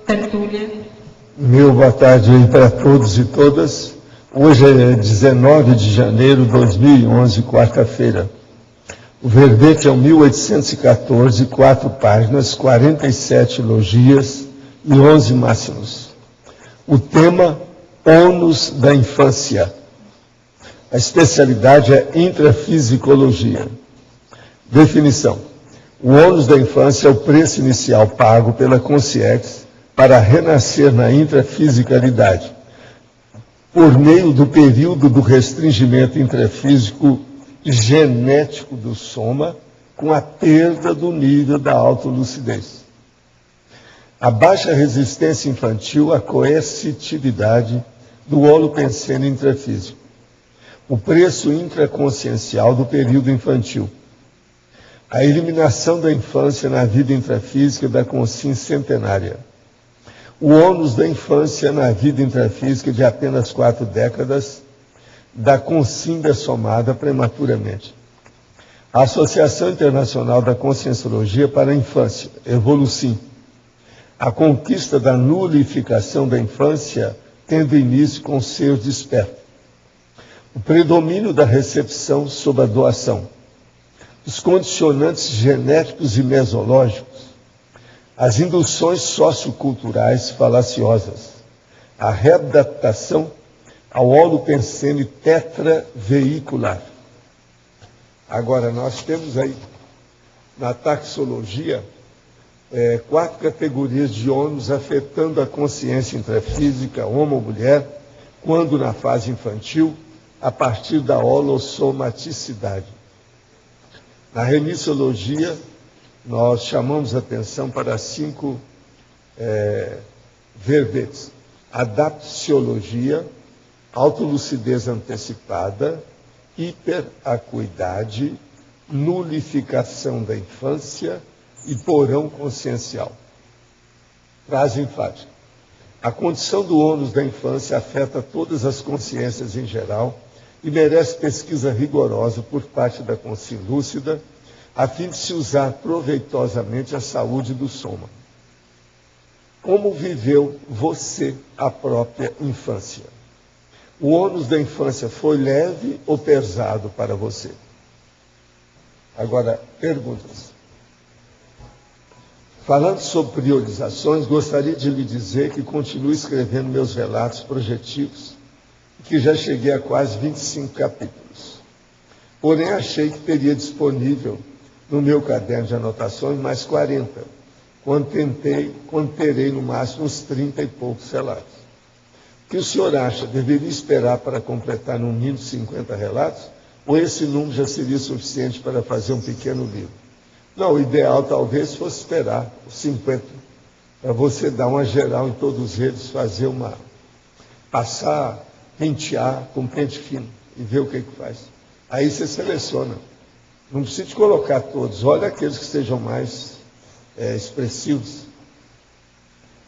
tertúlia. Meu boa tarde aí para todos e todas. Hoje é 19 de janeiro de 2011, quarta-feira. O verbete é o 1814, 4 páginas, 47 elogias e 11 máximos. O tema, ônus da infância. A especialidade é intrafisicologia. Definição. O ônus da infância é o preço inicial pago pela consciência para renascer na intrafisicalidade, por meio do período do restringimento intrafísico genético do soma, com a perda do nível da autolucidez. A baixa resistência infantil à coercitividade do holopensene intrafísico. O preço intraconsciencial do período infantil. A eliminação da infância na vida intrafísica da consciência centenária. O ônus da infância na vida intrafísica de apenas 4 décadas, da consciência somada prematuramente. A Associação Internacional da Conscienciologia para a Infância, Evolucim. A conquista da nulificação da infância, tendo início com o ser desperto. O predomínio da recepção sobre a doação. Os condicionantes genéticos e mesológicos. As induções socioculturais falaciosas. A readaptação ao holopensene tetraveicular. Agora, nós temos aí, na taxologia, 4 categorias de ônus afetando a consciência intrafísica, homem ou mulher, quando na fase infantil, a partir da holossomaticidade. Na remissiologia, nós chamamos atenção para 5 verbetes. Adapciologia, autolucidez antecipada, hiperacuidade, nulificação da infância e porão consciencial. Frase enfática. A condição do ônus da infância afeta todas as consciências em geral e merece pesquisa rigorosa por parte da consciência lúcida, a fim de se usar proveitosamente a saúde do soma. Como viveu você a própria infância? O ônus da infância foi leve ou pesado para você? Agora, perguntas. Falando sobre priorizações, gostaria de lhe dizer que continuo escrevendo meus relatos projetivos, que já cheguei a quase 25 capítulos. Porém, achei que teria disponível no meu caderno de anotações mais 40, quando terei no máximo uns 30 e poucos relatos. O que o senhor acha? Deveria esperar para completar no mínimo 50 relatos? Ou esse número já seria suficiente para fazer um pequeno livro? Não, o ideal talvez fosse esperar os 50, para você dar uma geral em todos eles, fazer passar, pentear com pente fino e ver o que faz. Aí você seleciona. Não precisa colocar todos, olha aqueles que sejam mais expressivos.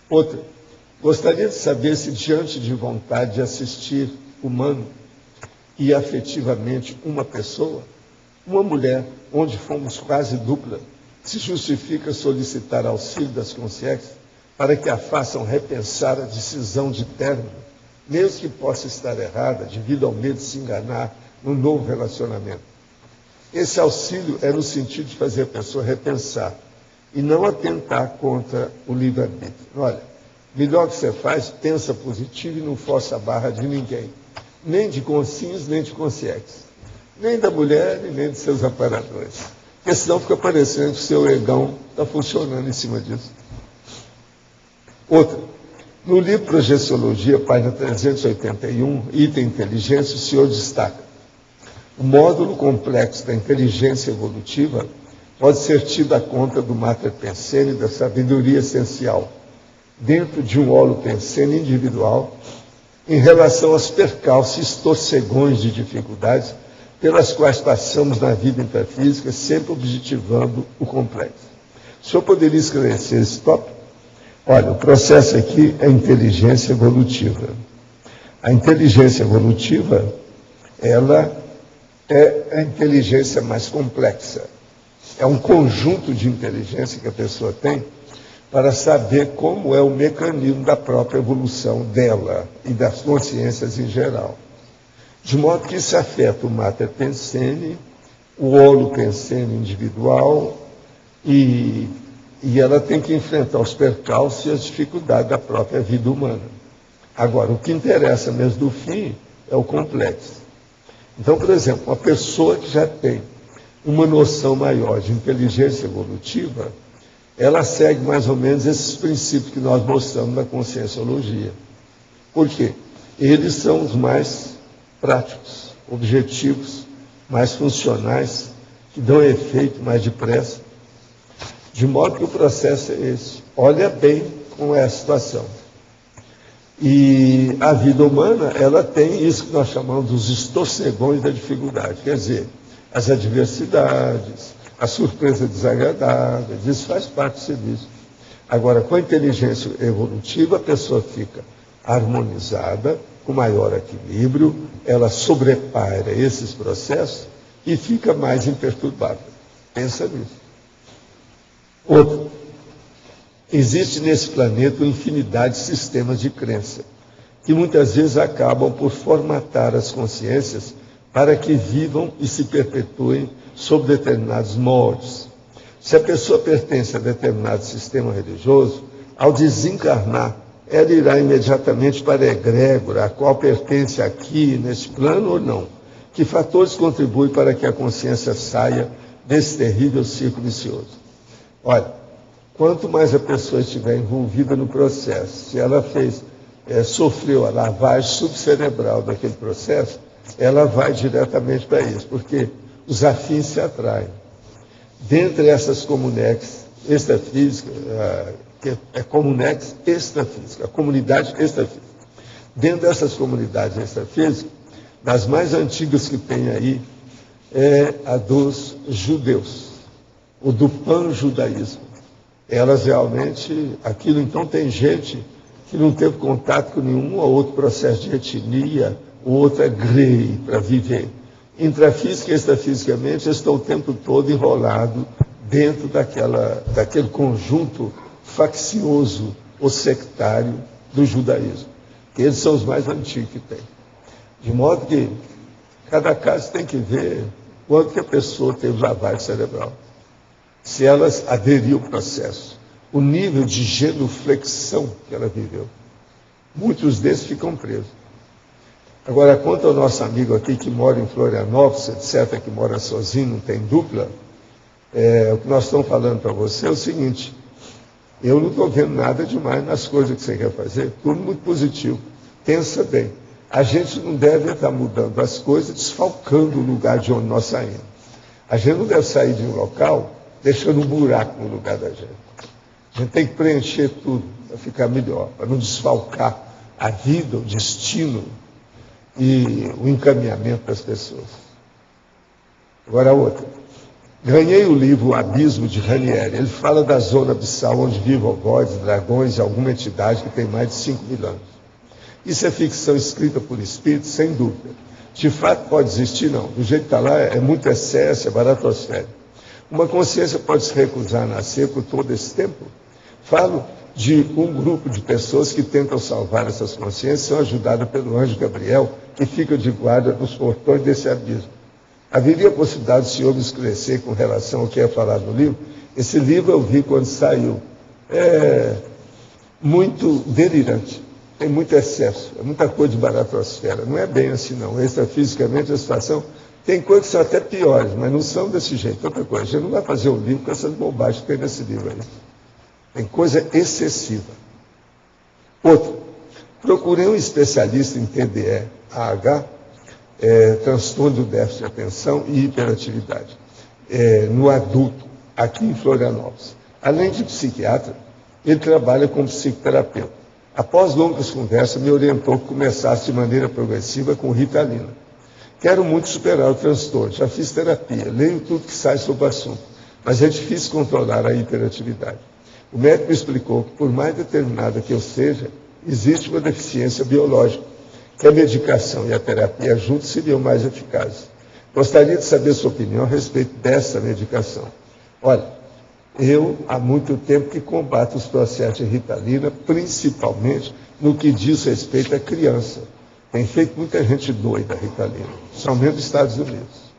Outra, gostaria de saber se diante de vontade de assistir humano e afetivamente uma pessoa, uma mulher, onde fomos quase dupla, se justifica solicitar auxílio das consciências para que a façam repensar a decisão de término, mesmo que possa estar errada, devido ao medo de se enganar no novo relacionamento. Esse auxílio é no sentido de fazer a pessoa repensar e não atentar contra o livre-arbítrio. Olha, melhor que você faz, pensa positivo e não força a barra de ninguém, nem de consciência, nem de consciência, nem da mulher e nem de seus amparadores. Porque senão fica parecendo que o seu egão está funcionando em cima disso. Outra, no livro Projeciologia, página 381, item inteligência, o senhor destaca: o módulo complexo da inteligência evolutiva pode ser tido à conta do mater pensene da sabedoria essencial, dentro de um holopensene individual, em relação aos percalços e torcegões de dificuldades pelas quais passamos na vida intrafísica, sempre objetivando o complexo. O senhor poderia esclarecer esse tópico? Olha, o processo aqui é inteligência evolutiva. A inteligência evolutiva, ela é a inteligência mais complexa. É um conjunto de inteligência que a pessoa tem, para saber como é o mecanismo da própria evolução dela e das consciências em geral. De modo que isso afeta o mater pensene, o holopensene individual, e ela tem que enfrentar os percalços e as dificuldades da própria vida humana. Agora, o que interessa mesmo do fim é o complexo. Então, por exemplo, uma pessoa que já tem uma noção maior de inteligência evolutiva, ela segue mais ou menos esses princípios que nós mostramos na conscienciologia. Por quê? Eles são os mais práticos, objetivos, mais funcionais, que dão efeito mais depressa. De modo que o processo é esse. Olha bem como é a situação. E a vida humana, ela tem isso que nós chamamos dos estorcegões da dificuldade. Quer dizer, as adversidades, a surpresa desagradável, isso faz parte do serviço. Agora, com a inteligência evolutiva, a pessoa fica harmonizada, com maior equilíbrio, ela sobrepaira esses processos e fica mais imperturbável. Pensa nisso. Outro, existe nesse planeta uma infinidade de sistemas de crença, que muitas vezes acabam por formatar as consciências para que vivam e se perpetuem sob determinados moldes. Se a pessoa pertence a determinado sistema religioso, ao desencarnar, ela irá imediatamente para a egrégora, a qual pertence aqui, neste plano ou não. Que fatores contribuem para que a consciência saia desse terrível círculo vicioso? Olha, quanto mais a pessoa estiver envolvida no processo, se ela sofreu a lavagem subcerebral daquele processo, ela vai diretamente para isso, porque os afins se atraem. Dentre essas comunex extrafísicas, que é comunex extrafísica, a comunidade extrafísica. Dentro dessas comunidades extrafísicas, das mais antigas que tem aí, é a dos judeus, o do pan-judaísmo. Elas realmente, aquilo então tem gente que não teve contato com nenhum ou outro processo de etnia, ou outra grey para viver. Intrafísica e extrafisicamente, estão o tempo todo enrolados dentro daquele conjunto faccioso ou sectário do judaísmo. Eles são os mais antigos que tem. De modo que cada caso tem que ver quanto que a pessoa teve lavagem cerebral. Se ela aderiu ao processo, o nível de genuflexão que ela viveu. Muitos desses ficam presos. Agora, quanto ao nosso amigo aqui que mora em Florianópolis, etc., que mora sozinho, não tem dupla, o que nós estamos falando para você é o seguinte: eu não estou vendo nada demais nas coisas que você quer fazer, tudo muito positivo. Pensa bem, a gente não deve estar mudando as coisas, desfalcando o lugar de onde nós saímos. A gente não deve sair de um local deixando um buraco no lugar da gente. A gente tem que preencher tudo para ficar melhor, para não desfalcar a vida, o destino e o encaminhamento das pessoas. Agora a outra. Ganhei o livro O Abismo, de Ranieri. Ele fala da zona abissal onde vivem ogóis, dragões e alguma entidade que tem mais de 5.000 anos. Isso é ficção escrita por espíritos, sem dúvida. De fato pode existir? Não. Do jeito que está lá, é muito excesso, é baratosférico. Uma consciência pode se recusar a nascer por todo esse tempo? Falo de um grupo de pessoas que tentam salvar essas consciências, são ajudadas pelo anjo Gabriel, que fica de guarda nos portões desse abismo. Haveria a possibilidade do senhor me esclarecer com relação ao que é falado no livro? Esse livro eu vi quando saiu. É muito delirante, tem muito excesso, é muita coisa de baratosfera. Não é bem assim, não. Extrafisicamente, a situação tem coisas que são até piores, mas não são desse jeito. Outra coisa, a gente não vai fazer um livro com essas bobagens que tem nesse livro aí. Tem coisa excessiva. Outro, procurei um especialista em TDE-AH, transtorno do déficit de atenção e hiperatividade, no adulto, aqui em Florianópolis. Além de psiquiatra, ele trabalha como psicoterapeuta. Após longas conversas, me orientou que começasse de maneira progressiva com Ritalina. Quero muito superar o transtorno, já fiz terapia, leio tudo que sai sobre o assunto, mas é difícil controlar a hiperatividade. O médico me explicou que, por mais determinada que eu seja, existe uma deficiência biológica, que a medicação e a terapia juntos seriam mais eficazes. Gostaria de saber sua opinião a respeito dessa medicação. Olha, Eu, há muito tempo que combato os processos de Ritalina, principalmente no que diz respeito à criança. Tem feito muita gente doida a Ritalina, somente nos Estados Unidos.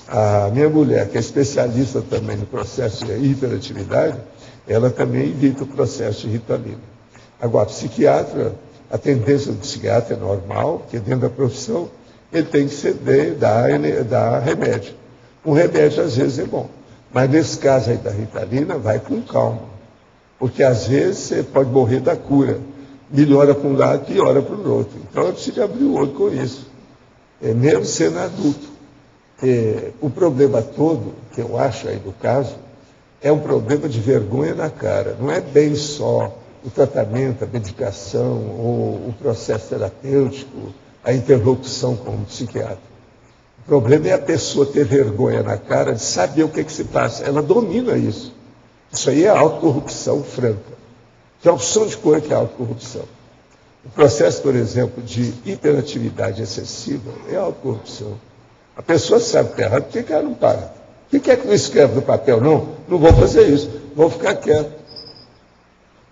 A minha mulher, que é especialista também no processo de hiperatividade, ela também evita o processo de Ritalina. Agora, psiquiatra, a tendência do psiquiatra é normal, porque dentro da profissão ele tem que ceder, dar remédio. Um remédio às vezes é bom, mas nesse caso aí da Ritalina, vai com calma, porque às vezes você pode morrer da cura, melhora para um lado, piora para o outro. Então é preciso abrir o olho com isso, mesmo sendo adulto. O problema todo, que eu acho aí do caso, é um problema de vergonha na cara. Não é bem só o tratamento, a medicação, ou o processo terapêutico, a interlocução com o psiquiatra. O problema é a pessoa ter vergonha na cara de saber o que se passa. Ela domina isso. Isso aí é autocorrupção franca. Tem uma opção de coisa que é autocorrupção. O processo, por exemplo, de hiperatividade excessiva é autocorrupção. A pessoa sabe que é errado, por que ela não para? Por que não escreve no papel? Não vou fazer isso, vou ficar quieto.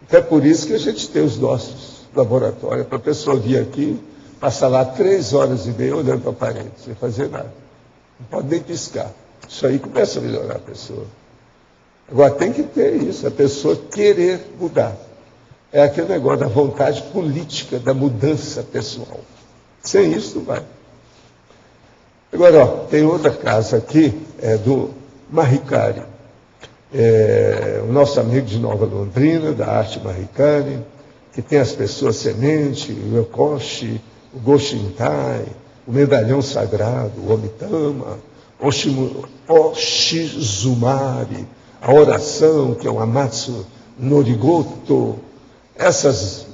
Então é por isso que a gente tem os nossos laboratórios, para a pessoa vir aqui, passar lá 3 horas e meia olhando para a parede, sem fazer nada. Não pode nem piscar. Isso aí começa a melhorar a pessoa. Agora tem que ter isso, a pessoa querer mudar. É aquele negócio da vontade política, da mudança pessoal. Sem isso não vai. Agora, tem outra casa aqui, do Marricari, o nosso amigo de Nova Londrina, da arte Marricari, que tem as pessoas semente, o Yokoshi, o Goshintai, o medalhão sagrado, o Omitama, Oshizumari, a oração, que é o Amatsu Norigoto, essas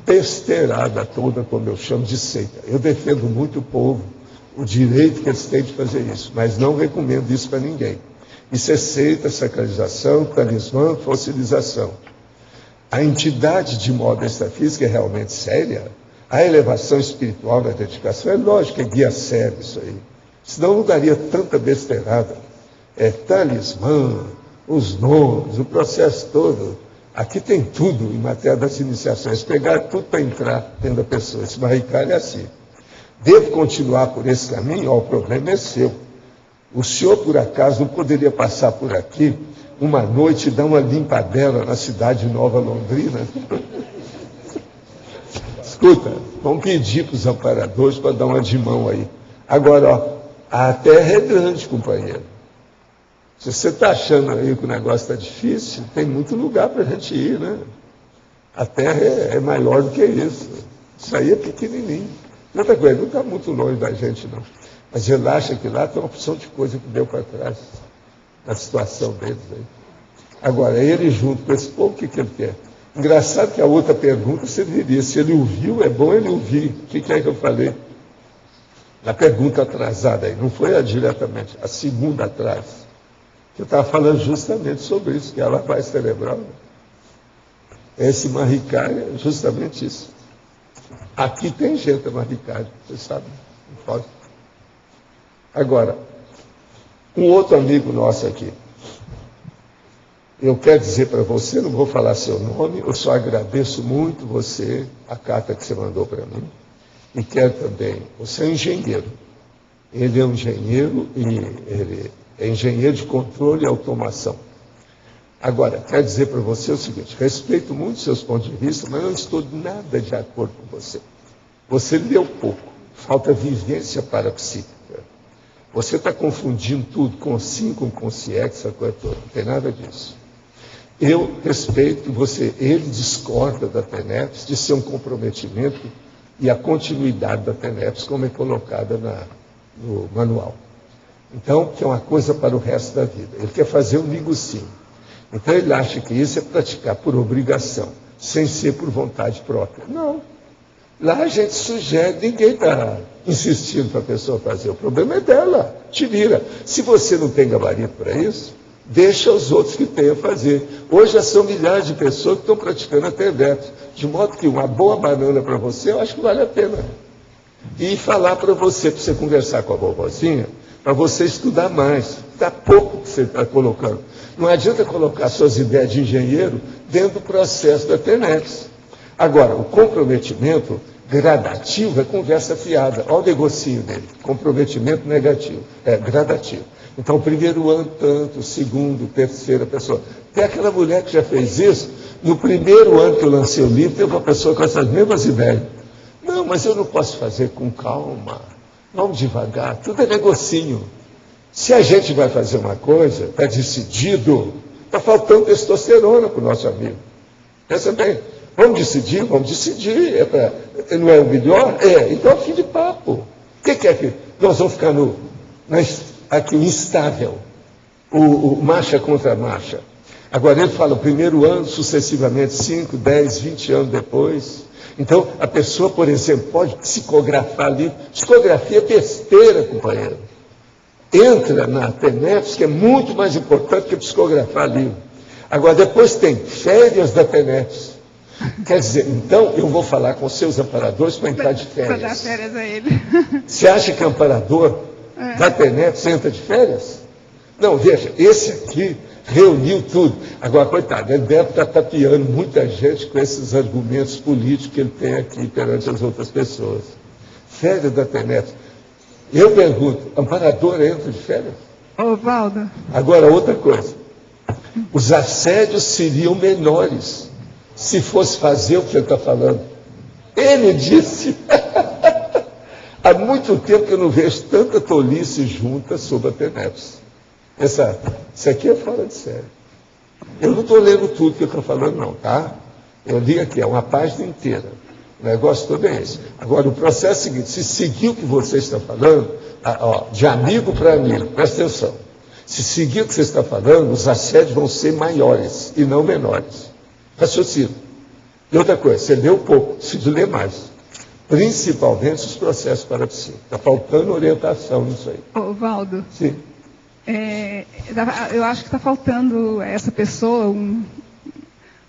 besteiradas toda, como eu chamo de seita. Eu defendo muito o povo, o direito que eles têm de fazer isso, mas não recomendo isso para ninguém. Isso é seita, sacralização, talismã, fossilização. A entidade de modo extrafísica é realmente séria, a elevação espiritual da dedicação é lógico que é guia sério isso aí. Senão não daria tanta besteirada. Talismã, os nomes, o processo todo. Aqui tem tudo em matéria das iniciações. Pegar tudo para entrar dentro da pessoa. Esse Marricari é assim. Devo continuar por esse caminho? O problema é seu. O senhor, por acaso, não poderia passar por aqui uma noite e dar uma limpadela na cidade de Nova Londrina? Escuta, vamos pedir para os amparadores para dar uma de mão aí. Agora, a terra é grande, companheiro. Se você está achando aí que o negócio está difícil, tem muito lugar para a gente ir, né? A terra é maior do que isso. Isso aí é pequenininho. Outra coisa, não está muito longe da gente, não. Mas relaxa que lá tem uma opção de coisa que deu para trás, na situação deles aí. Agora, ele junto com esse povo, o que ele quer? Engraçado que a outra pergunta serviria, se ele ouviu, é bom ele ouvir. O que é que eu falei? Na pergunta atrasada aí, não foi diretamente, a segunda atrás. Eu estava falando justamente sobre isso, que ela vai celebrar. Esse Marricari é justamente isso. Aqui tem gente a Marricari, você sabe, não pode. Agora, um outro amigo nosso aqui. Eu quero dizer para você, não vou falar seu nome, eu só agradeço muito você, a carta que você mandou para mim, e quero também, você é engenheiro. Ele é um engenheiro e ele é engenheiro de controle e automação. Agora, quero dizer para você o seguinte, respeito muito seus pontos de vista, mas não estou nada de acordo com você. Você leu pouco, falta vivência parapsíquica. Você está confundindo tudo com sim, com si, essa coisa toda, não tem nada disso. Eu respeito você, ele discorda da TENEPS de ser um comprometimento e a continuidade da TENEPS como é colocada no manual. Então, que é uma coisa para o resto da vida. Ele quer fazer um ligo-sim. Então, ele acha que isso é praticar por obrigação, sem ser por vontade própria. Não. Lá a gente sugere, ninguém está insistindo para a pessoa fazer. O problema é dela, te vira. Se você não tem gabarito para isso, deixa os outros que tenham a fazer. Hoje já são milhares de pessoas que estão praticando a TENEPS, de modo que uma boa banana para você, eu acho que vale a pena. E falar para você conversar com a vovozinha, para você estudar mais. Está pouco que você está colocando. Não adianta colocar suas ideias de engenheiro dentro do processo da TENEPS. Agora, o comprometimento gradativo é conversa fiada. Olha o negocinho dele, comprometimento negativo, gradativo. Então, o primeiro ano tanto, o segundo, terceira pessoa. Tem aquela mulher que já fez isso, no primeiro ano que eu lancei o livro, teve uma pessoa com essas mesmas ideias. Não, mas eu não posso fazer com calma, vamos devagar, tudo é negocinho. Se a gente vai fazer uma coisa, está decidido, está faltando testosterona para o nosso amigo. Pensa bem, vamos decidir, não é o melhor? Então fim de papo. O que é que nós vamos ficar aqui o instável, o marcha contra marcha. Agora ele fala, o primeiro ano, sucessivamente, 5, 10, 20 anos depois. Então, a pessoa, por exemplo, pode psicografar livro. Psicografia é besteira, companheiro. Entra na TENEPS, que é muito mais importante que psicografar livro. Agora, depois tem férias da TENEPS. Quer dizer, então, eu vou falar com seus amparadores para entrar de férias. Para dar férias a ele. Você acha que amparador da TENEPS entra de férias? Não, veja, esse aqui reuniu tudo. Agora, coitado, ele deve estar tapeando muita gente com esses argumentos políticos que ele tem aqui perante as outras pessoas. Férias da TENEPS. Eu pergunto, amparador entra de férias? Ô, Valdo. Agora, outra coisa. Os assédios seriam menores se fosse fazer o que ele está falando. Ele disse... Há muito tempo que eu não vejo tanta tolice junta sobre a TENEPS. Isso aqui é fora de série. Eu não estou lendo tudo que eu estou falando, não, tá? Eu li aqui, é uma página inteira. O negócio todo é esse. Agora, o processo é o seguinte, se seguir o que você está falando, de amigo para amigo, presta atenção. Se seguir o que você está falando, os assédios vão ser maiores e não menores. Raciocínio. E outra coisa, você leu pouco, precisa ler mais. Principalmente os processos para psi. Está faltando orientação nisso aí. Ô, Valdo. Sim. Eu acho que está faltando a essa pessoa um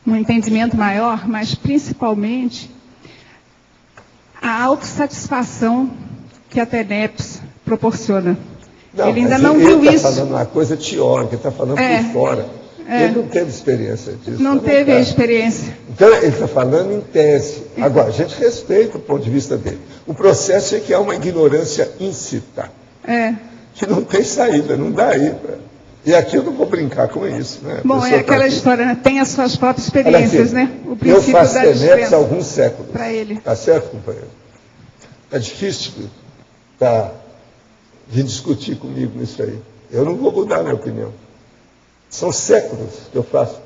entendimento maior, mas principalmente a autossatisfação que a TENEPS proporciona. Não, ele ainda não viu isso. Ele está falando uma coisa teórica, está falando por fora. Ele não teve experiência disso. Não teve a experiência. Então, ele está falando em tese. Agora, a gente respeita o ponto de vista dele. O processo é que há uma ignorância íncita. Que não tem saída, não dá aí. E aqui eu não vou brincar com isso. Né? Bom, é aquela história, né? Tem as suas próprias experiências, né? O princípio eu faço da TENEPS há alguns séculos. Para ele. Está certo, companheiro? É difícil vir discutir comigo nisso aí. Eu não vou mudar a minha opinião. São séculos que eu faço.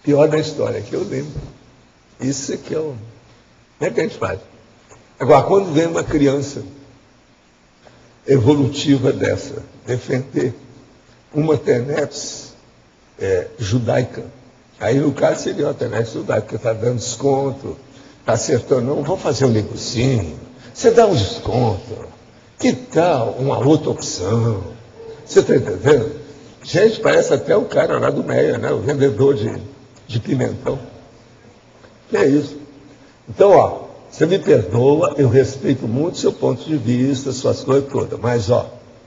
Pior da história, que eu lembro. Isso é que é o... Como é que a gente faz? Agora, quando vem uma criança evolutiva dessa, defender uma TENEPS judaica, aí no caso seria uma TENEPS judaica, porque está dando desconto, está acertando, não, vou fazer um negocinho, você dá um desconto, que tal uma outra opção? Você está entendendo? Gente, parece até o cara lá do Meia, né? O vendedor de pimentão. Que é isso? Então, você me perdoa, eu respeito muito seu ponto de vista, suas coisas todas, mas,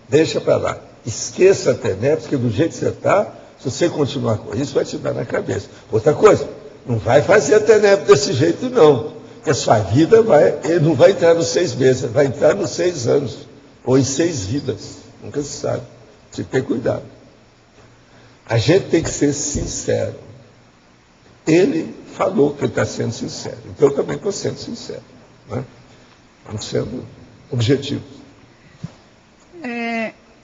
deixa para lá. Esqueça a TENEPS, porque do jeito que você está, se você continuar com isso, vai te dar na cabeça. Outra coisa, não vai fazer a TENEPS desse jeito, não. Porque a sua vida não vai entrar nos 6 meses, vai entrar nos 6 anos, ou em 6 vidas. Nunca se sabe. Você tem que ter cuidado. A gente tem que ser sincero. Ele falou que ele está sendo sincero. Então eu também estou sendo sincero. Né? Estamos sendo objetivos.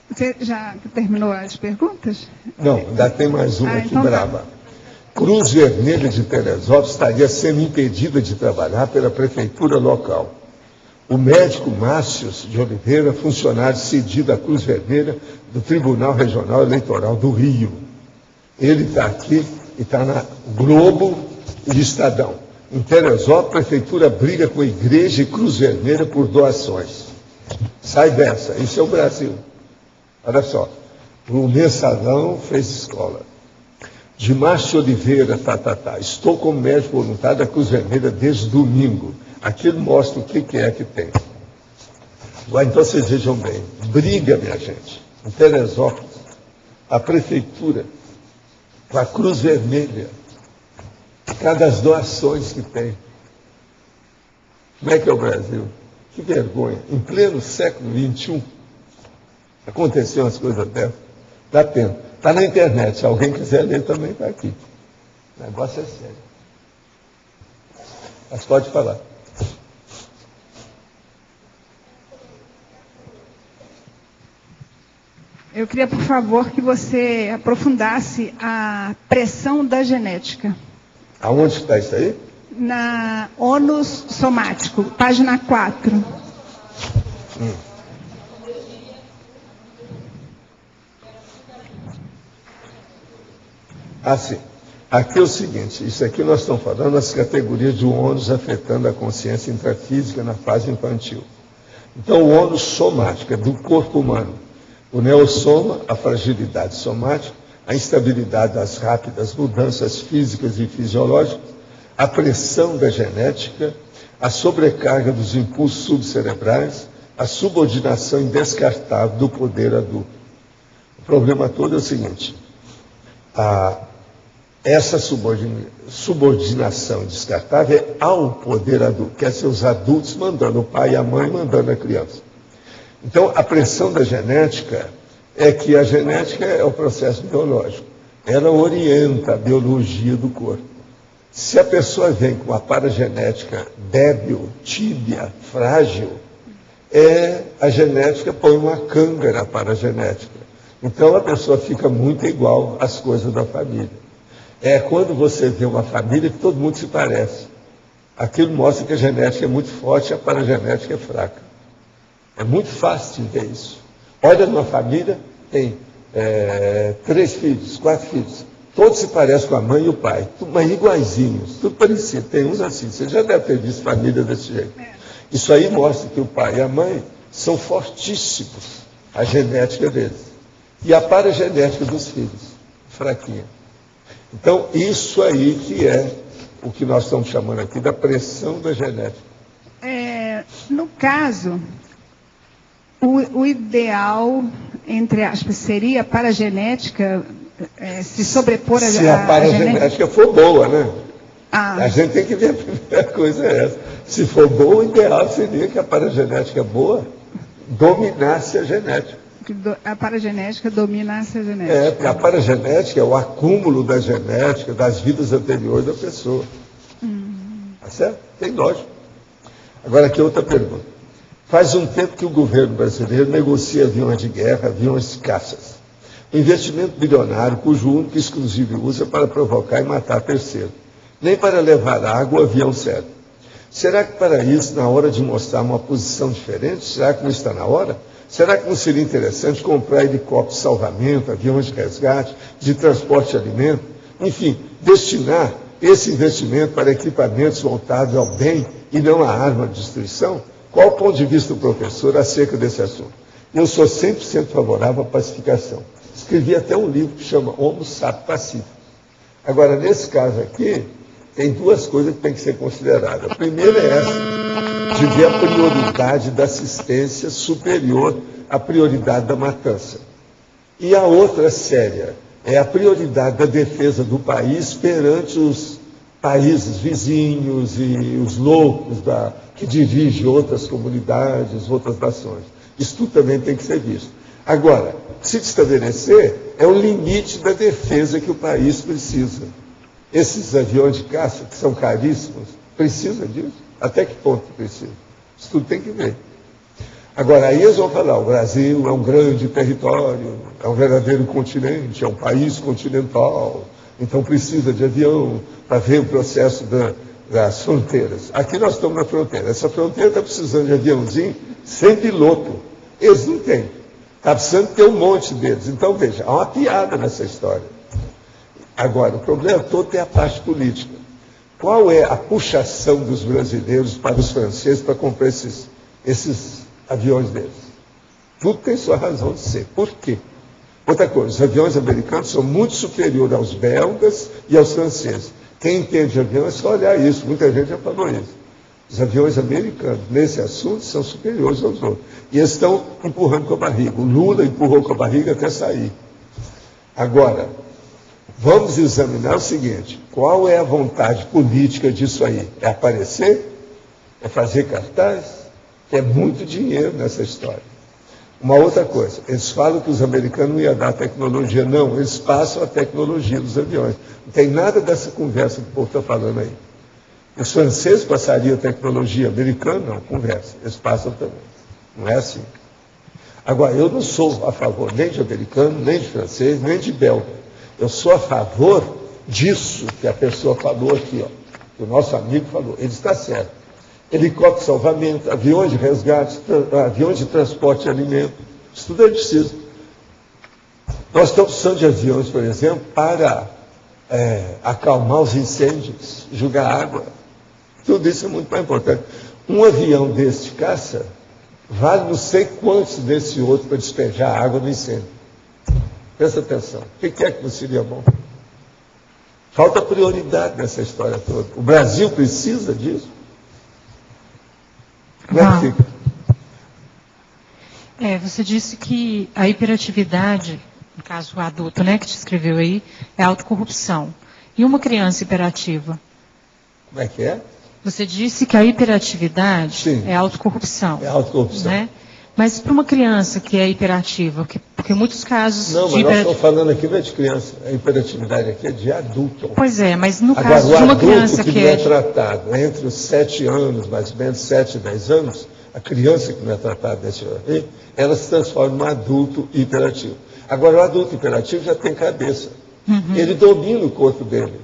Você já terminou as perguntas? Não, ainda tem mais uma aqui então brava. Cruz Vermelha de Teresópolis estaria sendo impedida de trabalhar pela prefeitura local. O médico Márcios de Oliveira, funcionário cedido à Cruz Vermelha do Tribunal Regional Eleitoral do Rio. Ele está aqui e está na Globo e Estadão. Em Teresópolis, a prefeitura briga com a igreja e Cruz Vermelha por doações. Sai dessa, isso é o Brasil. Olha só, o Mensalão fez escola. De Márcio Oliveira, estou como médico voluntário da Cruz Vermelha desde domingo. Aquilo mostra o que é que tem. Então vocês vejam bem, briga, minha gente, em Teresópolis, a prefeitura, com a Cruz Vermelha, por causa das doações que tem. Como é que é o Brasil? Que vergonha. Em pleno século XXI, aconteciam as coisas dessas. Dá pena. Está na internet, se alguém quiser ler também está aqui. O negócio é sério. Mas pode falar. Eu queria, por favor, que você aprofundasse a pressão da genética. Aonde está isso aí? Na ônus somático, página 4. Sim. Aqui é o seguinte, isso aqui nós estamos falando das categorias de ônus afetando a consciência intrafísica na fase infantil. Então, o ônus somático é do corpo humano. O neossoma, a fragilidade somática, a instabilidade das rápidas mudanças físicas e fisiológicas, a pressão da genética, a sobrecarga dos impulsos subcerebrais, a subordinação indescartável do poder adulto. O problema todo é o seguinte, essa subordinação indescartável é ao poder adulto, quer ser os adultos mandando o pai e a mãe mandando a criança. Então, a pressão da genética é que a genética é o processo biológico. Ela orienta a biologia do corpo. Se a pessoa vem com uma paragenética débil, tíbia, frágil, a genética põe uma canga na paragenética. Então, a pessoa fica muito igual às coisas da família. É quando você vê uma família que todo mundo se parece. Aquilo mostra que a genética é muito forte e a paragenética é fraca. É muito fácil de ver isso. Olha numa família, tem 3 filhos, 4 filhos. Todos se parecem com a mãe e o pai, mas iguaizinhos, tudo parecido. Tem uns assim, você já deve ter visto família desse jeito. Isso aí mostra que o pai e a mãe são fortíssimos, a genética deles. E a paragenética dos filhos, fraquinha. Então, isso aí que é o que nós estamos chamando aqui da pressão da genética. No caso, o ideal, entre aspas, seria a paragenética se sobrepor a se a paragenética for boa, né? A gente tem que ver, a primeira coisa é essa. Se for boa, o ideal seria que a paragenética boa dominasse a genética. Que a paragenética dominasse a genética. Porque a paragenética é o acúmulo da genética das vidas anteriores da pessoa. Tá certo? Tem lógica. Agora aqui outra pergunta. Faz um tempo que o governo brasileiro negocia aviões de guerra, aviões de caças. Um investimento bilionário cujo único e exclusivo uso é para provocar e matar terceiro. Nem para levar água o avião serve. Será que para isso, na hora de mostrar uma posição diferente, será que não está na hora? Será que não seria interessante comprar helicópteros de salvamento, aviões de resgate, de transporte de alimento? Enfim, destinar esse investimento para equipamentos voltados ao bem e não à arma de destruição? Qual o ponto de vista do professor acerca desse assunto? Eu sou 100% favorável à pacificação. Escrevi até um livro que chama Homo Sapiens Pacífico. Agora, nesse caso aqui, tem 2 coisas que têm que ser consideradas. A primeira é essa, de ver a prioridade da assistência superior à prioridade da matança. E a outra séria é a prioridade da defesa do país perante os países vizinhos e os loucos que dirigem outras comunidades, outras nações. Isso tudo também tem que ser visto. Agora, se estabelecer é o limite da defesa que o país precisa. Esses aviões de caça, que são caríssimos, precisa disso? Até que ponto precisa? Isso tudo tem que ver. Agora, aí eles vão falar, o Brasil é um grande território, é um verdadeiro continente, é um país continental, então precisa de avião para ver o processo das fronteiras. Aqui nós estamos na fronteira. Essa fronteira está precisando de aviãozinho sem piloto. Eles não têm. Está precisando ter um monte deles. Então, veja, há uma piada nessa história. Agora, o problema todo é a parte política. Qual é a puxação dos brasileiros para os franceses para comprar esses aviões deles? Tudo tem sua razão de ser. Por quê? Outra coisa, os aviões americanos são muito superiores aos belgas e aos franceses. Quem entende de avião é só olhar isso. Muita gente já falou isso. Os aviões americanos, nesse assunto, são superiores aos outros. E eles estão empurrando com a barriga. O Lula empurrou com a barriga até sair. Agora, vamos examinar o seguinte: qual é a vontade política disso aí? É aparecer? É fazer cartaz? É muito dinheiro nessa história. Uma outra coisa, eles falam que os americanos não iam dar tecnologia. Não, eles passam a tecnologia dos aviões. Não tem nada dessa conversa que o povo está falando aí. Os franceses passariam a tecnologia, americano não, conversa. Eles passam também. Não é assim. Agora, eu não sou a favor nem de americano, nem de francês, nem de belga. Eu sou a favor disso que a pessoa falou aqui, ó, que o nosso amigo falou. Ele está certo. Helicóptero de salvamento, aviões de resgate, aviões de transporte de alimento. Isso tudo é preciso. Nós estamos precisando de aviões, por exemplo, para acalmar os incêndios, jogar água. Tudo isso é muito mais importante. Um avião desse de caça vale não sei quantos desse outro para despejar água no incêndio. Presta atenção. O que é que não seria bom? Falta prioridade nessa história toda. O Brasil precisa disso? Como é que fica? Você disse que a hiperatividade, no caso o adulto, né, que te escreveu aí, é autocorrupção. E uma criança hiperativa? Como é que é? Você disse que a hiperatividade Sim. é autocorrupção. É autocorrupção. Né? Mas para uma criança que é hiperativa, porque muitos casos Não, de mas nós estamos falando aqui não é de criança. A hiperatividade aqui é de adulto. Pois é, mas no Agora, caso de uma criança que que não é tratado entre os 7 anos, mais ou menos 7 e 10 anos, a criança que não é tratada desse aí, ela se transforma num adulto hiperativo. Agora, o adulto hiperativo já tem cabeça. Ele domina o corpo dele.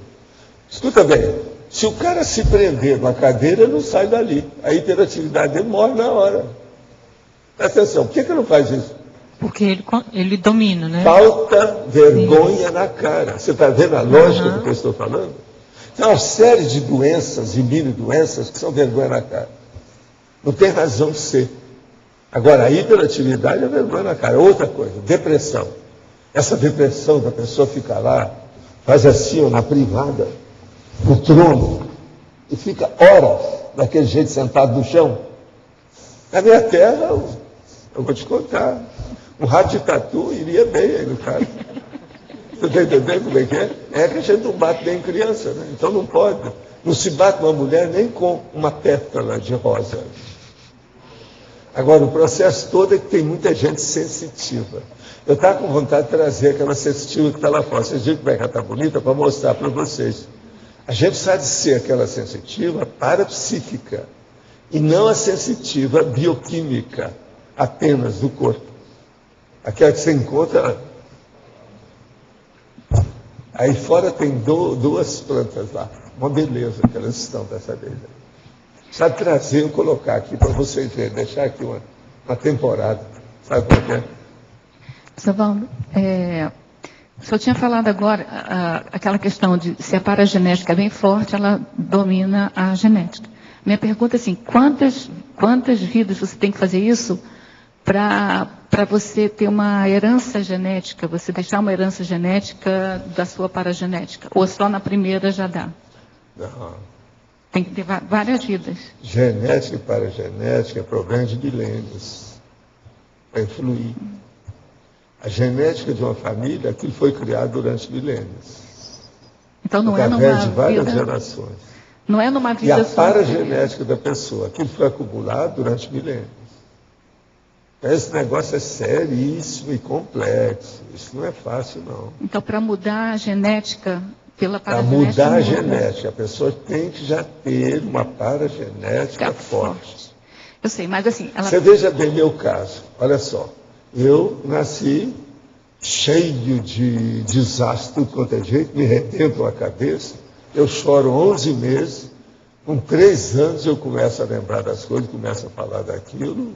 Escuta bem, se o cara se prender numa cadeira, ele não sai dali. A hiperatividade dele morre na hora. Presta atenção, por que ele não faz isso? Porque ele domina, né? Falta vergonha na cara. Você está vendo a lógica do que eu estou falando? Tem uma série de doenças e mini-doenças que são vergonha na cara. Não tem razão de ser. Agora, a hiperatividade é vergonha na cara. Outra coisa, depressão. Essa depressão da pessoa fica lá, faz assim, ó, na privada, no trono, e fica horas daquele jeito sentado no chão. Na minha terra, eu vou te contar, um rato de tatu iria bem aí no cara. Você está entendendo como é que é? É que a gente não bate nem criança, né? Então não pode. Não se bate uma mulher nem com uma pétala de rosa. Agora, o processo todo é que tem muita gente sensitiva. Eu estava com vontade de trazer aquela sensitiva que está lá fora. Vocês viram como é que ela está bonita? Para mostrar para vocês. A gente precisa de ser aquela sensitiva parapsíquica e não a sensitiva bioquímica apenas do corpo. Aquela que você encontra. Aí fora tem duas plantas lá. Uma beleza que elas estão dessa vez. Sabe trazer e colocar aqui para vocês verem, deixar aqui uma temporada. Sabe como é que é? Savaldo, o senhor tinha falado agora aquela questão de se a paragenética é bem forte, ela domina a genética. Minha pergunta é assim, quantas vidas você tem que fazer isso para você ter uma herança genética, você deixar uma herança genética da sua paragenética? Ou só na primeira já dá? Não. Tem que ter várias vidas. Genética e paragenética é problema de milênios. Vai influir. A genética de uma família, aquilo foi criado durante milênios. Então não é através numa de várias vida, gerações. não é numa vida E a só. paragenética da pessoa, aquilo foi acumulado durante milênios. Esse negócio é seríssimo e complexo. Isso não é fácil, não. Então, para mudar a genética pela Para paragenética... mudar a muda. genética, a pessoa tem que já ter uma paragenética forte. Eu sei, mas assim... Ela... Você veja bem meu caso. Olha só. Eu nasci cheio de desastre, tudo quanto é jeito, me rebentam a cabeça. Eu choro 11 meses. Com 3 anos eu começo a lembrar das coisas, começo a falar daquilo.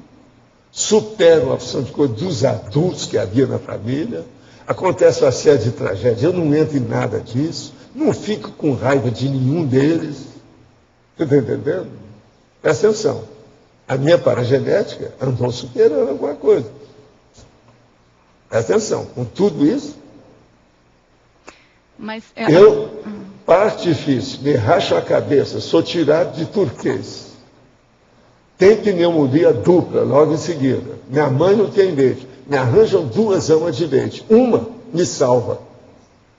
Supero uma opção de coisa dos adultos que havia na família. Acontece uma série de tragédias. Eu não entro em nada disso. Não fico com raiva de nenhum deles. Você está entendendo? Presta atenção. A minha paragenética andou superando alguma coisa. Presta atenção. Com tudo isso, Mas eu, parte difícil, me racho a cabeça, sou tirado de turquês. tem pneumonia dupla logo em seguida. Minha mãe não tem leite. Me arranjam 2 amas de leite. Uma me salva.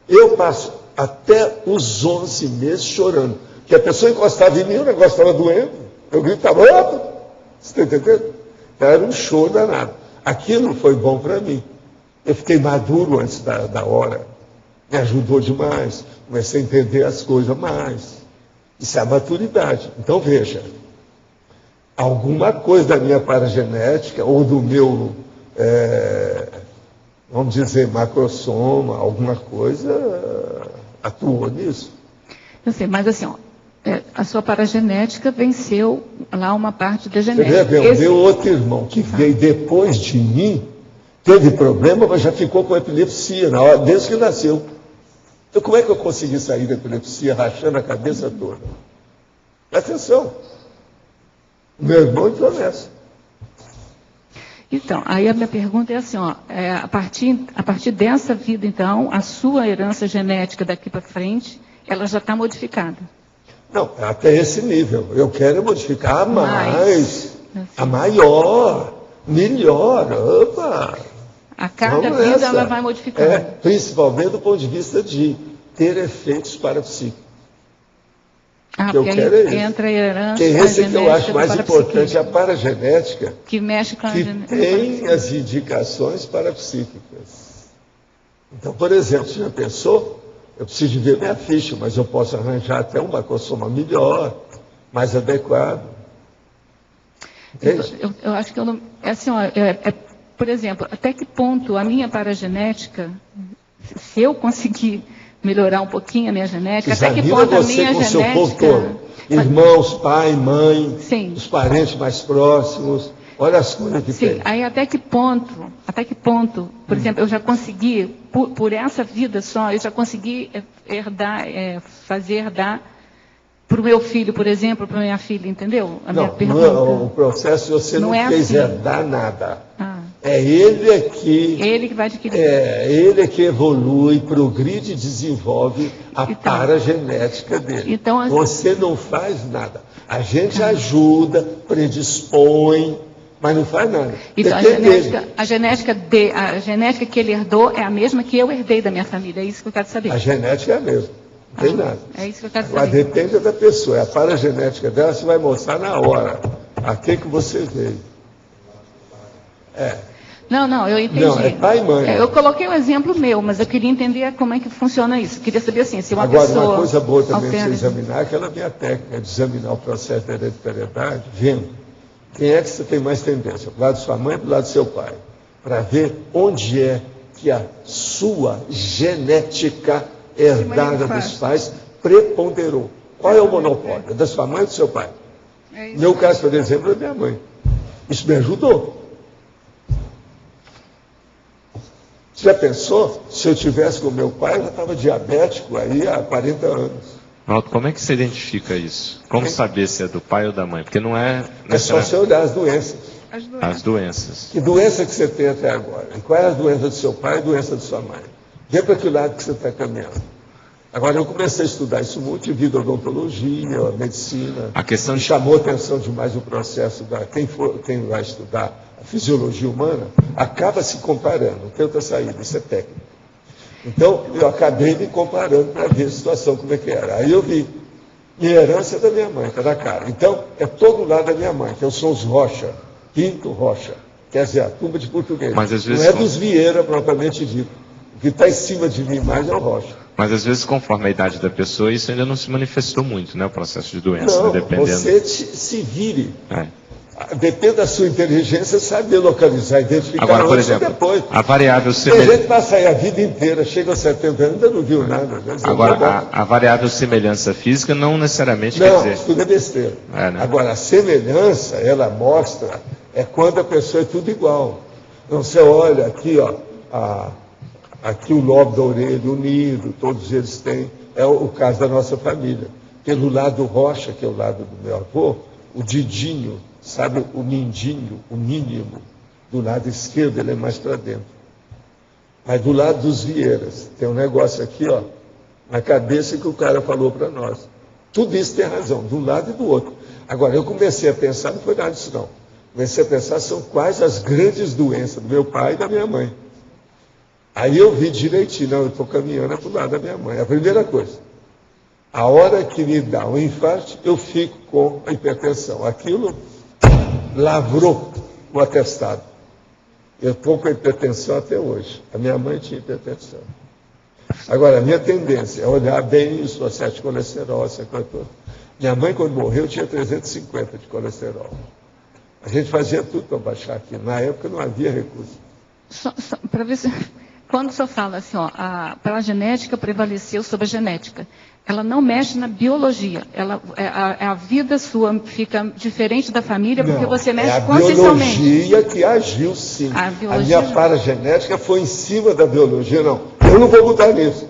Eu passo até os 11 meses chorando. Que a pessoa encostava em mim, o negócio estava doendo. Eu gritava, opa! Você está entendendo? Então, era um show danado. Aquilo foi bom para mim. Eu fiquei maduro antes da hora. Me ajudou demais. Comecei a entender as coisas mais. Isso é a maturidade. Então, veja. Alguma coisa da minha paragenética, ou do meu, vamos dizer, macrosoma, alguma coisa atuou nisso. Eu sei, mas assim, ó, a sua paragenética venceu lá uma parte da genética. Você vê, o meu outro irmão, que veio depois de mim, teve problema, mas já ficou com epilepsia na hora, desde que nasceu. Então, como é que eu consegui sair da epilepsia rachando a cabeça toda? Presta atenção. Meu irmão entrou nessa. Então, aí a minha pergunta é assim, ó, a partir dessa vida, então, a sua herança genética daqui para frente, ela já está modificada. Não, até esse nível. Eu quero modificar a mais, assim, a maior, melhor. Opa! A cada vida ela vai modificando. Principalmente do ponto de vista de ter efeitos parapsíquicos. Que eu quero entra a herança. Que esse que eu acho mais importante, a paragenética, que mexe com a genética. Que tem as indicações parapsíquicas. Então, por exemplo, você já pensou? Eu preciso de ver minha ficha, mas eu posso arranjar até um macrosoma melhor, mais adequado. Entende? Eu acho que eu não. É assim, ó, por exemplo, até que ponto a minha paragenética, se eu conseguir melhorar um pouquinho a minha genética, examina até que ponto a você minha com genética... seu povo todo. Irmãos, pai, mãe, sim, os parentes mais próximos, olha as coisas que sim, tem. Aí até que ponto, por exemplo, eu já consegui, por essa vida só, eu já consegui fazer herdar para o meu filho, por exemplo, para a minha filha, entendeu? Minha pergunta. O processo você não fez assim. Herdar nada. É ele que vai adquirir. Ele que evolui, progride e desenvolve a paragenética dele. Então, você não faz nada. A gente ajuda, predispõe, mas não faz nada. Então, a genética que ele herdou é a mesma que eu herdei da minha família. É isso que eu quero saber. A genética é a mesma. Não tem nada. É isso que eu quero saber. Mas depende da pessoa. A paragenética dela você vai mostrar na hora. A que você veio. Não, eu entendi. Não, é pai e mãe. Eu coloquei um exemplo meu, mas eu queria entender como é que funciona isso. Eu queria saber assim, se uma pessoa... Agora, uma coisa boa também para você examinar, aquela minha técnica de examinar o processo da hereditariedade, vendo quem é que você tem mais tendência, do lado de sua mãe ou do lado do seu pai, para ver onde é que a sua genética herdada dos pais preponderou. Qual é o monopólio? Da sua mãe ou do seu pai? No meu caso, por exemplo, é da minha mãe. Isso me ajudou. Você já pensou? Se eu tivesse com meu pai, eu já estava diabético aí há 40 anos. Ronaldo, como é que você identifica isso? Como saber se é do pai ou da mãe? Porque não é... É só você olhar as doenças. As doenças. Que doença que você tem até agora? E qual é a doença do seu pai e a doença de sua mãe? Vê para que lado que você está caminhando. Agora, eu comecei a estudar isso muito, devido à odontologia, à medicina. A questão me chamou a atenção demais o processo da... Quem vai estudar a fisiologia humana, acaba se comparando, tenta sair, isso é técnico. Então, eu acabei me comparando para ver a situação, como é que era. Aí eu vi, minha herança é da minha mãe, está na cara. Então, é todo lado da minha mãe, que eu sou os Rocha, Pinto Rocha, quer dizer, a tumba de português. Mas, às vezes, não é dos Vieira, propriamente dito. O que está em cima de mim mais é o Rocha. Mas, às vezes, conforme a idade da pessoa, isso ainda não se manifestou muito, né? O processo de doença, não, né? Dependendo... você se vire. Depende da sua inteligência, saber localizar, identificar. Agora, por exemplo, depois. A variável Tem gente que vai sair a vida inteira, chega aos 70 anos, ainda não viu nada. Agora, a variável semelhança física não necessariamente não, quer dizer... isso tudo é besteira. Né? Agora, a semelhança, ela mostra, é quando a pessoa é tudo igual. Então, você olha aqui, ó, aqui o lobo da orelha unido, todos eles têm, é o caso da nossa família. Pelo lado Rocha, que é o lado do meu avô, o Didinho, sabe, o mindinho, o mínimo, do lado esquerdo ele é mais para dentro. Mas do lado dos Vieiras, tem um negócio aqui, ó, na cabeça que o cara falou para nós. Tudo isso tem razão, de um lado e do outro. Agora, eu comecei a pensar, não foi nada disso não. Comecei a pensar, são quais as grandes doenças do meu pai e da minha mãe. Aí eu vi direitinho, não, eu estou caminhando para o lado da minha mãe. A primeira coisa, a hora que me dá um infarto, eu fico com a hipertensão. Aquilo lavrou o atestado. Eu estou com a hipertensão até hoje. A minha mãe tinha hipertensão. Agora, a minha tendência é olhar bem isso, o excesso de colesterol, essa coisa toda. Minha mãe, quando morreu, tinha 350 de colesterol. A gente fazia tudo para baixar aquilo. Na época não havia recurso. Para ver se... Quando o senhor fala assim, ó, a genética prevaleceu sobre a genética, ela não mexe na biologia. A vida sua fica diferente da família porque não, você mexe é a consciencialmente. biologia que agiu, sim. A minha paragenética foi em cima da biologia, não. Eu não vou mudar nisso.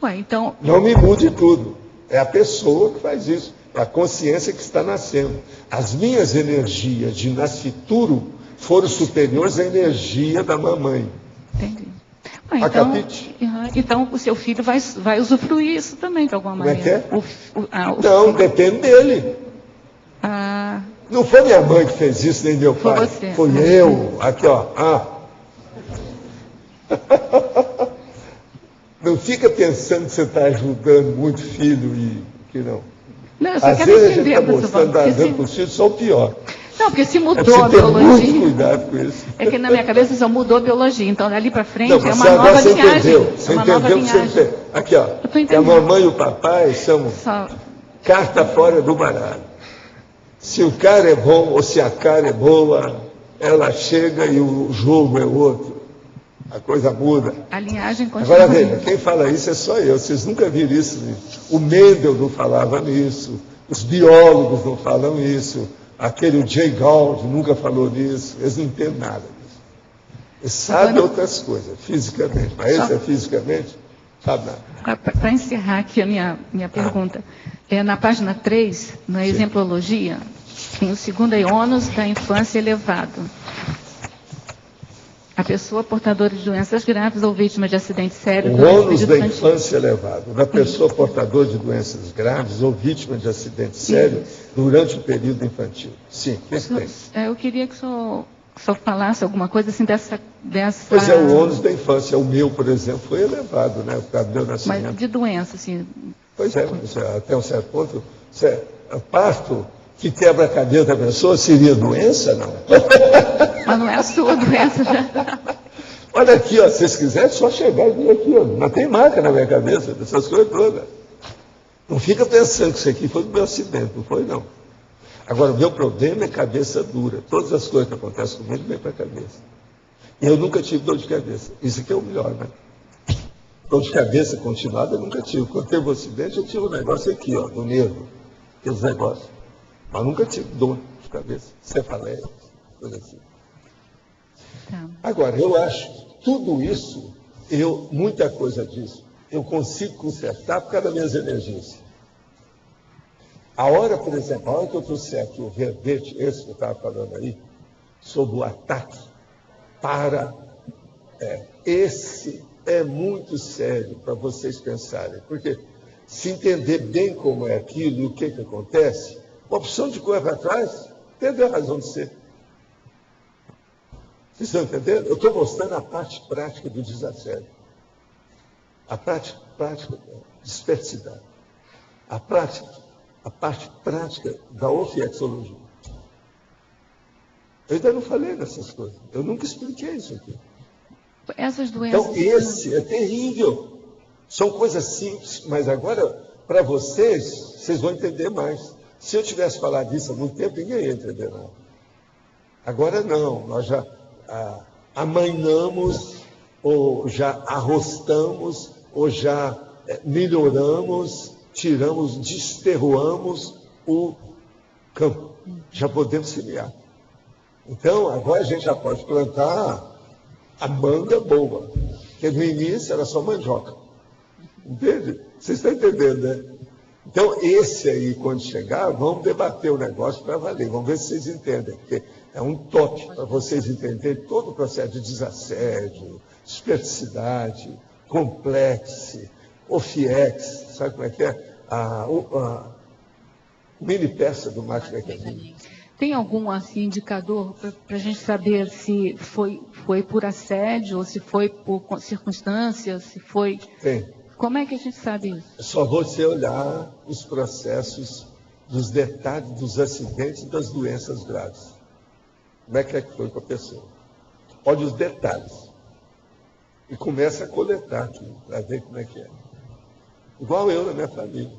Ué, então... Não me mude tudo. É a pessoa que faz isso. É a consciência que está nascendo. As minhas energias de nascituro foram superiores à energia da mamãe. Entendi. Então, o seu filho vai usufruir isso também, de alguma maneira. Como é que é? Não, depende dele. Não foi minha mãe que fez isso, nem meu pai. Você. Foi eu. Aqui, ó. Não fica pensando que você está ajudando muito filho e que não. Não, eu só às quero vezes entender, a gente está mostrando, dando para os filhos, só o pior. Não, porque se mudou a ter biologia... muito cuidado com isso. É que na minha cabeça só mudou a biologia. Então, dali para frente, não, é uma nova você linhagem. Entendeu. Você entendeu que você entendeu. Aqui, ó. Que a mamãe e o papai são carta fora do baralho. Se o cara é bom ou se a cara é boa, ela chega e o jogo é outro. A coisa muda. A linhagem continua. Agora veja, quem fala isso é só eu. Vocês nunca viram isso. O Mendel não falava nisso. Os biólogos não falam isso. Aquele Jay Gould nunca falou nisso. Eles não entendem nada disso. Eles sabem outras coisas, fisicamente. Mas esse é fisicamente, sabe nada. Para encerrar aqui a minha pergunta. Na página 3, na exemplologia, tem o segundo ônus da infância elevado. A pessoa portadora de doenças graves ou vítima de acidente sério... O ônus da infância elevado. Da pessoa portadora de doenças graves ou vítima de acidente sério durante o período infantil. Sim, o que tem? Eu queria que o senhor falasse alguma coisa assim dessa... Pois é, o ônus da infância. O meu, por exemplo, foi elevado, né? Por causa do meu nascimento. Mas de doença, assim... Pois é, mas até um certo ponto, parto que quebra a cabeça da pessoa seria doença, não? Mas não é a sua doença já. Olha aqui, ó, se vocês quiserem, só chegar e vir aqui, ó. Não tem marca na minha cabeça, dessas coisas todas. Não fica pensando que isso aqui foi do meu acidente, não foi, não. Agora, o meu problema é cabeça dura. Todas as coisas que acontecem comigo vêm para a cabeça. E eu nunca tive dor de cabeça. Isso aqui é o melhor, né? Dor de cabeça continuada eu nunca tive. Quando teve o acidente, eu tive um negócio aqui, ó, no nervo. Aqueles negócios. Mas nunca tive dor de cabeça. Cefaleia, coisa assim. Tá. Agora, eu acho que tudo isso, muita coisa disso, eu consigo consertar por causa das minhas energias. A hora, por exemplo, a hora que eu trouxe aqui o verbete, esse que eu estava falando aí, sobre o ataque para... esse é muito sério para vocês pensarem, porque se entender bem como é aquilo e o que acontece, uma opção de correr para trás, teve a razão de ser. Vocês estão entendendo? Eu estou mostrando a parte prática do desassédio. A parte prática da dispersidade. A parte prática da ofiexologia. Eu ainda não falei dessas coisas. Eu nunca expliquei isso aqui. Essas doenças... Então, esse é terrível. São coisas simples, mas agora, para vocês vão entender mais. Se eu tivesse falado disso há muito tempo, ninguém ia entender nada. Agora não, nós já amainamos, ou já arrostamos, ou já melhoramos, tiramos, desterroamos o campo. Já podemos semear. Então, agora a gente já pode plantar a manga boa, porque no início era só mandioca. Entende? Vocês estão entendendo, né? Então, esse aí, quando chegar, vamos debater o negócio para valer. Vamos ver se vocês entendem, porque é um toque para vocês entenderem todo o processo de desassédio, dispersidade, complexo, ofiex, sabe como é que é? mini peça do Max Beckett. Tem algum assim, indicador para a gente saber se foi por assédio, ou se foi por circunstâncias, se foi... Tem. Como é que a gente sabe isso? É só você olhar os processos dos detalhes dos acidentes e das doenças graves. Como é que foi com a pessoa? Olha os detalhes. E começa a coletar aqui, para ver como é que é. Igual eu na minha família.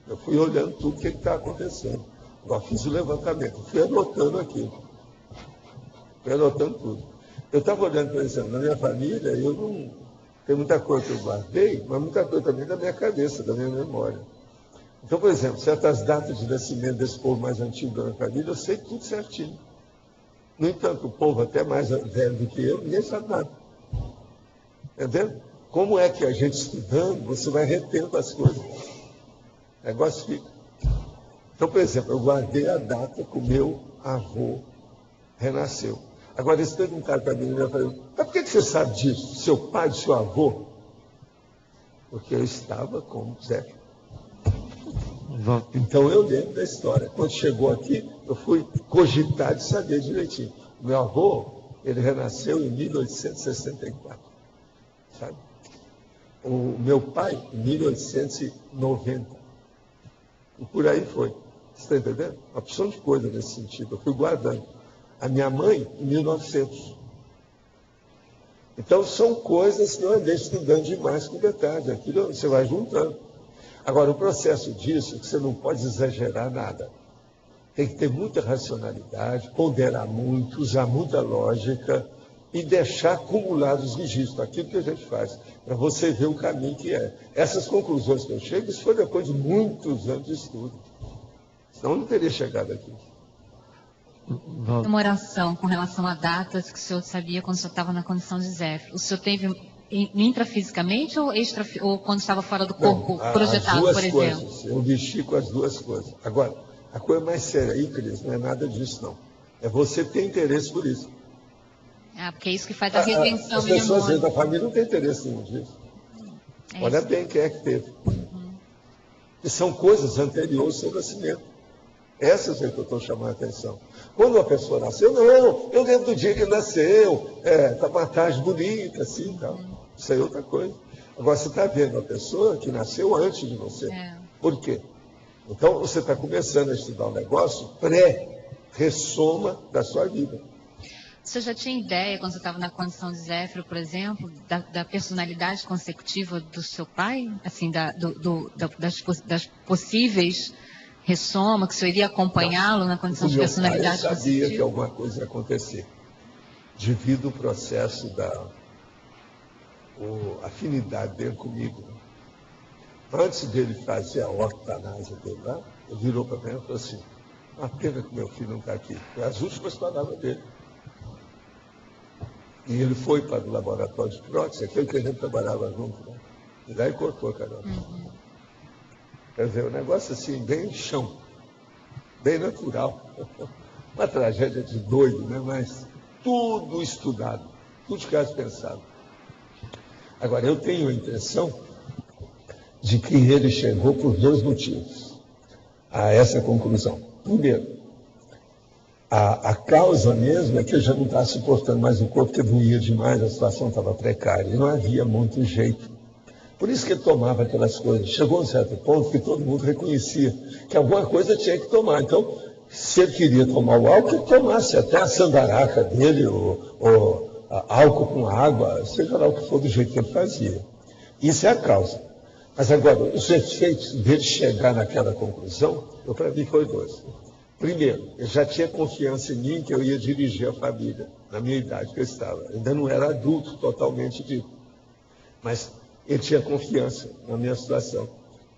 Eu fui olhando tudo o que está acontecendo. Igual fiz o levantamento. Fui anotando aquilo. Fui anotando tudo. Eu estava olhando, por exemplo, na minha família, eu não... Tem muita coisa que eu guardei, mas muita coisa também da minha cabeça, da minha memória. Então, por exemplo, certas datas de nascimento desse povo mais antigo da minha família, eu sei tudo certinho. No entanto, o povo até mais velho do que eu, ninguém sabe nada. Entendeu? Como é que a gente estudando, você vai retendo as coisas. O negócio fica. Então, por exemplo, eu guardei a data que o meu avô renasceu. Agora, eles perguntaram para mim, eu falei, mas por que você sabe disso? Seu pai, seu avô? Porque eu estava com Zé. Então, eu lembro da história. Quando chegou aqui, eu fui cogitar de saber direitinho. Meu avô, ele renasceu em 1864. Sabe? O meu pai, em 1890. E por aí foi. Você está entendendo? Uma opção de coisa nesse sentido. Eu fui guardando. A minha mãe, em 1900. Então, são coisas que eu andei estudando demais com detalhe. Aquilo você vai juntando. Agora, o processo disso é que você não pode exagerar nada. Tem que ter muita racionalidade, ponderar muito, usar muita lógica e deixar acumulados os registros, aquilo que a gente faz, para você ver o caminho que é. Essas conclusões que eu chego, isso foi depois de muitos anos de estudo. Senão eu não teria chegado aqui. Uma oração com relação a datas que o senhor sabia quando o senhor estava na condição de Zéfiro. O senhor teve intrafisicamente ou quando estava fora do corpo projetado, por exemplo? Coisas. Eu mexi com as duas coisas. Agora, a coisa mais séria aí, Cris, não é nada disso, não. É você ter interesse por isso. Porque é isso que faz a redenção. As pessoas dentro da família não têm interesse nenhum disso. Olha bem quem é que teve. E são coisas anteriores ao seu nascimento. Essas é que eu estou chamando a atenção. Quando uma pessoa nasceu, não, eu lembro do dia que nasceu, está uma tarde bonita, assim, tal. Isso aí é outra coisa. Agora, você está vendo a pessoa que nasceu antes de você. Por quê? Então, você está começando a estudar um negócio pré-ressoma da sua vida. Você já tinha ideia, quando você estava na condição de Zéfiro, por exemplo, da personalidade consecutiva do seu pai? Assim, das possíveis ressoma, que o senhor iria acompanhá-lo na condição de personalidade consecutiva? Eu sabia que alguma coisa ia acontecer, devido ao processo afinidade dele comigo. Antes dele fazer a eutanásia dele lá, ele virou para mim e falou assim, uma pena que meu filho não está aqui. Foi as últimas palavras dele. E ele foi para o laboratório de prótese, aquele que a gente trabalhava junto, né? E daí cortou a caramba. Quer dizer, um negócio assim, bem chão, bem natural. Uma tragédia de doido, né? Mas tudo estudado, tudo de caso pensado. Agora, eu tenho a impressão de que ele chegou por dois motivos a essa conclusão. Primeiro, a causa mesmo é que ele já não estava suportando mais o corpo, porque doía demais, a situação estava precária, e não havia muito jeito. Por isso que ele tomava aquelas coisas. Chegou a um certo ponto que todo mundo reconhecia que alguma coisa tinha que tomar. Então, se ele queria tomar o álcool, ele tomasse até a sandaraca dele, ou álcool com água, seja lá o que for, do jeito que ele fazia. Isso é a causa. Mas agora, os efeitos dele chegar naquela conclusão, para mim foi dois. Primeiro, ele já tinha confiança em mim que eu ia dirigir a família, na minha idade que eu estava. Eu ainda não era adulto totalmente dito. Mas ele tinha confiança na minha situação,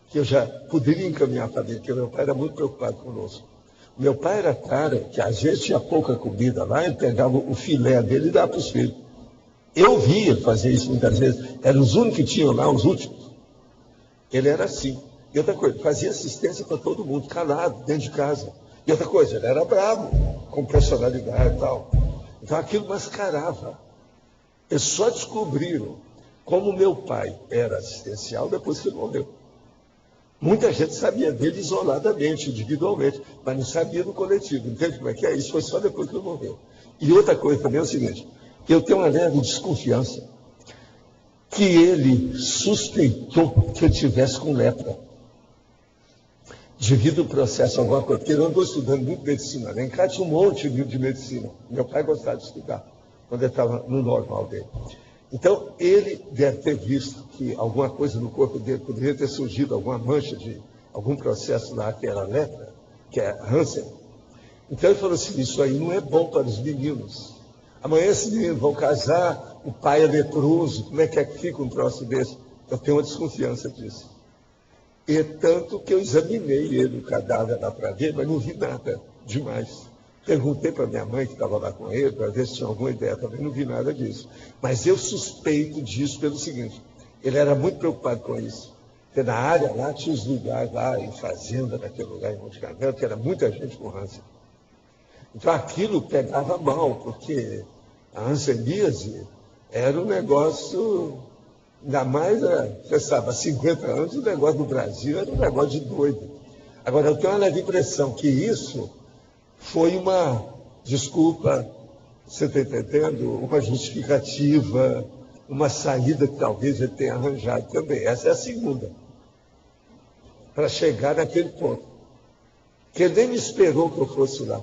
que eu já poderia encaminhar a família, porque meu pai era muito preocupado conosco. Meu pai era cara que às vezes tinha pouca comida lá, ele pegava o filé dele e dava para os filhos. Eu via fazer isso muitas vezes, eram os únicos que tinham lá, os últimos. Ele era assim. E outra coisa, fazia assistência para todo mundo, calado, dentro de casa. E outra coisa, ele era bravo, com personalidade e tal. Então aquilo mascarava. Eles só descobriram como meu pai era assistencial depois que ele morreu. Muita gente sabia dele isoladamente, individualmente, mas não sabia do coletivo. Entende como é que é? Isso foi só depois que ele morreu. E outra coisa também é o seguinte, eu tenho uma leve desconfiança que ele suspeitou que eu tivesse com lepra. Devido ao processo, alguma coisa, porque eu andou estudando muito medicina. Lá em casa tinha um monte de livro de medicina. Meu pai gostava de estudar, quando ele estava no normal dele. Então, ele deve ter visto que alguma coisa no corpo dele poderia ter surgido, alguma mancha de algum processo lá, que era lepra, que é Hansen. Então, ele falou assim, isso aí não é bom para os meninos. Amanhã esses meninos vão casar, o pai é leproso, como é que fica um troço desse? Eu tenho uma desconfiança disso. E tanto que eu examinei ele, o cadáver lá para ver, mas não vi nada demais. Perguntei para minha mãe, que estava lá com ele, para ver se tinha alguma ideia, também não vi nada disso. Mas eu suspeito disso pelo seguinte, ele era muito preocupado com isso. Porque na área lá tinha os lugares lá, em fazenda, naquele lugar em Monte Carmelo, que era muita gente com Hansen. Então aquilo pegava mal, porque a hanseníase era um negócio, ainda mais, você sabe, há 50 anos o negócio do Brasil era um negócio de doido. Agora, eu tenho uma leve impressão que isso foi uma, desculpa, você está entendendo? Uma justificativa, uma saída que talvez ele tenha arranjado também. Essa é a segunda, para chegar naquele ponto. Que ele nem me esperou que eu fosse lá.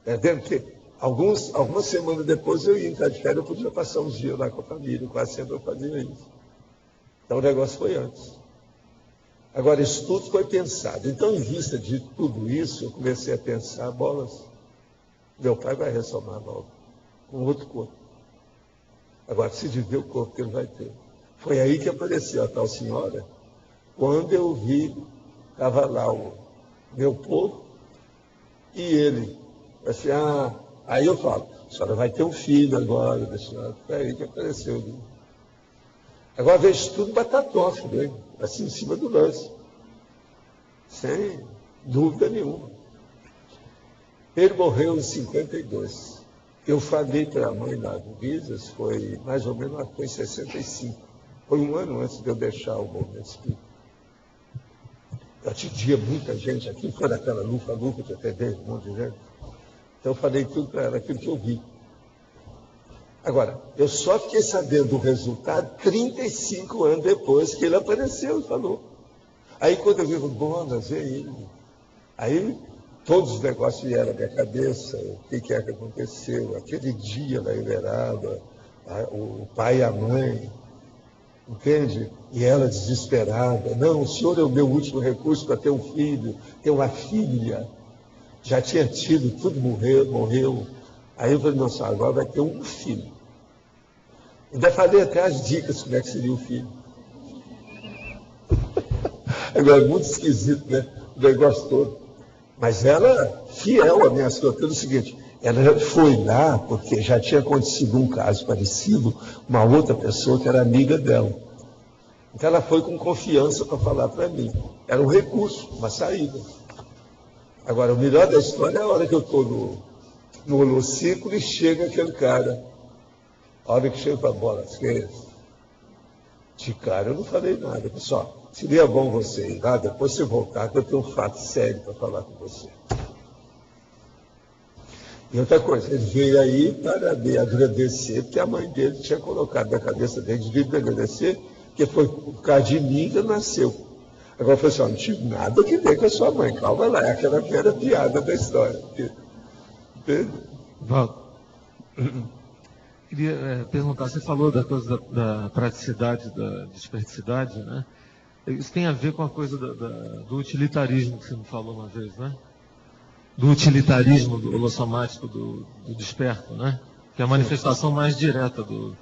Entendendo? Porque algumas semanas depois eu ia entrar de férias, eu podia passar uns dias lá com a família, quase sempre eu fazia isso. Então o negócio foi antes. Agora, isso tudo foi pensado. Então, em vista de tudo isso, eu comecei a pensar, bolas, meu pai vai ressomar logo, com outro corpo. Agora, precisa ver o corpo que ele vai ter. Foi aí que apareceu a tal senhora, quando eu vi, estava lá o meu povo e ele. Assim, aí eu falo, a senhora vai ter um filho agora, da senhora. Foi aí que apareceu. Né? Agora vejo tudo batatofe, né? Assim em cima do lance. Sem dúvida nenhuma. Ele morreu em 52. Eu falei para a mãe lá do Visas, foi mais ou menos, foi em 65. Foi um ano antes de eu deixar o movimento espírita. Eu atendia muita gente aqui, foi daquela lufa que atendeu um monte de gente. Então eu falei tudo para ela, aquilo que eu vi. Agora, eu só fiquei sabendo do resultado 35 anos depois que ele apareceu e falou. Aí quando eu vi, bolas, é ele. Aí todos os negócios vieram à minha cabeça, o que é que aconteceu, aquele dia na Iberaba, o pai e a mãe, entende? E ela desesperada, não, o senhor é o meu último recurso para ter um filho, ter uma filha. Já tinha tido, tudo morreu. Aí eu falei, nossa, agora vai ter um filho. Ainda falei até as dicas como é que seria o filho. Agora, muito esquisito, né? O negócio todo. Mas ela, fiel à minha situação, pelo seguinte, ela foi lá porque já tinha acontecido um caso parecido, uma outra pessoa que era amiga dela. Então ela foi com confiança para falar para mim. Era um recurso, uma saída. Agora, o melhor da história é a hora que eu estou no holociclo e chega aquele cara. A hora que chega para a bola, de cara eu não falei nada. Pessoal, seria bom você ir lá, depois você voltar, que eu tenho um fato sério para falar com você. E outra coisa, ele veio aí para me agradecer, porque a mãe dele tinha colocado na cabeça dele, devia me agradecer, porque foi por causa de mim que nasceu. Agora eu falei assim, não tive nada que ver com a sua mãe, calma lá, é aquela velha piada da história. Entende? Valdo, queria perguntar, você falou da coisa da praticidade, da desperticidade, né? Isso tem a ver com a coisa do utilitarismo que você me falou uma vez, né? Do utilitarismo do holossomático, do desperto, né? Que é a manifestação mais direta do...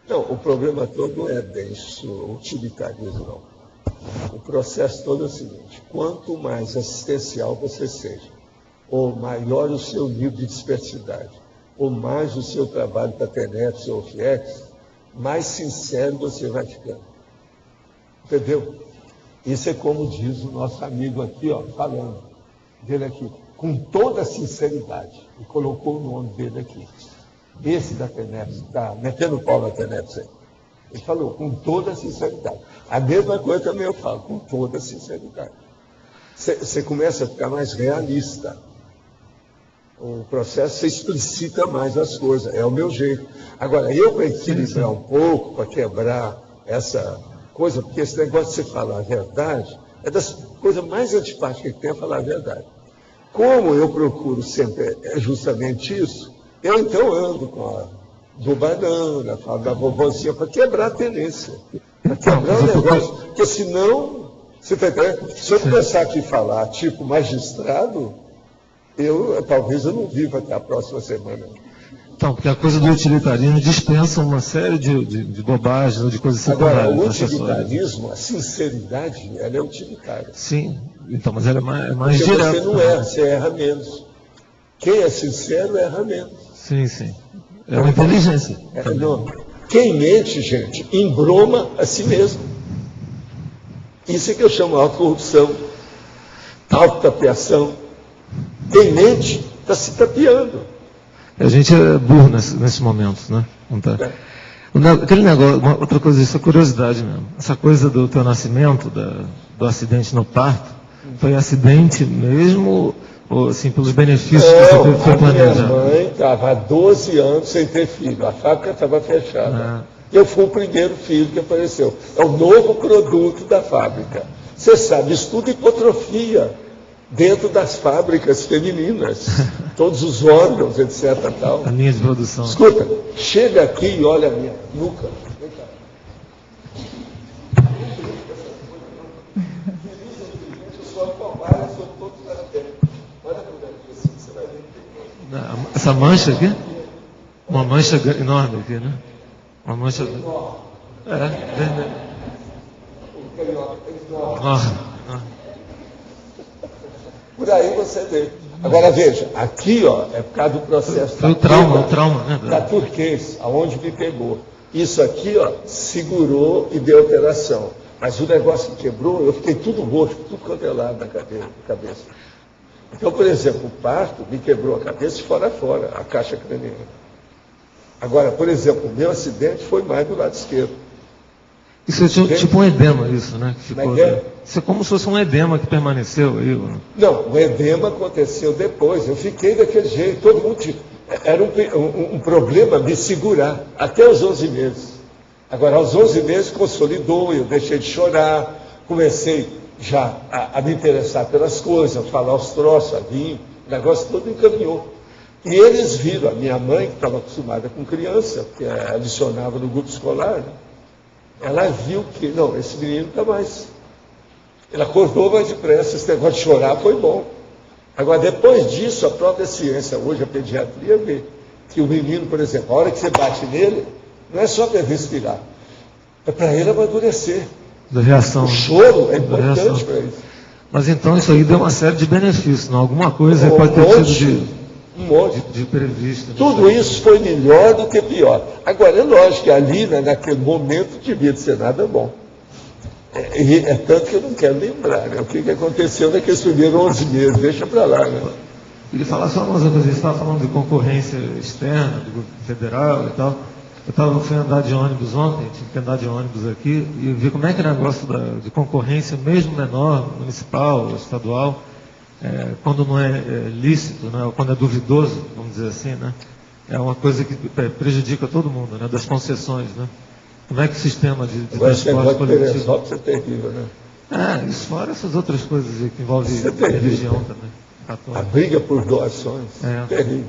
Não, o problema todo não é bem o utilitarismo, não. O processo todo é o seguinte, quanto mais assistencial você seja, ou maior o seu nível de dispersidade, ou mais o seu trabalho para TENEPS ou FIEX, mais sincero você vai ficando. Entendeu? Isso é como diz o nosso amigo aqui, ó, falando dele aqui, com toda a sinceridade, e colocou o nome dele aqui. Esse da TENEPS, está metendo o pau na TENEPS aí. Ele falou, com toda a sinceridade. A mesma coisa também eu falo, com toda a sinceridade. Você começa a ficar mais realista. O processo, você explicita mais as coisas. É o meu jeito. Agora, eu para equilibrar um pouco, para quebrar essa coisa, porque esse negócio de você falar a verdade, é das coisas mais antipáticas que tem a falar a verdade. Como eu procuro sempre justamente isso, eu então ando com a do banana, falo da vovozinha, para quebrar a tendência. Para quebrar o negócio. Porque senão, você tá entendendo? Se eu começar aqui a falar tipo magistrado, talvez eu não viva até a próxima semana. Então, porque a coisa do utilitarismo dispensa uma série de bobagens ou de coisas secundárias. Agora, o utilitarismo, a sinceridade, ela é utilitária. Sim, então, mas ela é mais porque direta. Você não erra, você erra menos. Quem é sincero erra menos. Sim, sim. É uma inteligência. Quem mente, gente, embroma a si mesmo. Isso é que eu chamo de autocorrupção, autotapeação. Quem mente está se tapeando. A gente é burro nesses momentos, né? Não tá. Aquele negócio, outra coisa, isso é curiosidade mesmo. Essa coisa do teu nascimento, do acidente no parto, foi acidente mesmo, ou assim, pelos benefícios que você foi planejando? Minha mãe estava há 12 anos sem ter filho, a fábrica estava fechada. Eu fui o primeiro filho que apareceu. É o novo produto da fábrica. Você sabe, estuda hipotrofia dentro das fábricas femininas, todos os órgãos, etc. Tal. A linha de produção. Escuta, chega aqui e olha a minha nuca. Vem cá. Essa mancha aqui? Uma mancha enorme aqui, né? Uma mancha. Vermelha. Por aí você vê. Agora veja, aqui é por causa do processo o trauma, né? Da turquês, aonde me pegou. Isso aqui, segurou e deu operação. Mas o negócio que quebrou, eu fiquei tudo roxo, tudo cantelado na cabeça. Então, por exemplo, o parto me quebrou a cabeça de fora a fora, a caixa craniana. Agora, por exemplo, o meu acidente foi mais do lado esquerdo. Isso é tipo um edema, isso, né? Que ficou, isso é como se fosse um edema que permaneceu aí. Não, o edema aconteceu depois. Eu fiquei daquele jeito, todo mundo tinha. Era um problema me segurar, até os 11 meses. Agora, aos 11 meses, consolidou, eu deixei de chorar, comecei já a me interessar pelas coisas, a falar os troços, a vir, o negócio todo encaminhou. E eles viram, a minha mãe, que estava acostumada com criança, que adicionava no grupo escolar, né? Ela viu que, não, esse menino está mais. Ele acordou mais depressa, esse negócio de chorar foi bom. Agora, depois disso, a própria ciência, hoje a pediatria, vê que o menino, por exemplo, a hora que você bate nele, não é só para respirar, é para ele amadurecer. Da reação. O choro é importante para isso. Mas então isso aí deu uma série de benefícios, não? Alguma coisa pode ter sido de previsto. Tudo isso foi melhor do que pior. Agora, é lógico que ali, naquele momento, devia ser nada bom. É tanto que eu não quero lembrar, né? O que aconteceu naqueles primeiros 11 meses, deixa para lá, né? Queria falar só umas outras vezes, você estava falando de concorrência externa, do governo federal e tal. Eu fui andar de ônibus ontem, tive que andar de ônibus aqui, e vi como é que é o negócio de concorrência, mesmo menor, municipal, estadual, quando não é lícito, né, ou quando é duvidoso, vamos dizer assim, né, é uma coisa que prejudica todo mundo, né, das concessões. Né? Como é que o sistema de transporte coletivo... Só é terrível, né? Isso fora essas outras coisas que envolvem religião também. Católica. A briga por doações, terrível.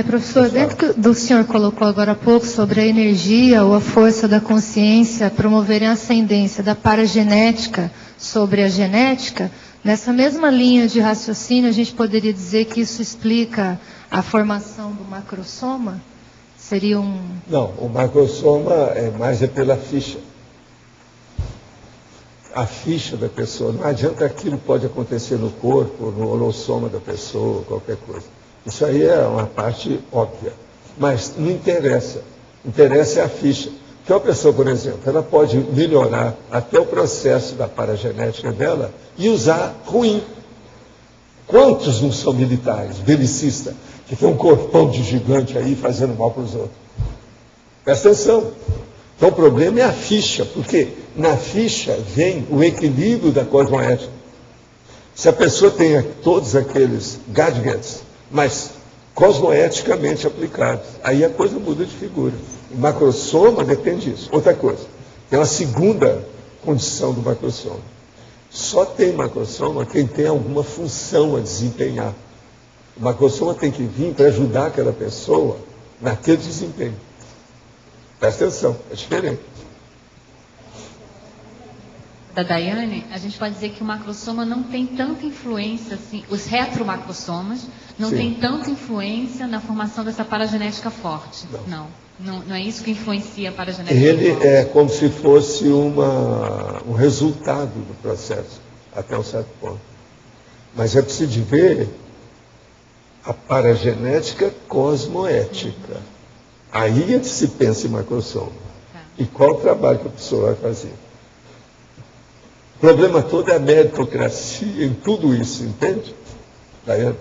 Professor, dentro do senhor colocou agora há pouco sobre a energia ou a força da consciência promoverem a ascendência da paragenética sobre a genética, nessa mesma linha de raciocínio, a gente poderia dizer que isso explica a formação do macrossoma? Seria um... Não, o macrossoma é mais pela ficha. A ficha da pessoa. Não adianta aquilo pode acontecer no corpo, no holossoma da pessoa, qualquer coisa. Isso aí é uma parte óbvia, mas não interessa. Interessa é a ficha. Que uma pessoa, por exemplo, ela pode melhorar até o processo da paragenética dela e usar ruim. Quantos não são militares, belicistas, que tem um corpão de gigante aí fazendo mal para os outros? Presta atenção. Então o problema é a ficha, porque na ficha vem o equilíbrio da cosmoética. Se a pessoa tem todos aqueles gadgets, mas cosmoeticamente aplicados, aí a coisa muda de figura. O macrosoma depende disso. Outra coisa, tem uma segunda condição do macrosoma. Só tem macrosoma quem tem alguma função a desempenhar. O macrosoma tem que vir para ajudar aquela pessoa naquele desempenho. Presta atenção, é diferente. Da Daiane, a gente pode dizer que o macrosoma não tem tanta influência, assim, os retromacrossomas não têm tanta influência na formação dessa paragenética forte. Não é isso que influencia a paragenética Ele forte. é como se fosse um resultado do processo, até um certo ponto. Mas é preciso de ver a paragenética cosmoética. Aí é que se pensa em macrosoma. E qual o trabalho que a pessoa vai fazer? O problema todo é a meritocracia em tudo isso, entende? Daiane?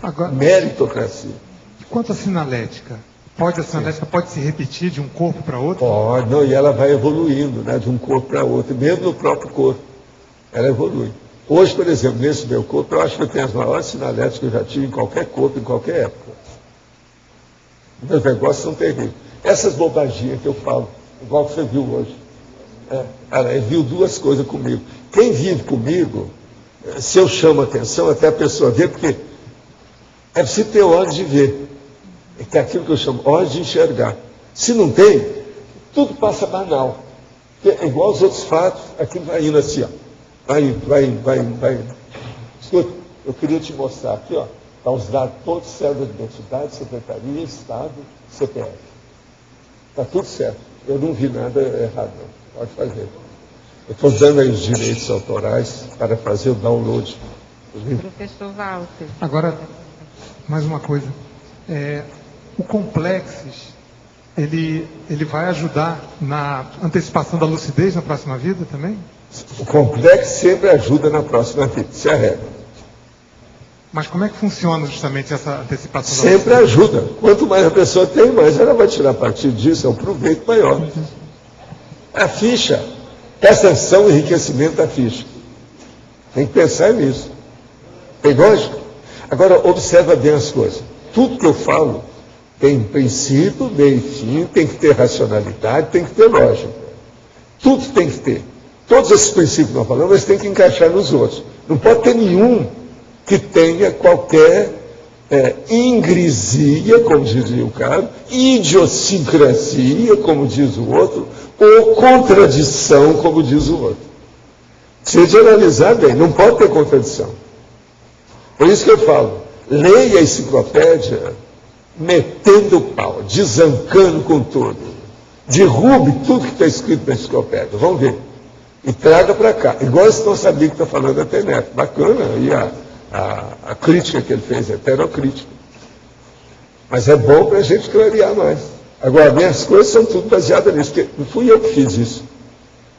Agora, meritocracia. quanto à sinalética, a sinalética pode se repetir de um corpo para outro? Pode, não, e ela vai evoluindo, né, de um corpo para outro, mesmo no próprio corpo. Ela evolui. Hoje, por exemplo, nesse meu corpo, eu acho que eu tenho as maiores sinaléticas que eu já tive em qualquer corpo, em qualquer época. Meus negócios são terríveis. Essas bobaginhas que eu falo, igual que você viu hoje. Ela viu duas coisas comigo. Quem vive comigo, se eu chamo a atenção, até a pessoa vê, porque é preciso ter olhos de ver. É aquilo que eu chamo, olhos de enxergar. Se não tem, tudo passa banal. É igual aos outros fatos, aquilo vai indo assim, ó. Vai. Escuta, eu queria te mostrar aqui, ó. Está os dados todos certos de identidade, secretaria, Estado, CPF. Está tudo certo. Eu não vi nada errado, não. Pode fazer. Eu estou dando aí os direitos autorais para fazer o download. Professor Walter. Agora, mais uma coisa. O Complexes, ele vai ajudar na antecipação da lucidez na próxima vida também? O Complexo sempre ajuda na próxima vida, isso é a regra. Mas como é que funciona justamente essa antecipação da sempre ajuda. Quanto mais a pessoa tem, mais ela vai tirar partido disso, é um proveito maior. A ficha, presta atenção, enriquecimento da ficha. Tem que pensar nisso. Tem lógica? Agora, observa bem as coisas. Tudo que eu falo tem princípio, meio e fim, tem que ter racionalidade, tem que ter lógica. Tudo tem que ter. Todos esses princípios que nós falamos, eles têm que encaixar nos outros. Não pode ter nenhum que tenha qualquer ingresia, como dizia o cara, idiosincrasia, como diz o outro, ou contradição, como diz o outro. Se de analisar bem, não pode ter contradição. Por isso que eu falo, leia a enciclopédia metendo o pau, desancando com tudo. Derrube tudo que está escrito na enciclopédia, vamos ver. E traga para cá. Igual esse não sabia que está falando da internet. Bacana, e a crítica que ele fez, a heterocrítica. Mas é bom para a gente clarear mais. Agora, minhas coisas são tudo baseadas nisso, porque não fui eu que fiz isso.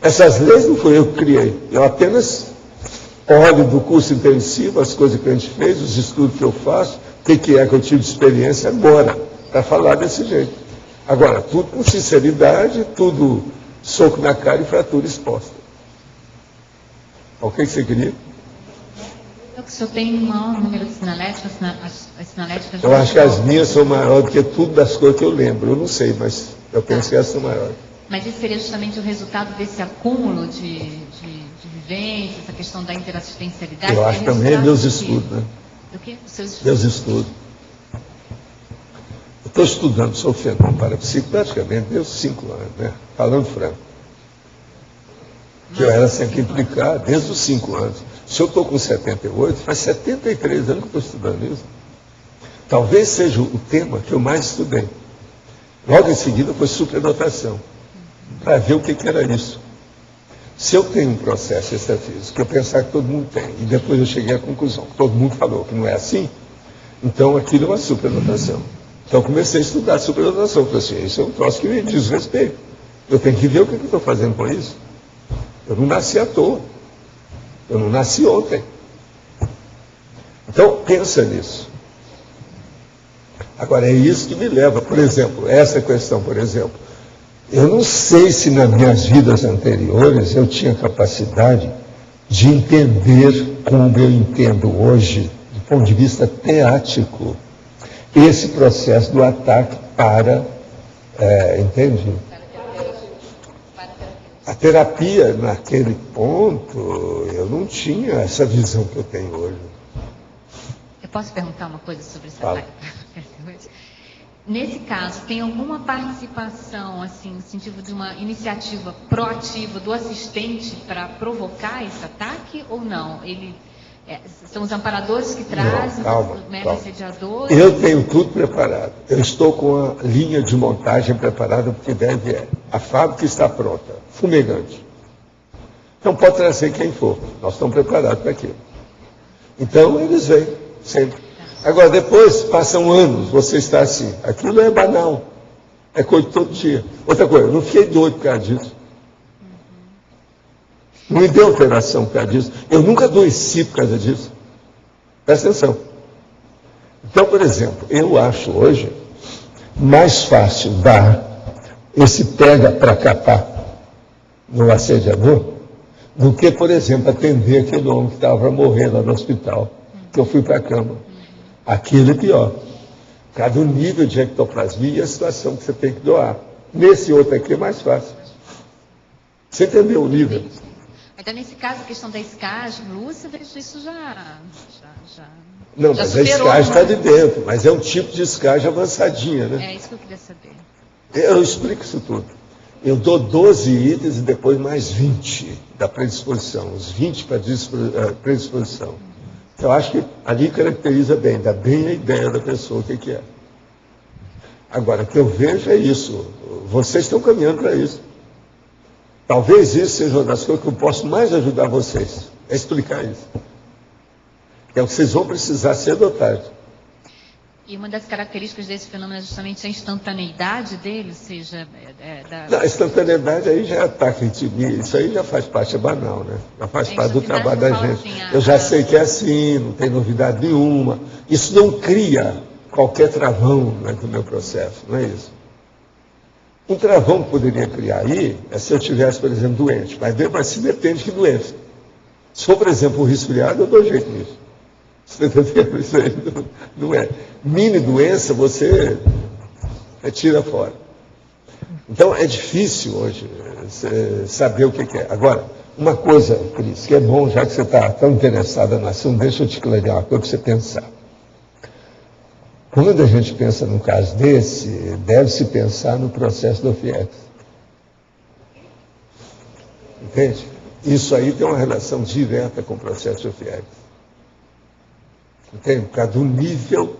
Essas leis não fui eu que criei. Eu apenas olho do curso intensivo, as coisas que a gente fez, os estudos que eu faço, o que é que eu tive de experiência agora, para falar desse jeito. Agora, tudo com sinceridade, tudo soco na cara e fratura exposta. O que você queria? O senhor tem um maior número de sinaléticas? As sinaléticas eu acho que as minhas são maiores do que tudo das coisas que eu lembro. Eu não sei, mas eu penso que elas são maiores. Mas isso seria justamente o resultado desse acúmulo de vivência, essa questão da interassistencialidade? Eu acho que também é meus estudos, né? Do quê? Meus estudos. Eu estou estudando, sou fenômeno parapsíquico praticamente desde os 5 anos, né? Falando franco. Que eu era sempre implicado desde os 5 anos. Se eu estou com 78, faz 73 anos que eu estou estudando isso. Talvez seja o tema que eu mais estudei. Logo em seguida foi supernotação, para ver o que era isso. Se eu tenho um processo extrafísico, que eu pensava que todo mundo tem, e depois eu cheguei à conclusão que todo mundo falou que não é assim, então aquilo é uma supernotação. Então eu comecei a estudar supernotação. Falei assim, isso é um troço que me diz respeito. Eu tenho que ver o que eu estou fazendo com isso. Eu não nasci à toa. Eu não nasci ontem. Então, pensa nisso. Agora, é isso que me leva, por exemplo, essa questão, por exemplo, Eu não sei se nas minhas vidas anteriores eu tinha capacidade de entender como eu entendo hoje, do ponto de vista teático, esse processo do ataque para, entende? A terapia, naquele ponto, eu não tinha essa visão que eu tenho hoje. Eu posso perguntar uma coisa sobre esse ataque? Nesse caso, tem alguma participação, assim, no sentido de uma iniciativa proativa do assistente para provocar esse ataque ou não? São os amparadores que trazem, os médios assediadores? Eu tenho tudo preparado. Eu estou com a linha de montagem preparada porque deve é. A fábrica está pronta, fumegante. Então pode trazer quem for. Nós estamos preparados para aquilo. Então eles vêm sempre. Agora, depois, passam anos, você está assim. Aquilo é banal. É coisa de todo dia. Outra coisa, eu não fiquei doido por causa disso. Não me deu alteração por causa disso. Eu nunca adoeci por causa disso. Presta atenção. Então, por exemplo, eu acho hoje mais fácil dar esse pega para capar no assediador do que, por exemplo, atender aquele homem que estava morrendo lá no hospital, que eu fui para a cama. Aquilo é pior. Cada nível de ectoplasmia e a situação que você tem que doar. Nesse outro aqui é mais fácil. Você entendeu o nível? Então, nesse caso, a questão da escagem lúcida, isso já não, mas a escagem está de dentro, mas é um tipo de escagem avançadinha, né? É isso que eu queria saber. Eu explico isso tudo. Eu dou 12 itens e depois mais 20 da predisposição. Os 20 para predisposição. Eu acho que ali caracteriza bem, dá bem a ideia da pessoa, o que é. Agora, o que eu vejo é isso. Vocês estão caminhando para isso. Talvez isso seja uma das coisas que eu posso mais ajudar vocês, é explicar isso. É o que vocês vão precisar cedo ou tarde. E uma das características desse fenômeno é justamente a instantaneidade dele, ou seja... Não, a instantaneidade aí já é ataque em isso aí já faz parte, é banal, né? Já faz parte do trabalho da gente. Assim, eu já sei que é assim, não tem novidade nenhuma. Isso não cria qualquer travão no meu processo, não é isso? Um travão que poderia criar aí é se eu tivesse, por exemplo, doente, mas mesmo assim depende de que doença. Se for, por exemplo, um resfriado, eu dou jeito nisso. Você está entendendo? Isso aí não é. Mini doença, você tira fora. Então, é difícil hoje saber o que é. Agora, uma coisa, Cris, que é bom, já que você está tão interessada no assunto, deixa eu te clarear uma coisa para você pensar. Quando a gente pensa num caso desse, deve-se pensar no processo do FIEX. Entende? Isso aí tem uma relação direta com o processo do FIEX. Entende? Por causa do nível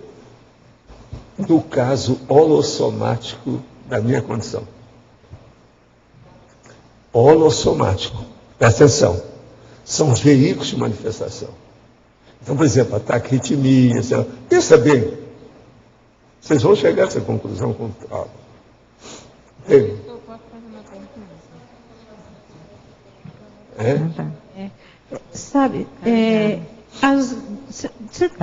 do caso holossomático da minha condição. Holossomático. Presta atenção. São os veículos de manifestação. Então, por exemplo, ataque arritmia. Pensa bem. Vocês vão chegar a essa conclusão com calma. Entende? Sabe,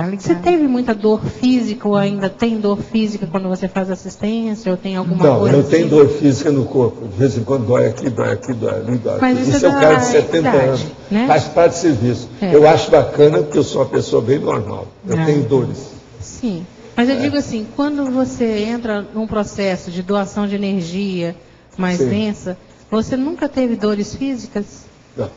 você teve muita dor física ou ainda tem dor física quando você faz assistência ou tem alguma coisa? Não, eu tenho dor física no corpo. De vez em quando dói aqui, dói ali, dói aqui. Mas isso é o cara de 70 anos. Né? Faz parte do serviço. Eu acho bacana porque eu sou uma pessoa bem normal. Eu tenho dores. Sim. Mas eu digo assim, quando você entra num processo de doação de energia mais densa, você nunca teve dores físicas? Não.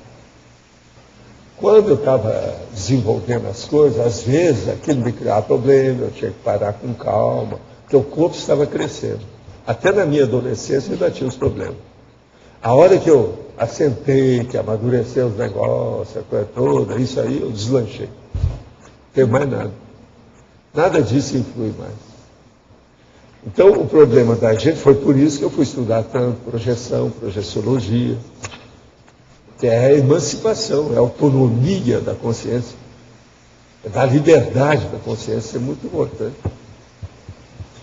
Quando eu estava desenvolvendo as coisas, às vezes aquilo me criava problema, eu tinha que parar com calma, porque o corpo estava crescendo. Até na minha adolescência eu ainda tinha os problemas. A hora que eu assentei, que amadureceu os negócios, a coisa toda, isso aí eu deslanchei. Não tenho mais nada. Nada disso influi mais. Então, o problema da gente foi por isso que eu fui estudar tanto projeção, projeciologia, que é a emancipação, é a autonomia da consciência, é da liberdade da consciência, é muito importante.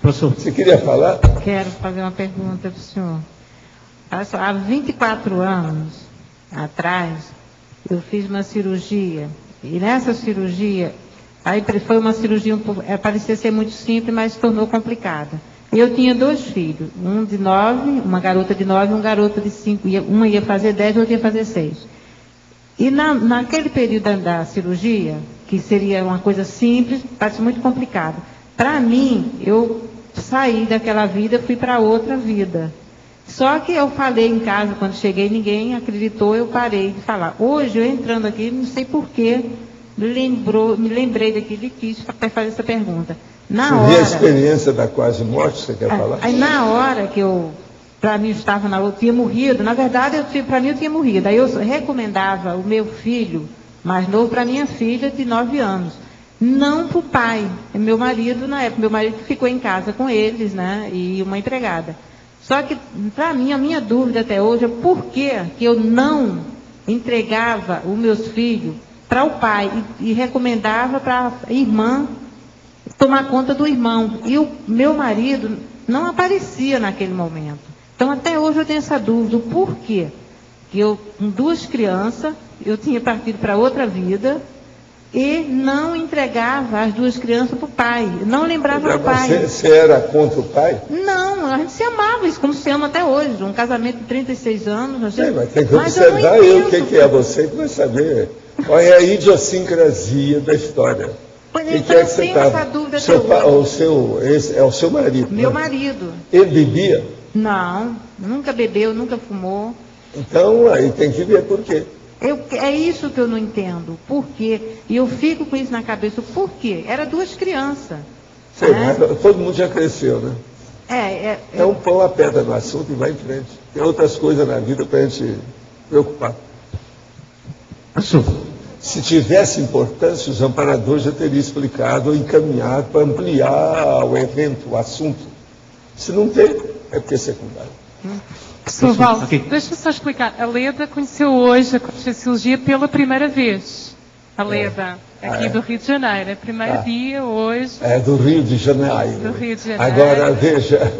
Professor, você queria falar? Quero fazer uma pergunta para o senhor. Há 24 anos atrás, eu fiz uma cirurgia, e nessa cirurgia, aí foi uma cirurgia, parecia ser muito simples, mas se tornou complicada. Eu tinha 2 filhos, um de 9, uma garota de 9 e um garoto de 5. Uma ia fazer 10 e outra ia fazer 6. E naquele período da cirurgia, que seria uma coisa simples, parece muito complicado. Para mim, eu saí daquela vida e fui para outra vida. Só que eu falei em casa, quando cheguei, ninguém acreditou, eu parei de falar. Hoje, eu entrando aqui, não sei porquê, me lembrei daquilo e quis fazer essa pergunta. Você vê a experiência da quase morte, você quer falar? Aí na hora que para mim eu tinha morrido, na verdade, para mim eu tinha morrido. Aí eu recomendava o meu filho mais novo para minha filha de 9 anos. Não para o pai, meu marido, na época, meu marido ficou em casa com eles, né, e uma empregada. Só que, para mim, a minha dúvida até hoje é por que eu não entregava os meus filhos para o pai e recomendava para a irmã tomar conta do irmão. E o meu marido não aparecia naquele momento. Então, até hoje eu tenho essa dúvida. Por quê? Que eu, com 2 crianças, eu tinha partido para outra vida e não entregava as 2 crianças para o pai. Não lembrava do pai. Você era contra o pai? Não, a gente se amava, isso como se ama até hoje. Um casamento de 36 anos. Mas tem que observar eu o que é você que vai saber. Olha a idiosincrasia da história. Pois então eu tenho essa dúvida até hoje. É o seu marido. Meu marido. Ele bebia? Não, nunca bebeu, nunca fumou. Então, aí tem que ver por quê. É isso que eu não entendo. Por quê? E eu fico com isso na cabeça. Por quê? Era 2 crianças. Sei, mas todo mundo já cresceu, né? Então, põe a pedra no assunto e vai em frente. Tem outras coisas na vida para a gente preocupar. Se tivesse importância, os amparadores já teriam explicado ou encaminhado para ampliar o evento, o assunto. Se não tem, é porque é secundário. Professor Valdo, deixa-me só explicar. A Leda conheceu hoje a Conscienciologia pela primeira vez. A Leda, aqui do Rio de Janeiro. É o primeiro dia hoje. É do Rio de Janeiro. Do Rio de Janeiro. Agora, veja,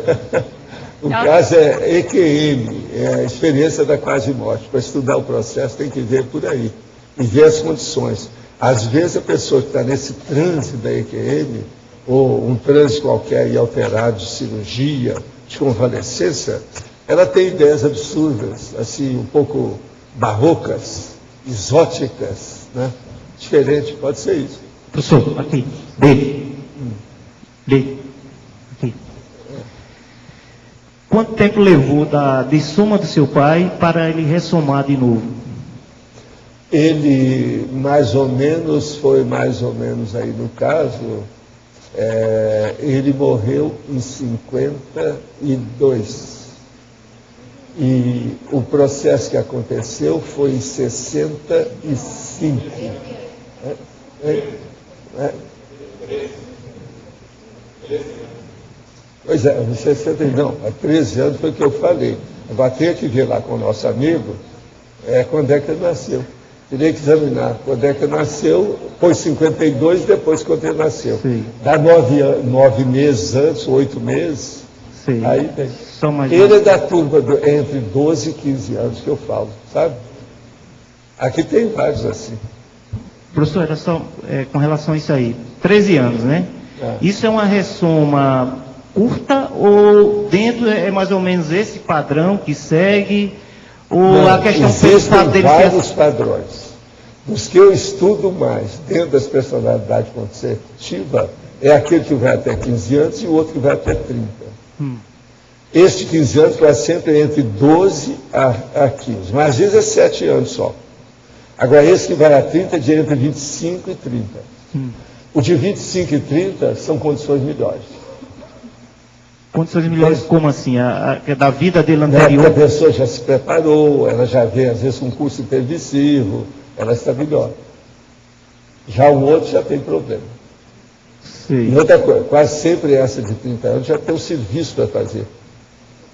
o caso é EQM, é a experiência da quase morte. Para estudar o processo tem que ver por aí. E ver as condições. Às vezes a pessoa que está nesse trânsito da EQM, ou um trânsito qualquer e alterado de cirurgia, de convalescência, ela tem ideias absurdas, assim, um pouco barrocas, exóticas, né? Diferente, pode ser isso. Professor, aqui, dele. Aqui. Quanto tempo levou de soma do seu pai para ele ressomar de novo? Ele, foi mais ou menos aí no caso, ele morreu em 52. E o processo que aconteceu foi em 65. Pois é, em 60, não, há 13 anos foi o que eu falei. Agora tem que ver lá com o nosso amigo quando é que ele nasceu. Teria que examinar quando é que ele nasceu, foi 52 depois quando ele nasceu. Sim. Dá 9 meses antes, 8 meses. Sim. Aí tem. Ele é da turma entre 12 e 15 anos que eu falo, sabe? Aqui tem vários assim. Professor, era só com relação a isso aí. 13 anos, né? Isso é uma ressoma curta ou dentro é mais ou menos esse padrão que segue? Ou não, a questão existem vários padrões. Os que eu estudo mais dentro das personalidades conceptivas é aquele que vai até 15 anos e o outro que vai até 30. Este 15 anos vai sempre entre 12 a 15, mas às vezes é 7 anos só. Agora, esse que vai a 30 é de entre 25 e 30. O de 25 e 30 são condições melhores. Condições melhores como assim? Da vida dele anterior? A pessoa já se preparou, ela já vem às vezes com um curso intermissivo, ela está melhor. Já o outro já tem problema. Sim. E outra coisa, quase sempre essa de 30 anos já tem um serviço para fazer.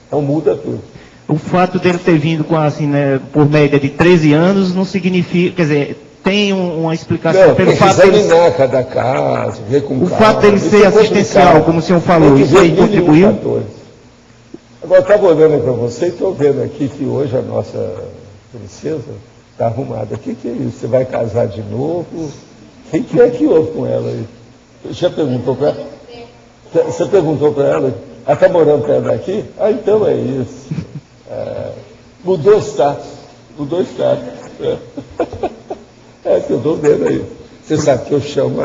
Então muda tudo. O fato dele ter vindo com assim, né, por média de 13 anos não significa, quer dizer, tem uma explicação pelo fato dele examinar cada caso, ver com o fato dele ser assistencial, como o senhor falou, isso aí contribuiu? Agora, estava olhando para você e estou vendo aqui que hoje a nossa princesa está arrumada. O que é isso? Você vai casar de novo? O que é que houve com ela aí? Você já perguntou para ela? Você perguntou para ela? Ah, está morando perto daqui? Ah, então é isso. Mudou o status. É que eu estou vendo aí. Você sabe que eu chamo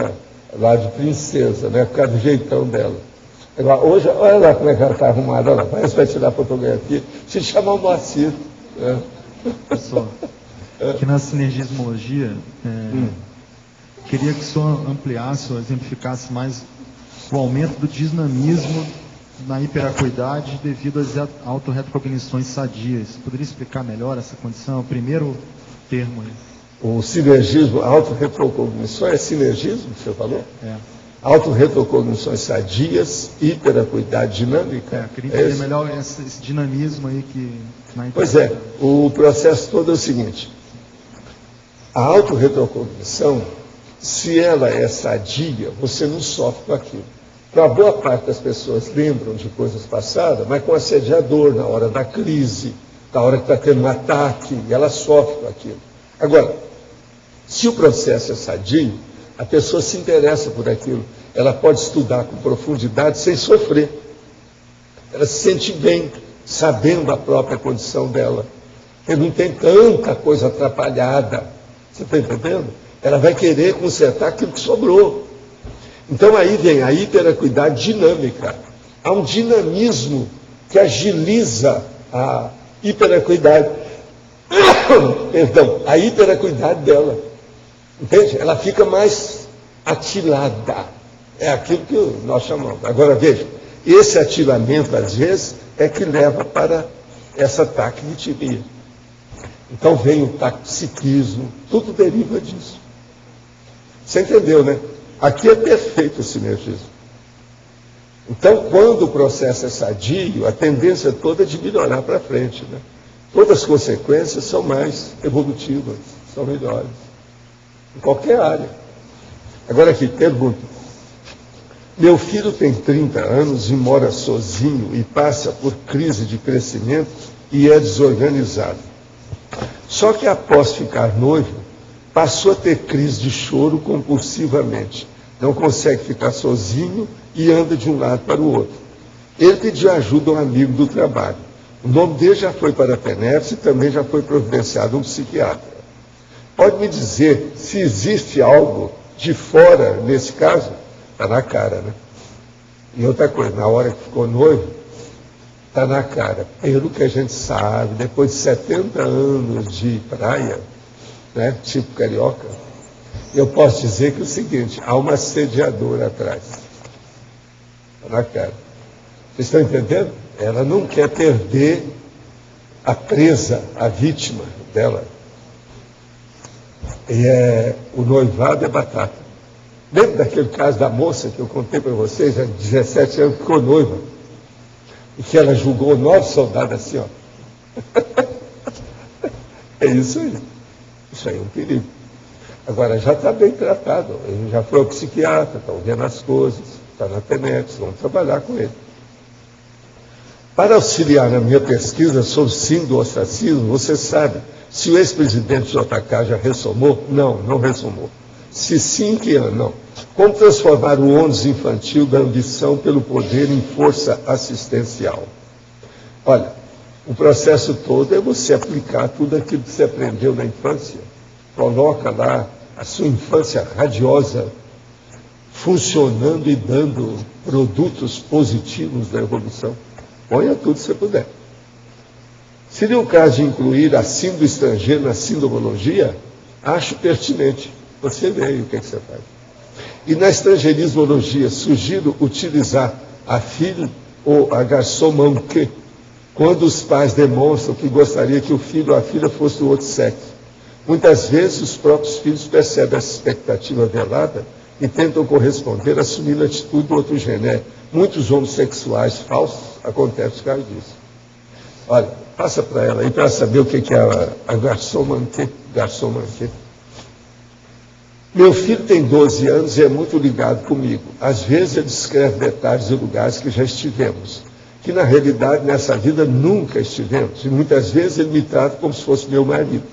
lá de princesa, né? Por causa do jeitão dela. Agora, hoje, olha lá como é que ela está arrumada. Olha lá, parece que vai tirar fotografia. Se chamar o Moacir. Professor, aqui na sinergismologia, queria que o senhor ampliasse ou exemplificasse mais o aumento do dinamismo na hiperacuidade devido às autorretrocognições sadias. Poderia explicar melhor essa condição? O primeiro termo aí. O sinergismo, autorretrocognições, é sinergismo que você falou? É. Autorretrocognições sadias, hiperacuidade dinâmica. Queria entender melhor esse dinamismo aí que... Pois é, o processo todo é o seguinte. A autorretrocognição, se ela é sadia, você não sofre com aquilo. Então, a boa parte das pessoas lembram de coisas passadas, mas com assediador, na hora da crise, na hora que está tendo um ataque, e ela sofre com aquilo. Agora, se o processo é sadio, a pessoa se interessa por aquilo. Ela pode estudar com profundidade sem sofrer. Ela se sente bem, sabendo a própria condição dela. Porque não tem tanta coisa atrapalhada. Você está entendendo? Ela vai querer consertar aquilo que sobrou. Então aí vem a hiperacuidade dinâmica. Há um dinamismo que agiliza a hiperacuidade. Perdão, a hiperacuidade dela. Entende? Ela fica mais atilada. É aquilo que nós chamamos. Agora veja, esse atilamento, às vezes, é que leva para essa taquiditimia. Então vem o taquipsiquismo, tudo deriva disso. Você entendeu, né? Aqui é perfeito o sinergismo. Então, quando o processo é sadio, a tendência toda é de melhorar para frente, né? Todas as consequências são mais evolutivas, são melhores. Em qualquer área. Agora aqui, pergunta. Meu filho tem 30 anos e mora sozinho e passa por crise de crescimento e é desorganizado. Só que após ficar noivo, passou a ter crise de choro compulsivamente. Não consegue ficar sozinho e anda de um lado para o outro. Ele pediu ajuda a um amigo do trabalho. O nome dele já foi para a PENEPS e também já foi providenciado um psiquiatra. Pode me dizer se existe algo de fora nesse caso? Está na cara, né? E outra coisa, na hora que ficou noivo, está na cara. Pelo que a gente sabe, depois de 70 anos de praia, né, tipo carioca, eu posso dizer que é o seguinte, há uma assediadora atrás. Está na cara. Vocês estão entendendo? Ela não quer perder a presa, a vítima dela. E o noivado é batata. Lembra daquele caso da moça que eu contei para vocês, há 17 anos, ficou noiva, e que ela julgou 9 soldados assim, ó. É isso aí. Isso aí é um perigo. Agora, já está bem tratado. Ele já foi ao psiquiatra, está vendo as coisas, está na PENEPS, vamos trabalhar com ele. Para auxiliar na minha pesquisa sobre síndrome do ostracismo, você sabe se o ex-presidente JK já ressomou? Não, não ressomou. Se sim, que ano? Não. Como transformar o ônus infantil da ambição pelo poder em força assistencial? Olha, o processo todo é você aplicar tudo aquilo que você aprendeu na infância. Coloca lá a sua infância radiosa funcionando e dando produtos positivos da evolução. Ponha tudo se você puder. Seria o caso de incluir a síndrome estrangeira na sindomologia? Acho pertinente. Você vê aí o que você faz. E na estrangeirismologia, sugiro utilizar a filha ou a garçom manqué, quando os pais demonstram que gostaria que o filho ou a filha fosse do outro sexo. Muitas vezes os próprios filhos percebem essa expectativa velada e tentam corresponder assumindo a atitude do outro gênero. Muitos homossexuais falsos acontecem por causa disso. Olha, passa para ela aí para saber o que é a garçom manqué. Garçom manqué. Meu filho tem 12 anos e é muito ligado comigo. Às vezes ele descreve detalhes de lugares que já estivemos, que na realidade nessa vida nunca estivemos. E muitas vezes ele me trata como se fosse meu marido.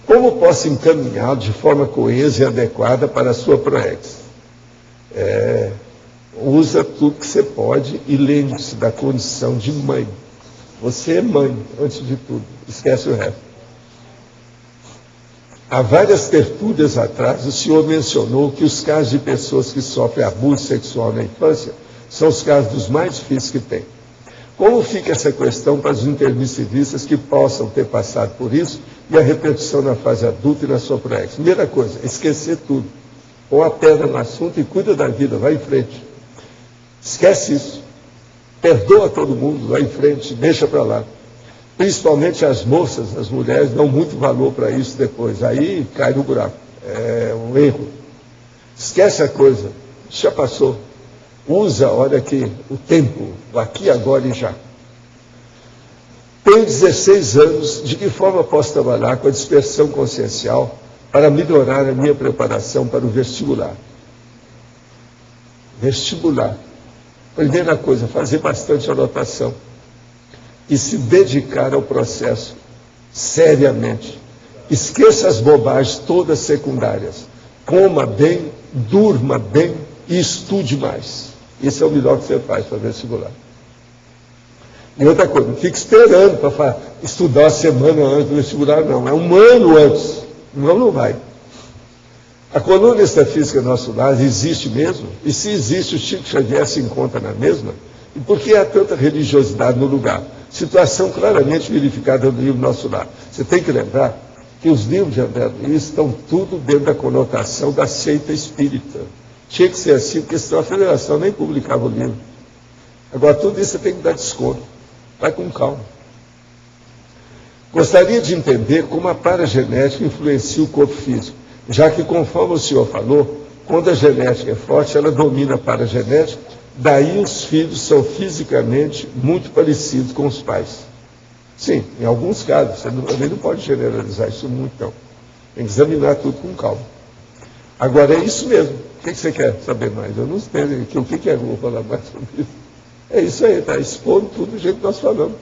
Como posso encaminhá-lo de forma coesa e adequada para a sua proex? Usa tudo que você pode e lembre-se da condição de mãe. Você é mãe, antes de tudo. Esquece o resto. Há várias tertúlias atrás, o senhor mencionou que os casos de pessoas que sofrem abuso sexual na infância são os casos dos mais difíceis que tem. Como fica essa questão para os intermissivistas que possam ter passado por isso e a repercussão na fase adulta e na sua proex? Primeira coisa, esquecer tudo. Põe a pedra no assunto e cuida da vida, vai em frente. Esquece isso. Perdoa todo mundo, vai em frente, deixa para lá. Principalmente as moças, as mulheres, dão muito valor para isso depois. Aí cai no buraco. É um erro. Esquece a coisa. Já passou. Usa, olha aqui, o tempo, o aqui, agora e já. Tenho 16 anos, de que forma posso trabalhar com a dispersão consciencial para melhorar a minha preparação para o vestibular? Vestibular. Primeira coisa, fazer bastante anotação e se dedicar ao processo seriamente. Esqueça as bobagens todas secundárias. Coma bem, durma bem e estude mais. Esse é o melhor que você faz para vestibular. E outra coisa, não fique esperando para estudar uma semana antes do vestibular, não. É um ano antes. Não vai. A coluna extrafísica nosso lar existe mesmo? E se existe, o Chico Xavier se encontra na mesma? E por que há tanta religiosidade no lugar? Situação claramente verificada no livro Nosso Lar. Você tem que lembrar que os livros de André Luiz estão tudo dentro da conotação da seita espírita. Tinha que ser assim, porque senão a federação nem publicava o livro. Agora, tudo isso você tem que dar desconto. Vai com calma. Gostaria de entender como a paragenética influencia o corpo físico, já que, conforme o senhor falou, quando a genética é forte, ela domina a paragenética, daí os filhos são fisicamente muito parecidos com os pais. Sim, em alguns casos, você também não pode generalizar isso muito, não. Tem que examinar tudo com calma. Agora, é isso mesmo. O que você quer saber mais? Eu não sei o que é, eu vou falar mais sobre isso. É isso aí, está expondo tudo do jeito que nós falamos.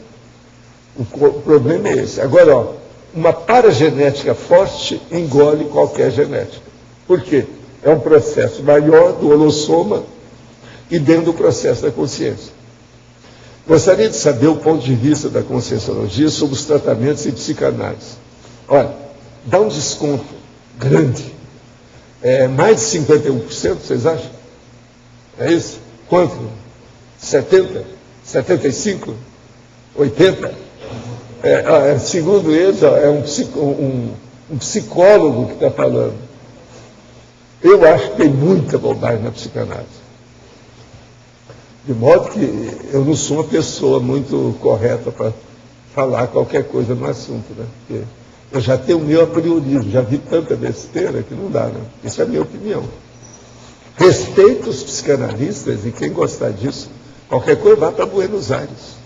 O problema é esse. Agora, ó, uma paragenética forte engole qualquer genética. Por quê? É um processo maior do holossoma e dentro do processo da consciência. Gostaria de saber o ponto de vista da conscienciologia sobre os tratamentos e psicanálise. Olha, dá um desconto grande. Mais de 51%, vocês acham? É isso? Quanto? 70? 75? 80? Segundo eles, é um psicólogo que está falando. Eu acho que tem muita bobagem na psicanálise. De modo que eu não sou uma pessoa muito correta para falar qualquer coisa no assunto, né? Porque eu já tenho o meu apriorismo, já vi tanta besteira que não dá, né? Isso é a minha opinião. Respeito os psicanalistas e quem gostar disso, qualquer coisa vá para Buenos Aires.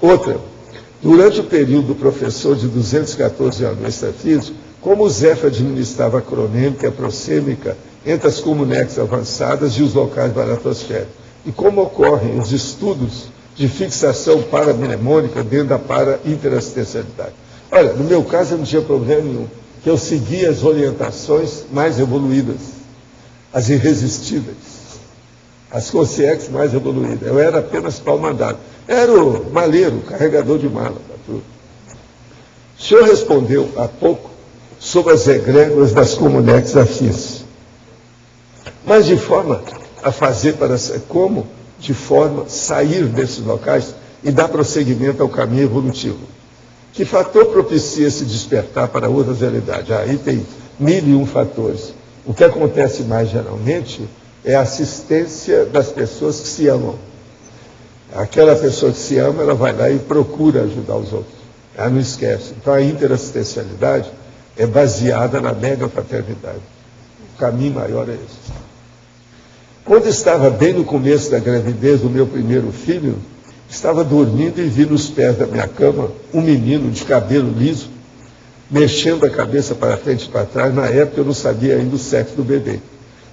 Outra, durante o período do professor de 214 anos no extrafísico, como o Zef administrava a cronêmica e a prosêmica entre as comunex avançadas e os locais baratosféricos, e como ocorrem os estudos de fixação paramnemônica dentro da para-interassistencialidade. Olha, no meu caso eu não tinha problema nenhum, que eu seguia as orientações mais evoluídas, as irresistíveis, as consciências mais evoluídas. Eu era apenas pau mandado. Era o maleiro, o carregador de mala. O senhor respondeu há pouco sobre as egrégoras das comunex afins. Mas de forma a fazer como? De forma a sair desses locais e dar prosseguimento ao caminho evolutivo. Que fator propicia esse despertar para outras realidades? Aí tem 1001 fatores. O que acontece mais geralmente é a assistência das pessoas que se amam. Aquela pessoa que se ama, ela vai lá e procura ajudar os outros. Ela não esquece. Então a interassistencialidade é baseada na mega fraternidade. O caminho maior é esse. Quando estava bem no começo da gravidez do meu primeiro filho, estava dormindo e vi nos pés da minha cama um menino de cabelo liso, mexendo a cabeça para frente e para trás. Na época eu não sabia ainda o sexo do bebê.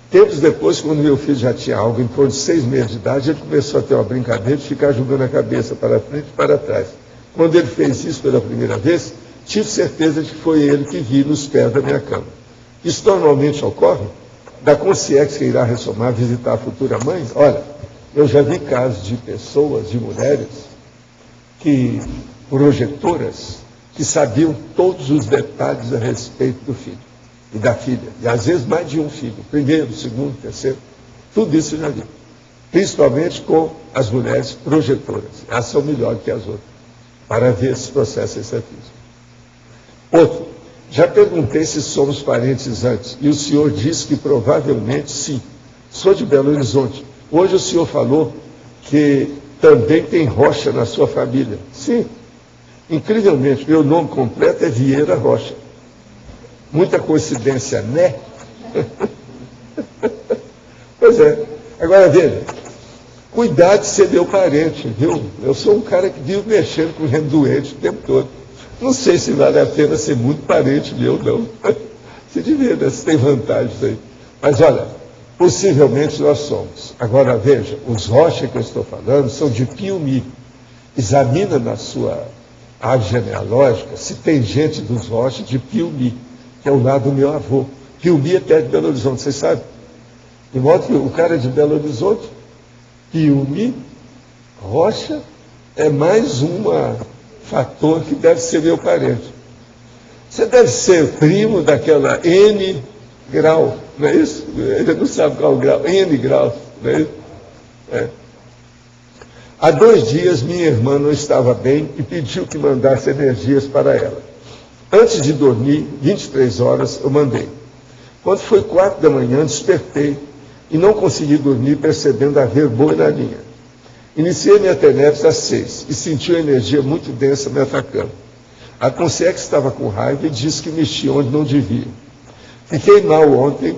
Tempos depois, quando meu filho já tinha algo em torno de 6 meses de idade, ele começou a ter uma brincadeira de ficar jogando a cabeça para frente e para trás. Quando ele fez isso pela primeira vez, tive certeza de que foi ele que vi nos pés da minha cama. Isso normalmente ocorre? da consciência que irá ressomar, visitar a futura mãe, olha, eu já vi casos de pessoas, de mulheres, projetoras, que sabiam todos os detalhes a respeito do filho e da filha. E às vezes mais de um filho, primeiro, segundo, terceiro, tudo isso eu já vi. Principalmente com as mulheres projetoras. Elas são melhores que as outras, para ver esse processo extrafísico. Outro, já perguntei se somos parentes antes, e o senhor disse que provavelmente sim. Sou de Belo Horizonte. Hoje o senhor falou que também tem Rocha na sua família. Sim. Incrivelmente, meu nome completo é Vieira Rocha. Muita coincidência, né? Pois é. Agora veja, cuidado de ser meu parente, viu? Eu sou um cara que vive mexendo com gente doente o tempo todo. Não sei se vale a pena ser muito parente meu, não. Se devia, né? Se tem vantagem aí. Mas olha, possivelmente nós somos. Agora veja, os Rocha que eu estou falando são de Piumi. Examina na sua árvore genealógica se tem gente dos Rocha de Piumi, que é o lado do meu avô. Piumi é perto de Belo Horizonte, vocês sabem? De modo que o cara é de Belo Horizonte, Piumi, Rocha, é mais um fator que deve ser meu parente. Você deve ser primo daquela N grau, não é isso? Ele não sabe qual grau, N grau, não é isso? É. Há 2 dias minha irmã não estava bem e pediu que mandasse energias para ela. Antes de dormir, 23 horas, eu mandei. Quando foi 4 da manhã, despertei e não consegui dormir, percebendo haver boi na linha. Iniciei minha TENEPS às 6 e senti uma energia muito densa me atacando. A consciência estava com raiva e disse que mexia onde não devia. Fiquei mal ontem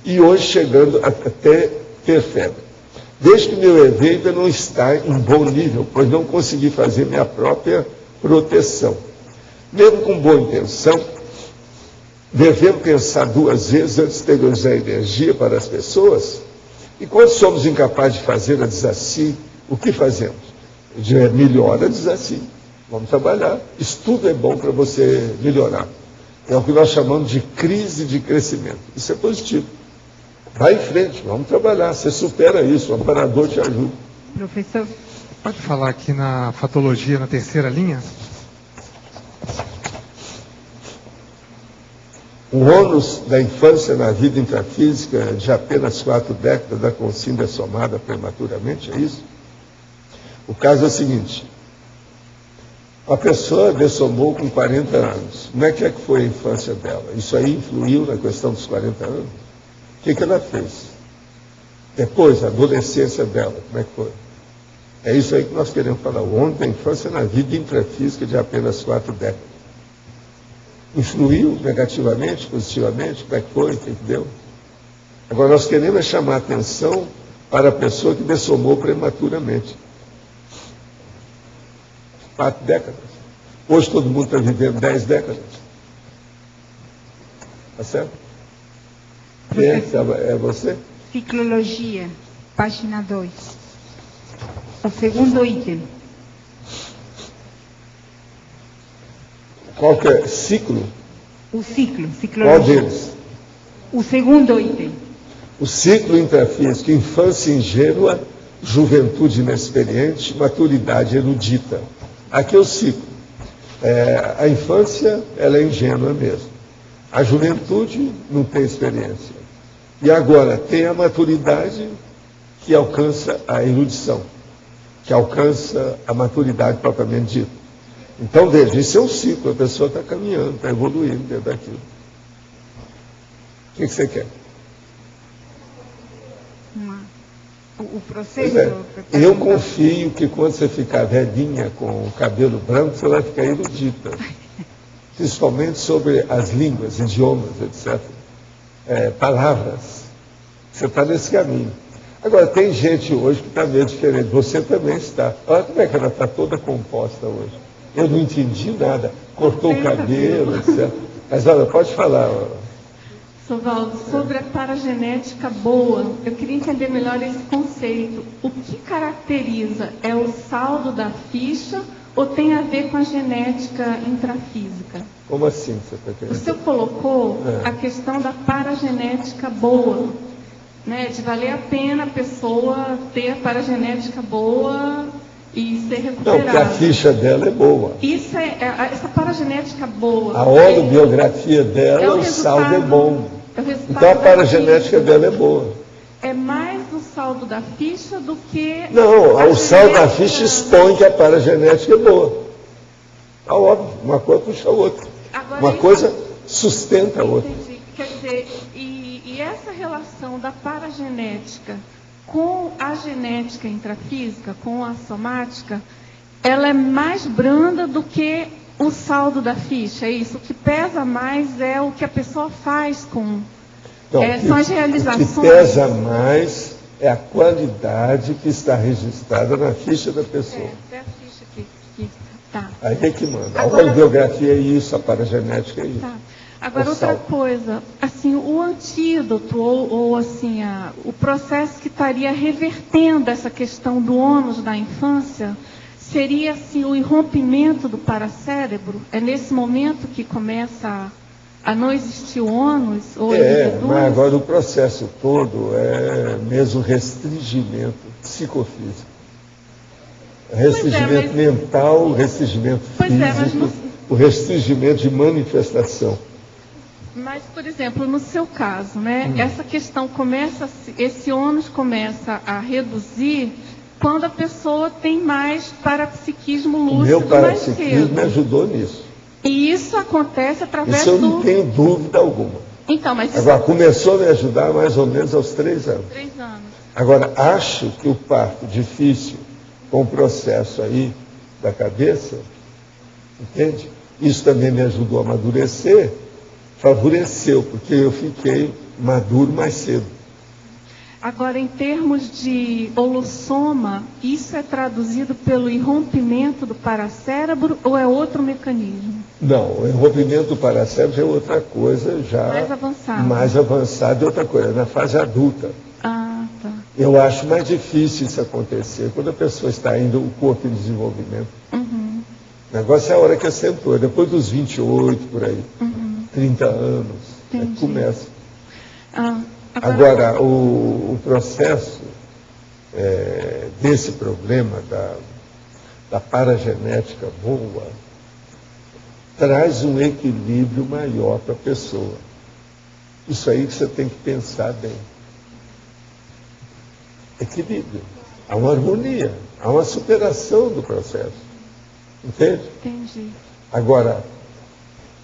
e hoje chegando até ter febre. Desde que meu EV ainda não está em bom nível, pois não consegui fazer minha própria proteção. Mesmo com boa intenção, devemos pensar 2 vezes antes de usar energia para as pessoas. E quando somos incapazes de fazer a desassi, o que fazemos? Melhora a desassi. Vamos trabalhar. Estudo é bom para você melhorar. É o que nós chamamos de crise de crescimento. Isso é positivo. Vai em frente, vamos trabalhar. Você supera isso, o amparador te ajuda. Professor, pode falar aqui na fatologia, na 3ª linha? O ônus da infância na vida intrafísica de apenas 4 décadas da consciência somada prematuramente, é isso? O caso é o seguinte: a pessoa dessomou com 40 anos. Como é que foi a infância dela? Isso aí influiu na questão dos 40 anos? O que ela fez? Depois, a adolescência dela, como é que foi? É isso aí que nós queremos falar. O ônus da infância na vida intrafísica de apenas 4 décadas. Influiu negativamente, positivamente? Como é que foi? O que deu? Agora, nós queremos chamar a atenção para a pessoa que dessomou prematuramente. 4 décadas. Hoje todo mundo está vivendo 10 décadas. Tá certo? É você? Ciclologia, página 2. O segundo item. Qual que é? Ciclo? O ciclo, ciclologia. Qual deles? O segundo item. O ciclo intrafísico, infância ingênua, juventude inexperiente, maturidade erudita. Aqui é o ciclo. A infância, ela é ingênua mesmo. A juventude não tem experiência. E agora tem a maturidade que alcança a erudição, que alcança a maturidade propriamente dita. Então, veja, isso é um ciclo, a pessoa está caminhando, está evoluindo dentro daquilo. O que você quer? O processo... Eu confio que quando você ficar velhinha com o cabelo branco, você vai ficar erudita. Principalmente sobre as línguas, idiomas, etc. Palavras. Você está nesse caminho. Agora, tem gente hoje que está meio diferente. Você também está. Olha como é que ela está toda composta hoje. Eu não entendi nada. Cortou o cabelo, etc. Mas olha, pode falar. Sovaldo, sobre a paragenética boa, eu queria entender melhor esse conceito. O que caracteriza? É o saldo da ficha ou tem a ver com a genética intrafísica? Como assim você está querendo? O senhor colocou a questão da paragenética boa, né? De valer a pena a pessoa ter a paragenética boa e ser recuperada. Não, porque a ficha dela é boa. Isso essa paragenética boa. A holobiografia dela, o saldo é bom. Então a paragenética dela é boa. É mais o saldo da ficha do que... Não, o saldo da ficha expõe que a paragenética é boa. É óbvio, uma coisa puxa a outra. Agora, uma coisa sustenta a outra. Entendi. Quer dizer, e essa relação da paragenética com a genética intrafísica, com a somática, ela é mais branda do que o saldo da ficha, é isso? O que pesa mais é o que a pessoa faz com... Então, são as realizações. O que pesa mais é a qualidade que está registrada na ficha da pessoa. É a ficha que tá. Aí é que manda. A holobiografia é isso, a paragenética é isso. Tá. Agora, outra coisa, assim, o antídoto, ou assim, o processo que estaria revertendo essa questão do ônus da infância, seria assim, o irrompimento do paracérebro? É nesse momento que começa a não existir o ônus? Ou mas agora o processo todo é mesmo restringimento psicofísico. Restringimento mental, restringimento físico, o restringimento de manifestação. Mas, por exemplo, no seu caso, né, essa questão esse ônus começa a reduzir quando a pessoa tem mais parapsiquismo lúcido. O meu parapsiquismo me ajudou nisso. E isso acontece através Isso eu não tenho dúvida alguma. Então, mas agora, começou a me ajudar mais ou menos aos 3 anos. 3 anos. Agora, acho que o parto difícil, com o processo aí da cabeça, entende? Isso também me ajudou a amadurecer, favoreceu, porque eu fiquei maduro mais cedo. Agora, em termos de holossoma, isso é traduzido pelo irrompimento do paracérebro ou é outro mecanismo? Não, o irrompimento do paracérebro é outra coisa, já mais avançado é outra coisa, na fase adulta. Ah, tá. Eu acho mais difícil isso acontecer quando a pessoa está indo o corpo em desenvolvimento. Uhum. O negócio é a hora que acentua, depois dos 28, por aí, 30 anos, é que começa. Agora, o processo desse problema da paragenética boa traz um equilíbrio maior para a pessoa. Isso aí que você tem que pensar bem. Equilíbrio. Há uma harmonia, há uma superação do processo. Entende? Entendi. Agora,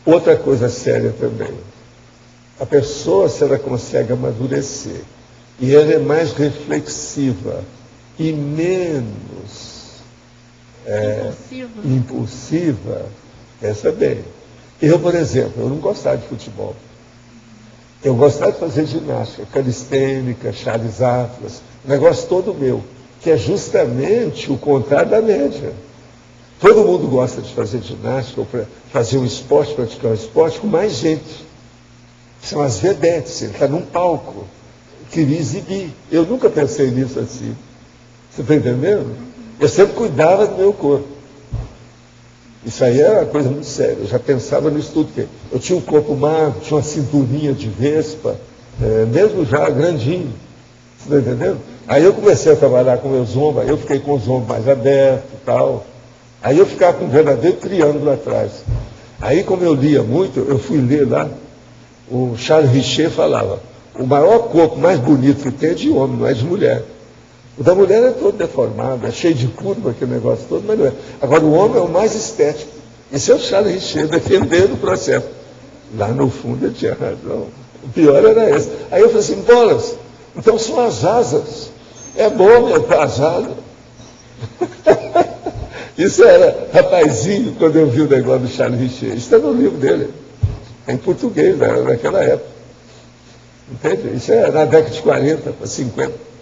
outra coisa séria também. A pessoa, se ela consegue amadurecer, e ela é mais reflexiva e menos impulsiva, pensa bem. Eu, por exemplo, eu não gostava de futebol. Eu gostava de fazer ginástica, calistênica, Charles Atlas, o negócio todo meu, que é justamente o contrário da média. Todo mundo gosta de fazer ginástica, ou fazer um esporte, praticar um esporte com mais gente. São as vedetes, ele está num palco, queria exibir. Eu nunca pensei nisso assim. Você está entendendo? Eu sempre cuidava do meu corpo. Isso aí era uma coisa muito séria. Eu já pensava nisso tudo. Porque eu tinha um corpo magro, tinha uma cinturinha de vespa, mesmo já grandinho. Você está entendendo? Aí eu comecei a trabalhar com meus ombros, aí eu fiquei com os ombros mais abertos e tal. Aí eu ficava com um verdadeiro triângulo atrás. Aí, como eu lia muito, eu fui ler lá, o Charles Richer falava, o maior corpo mais bonito que tem é de homem, não é de mulher. O da mulher é todo deformado, é cheio de curva, aquele negócio todo, mas não é. Agora, o homem é o mais estético. Esse é o Charles Richer, defendendo o processo. Lá no fundo ele tinha razão. O pior era esse. Aí eu falei assim, bolas, então são as asas. É bom, meu, as asas. Isso era rapazinho, quando eu vi o negócio do Charles Richer. Isso está no livro dele. Em português, naquela época. Entende? Isso é na década de 40 para 50.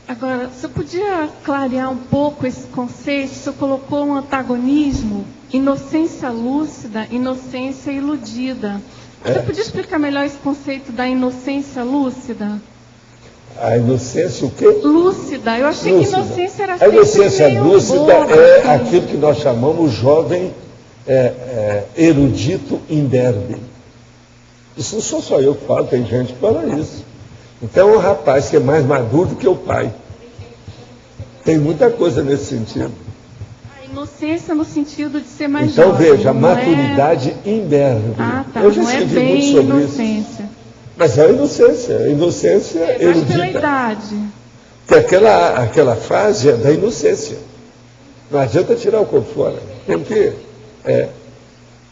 Agora, você podia clarear um pouco esse conceito? Você colocou um antagonismo, inocência lúcida, inocência iludida. Você podia explicar melhor esse conceito da inocência lúcida? A inocência o quê? Lúcida. Eu achei que inocência era a inocência meio lúcida boba, é assim. aquilo que nós chamamos jovem erudito imberbe. Isso não sou só eu que falo, tem gente que fala isso. Então é um rapaz que é mais maduro do que o pai. Tem muita coisa nesse sentido. A inocência no sentido de ser mais então jovem. Veja, a maturidade imberbe. Ah, tá. Eu já Não é escrevi bem muito sobre inocência. isso. Mas é a inocência. A inocência Mas erudita. pela idade. Porque aquela fase é da inocência. Não adianta tirar o corpo fora. Tem que...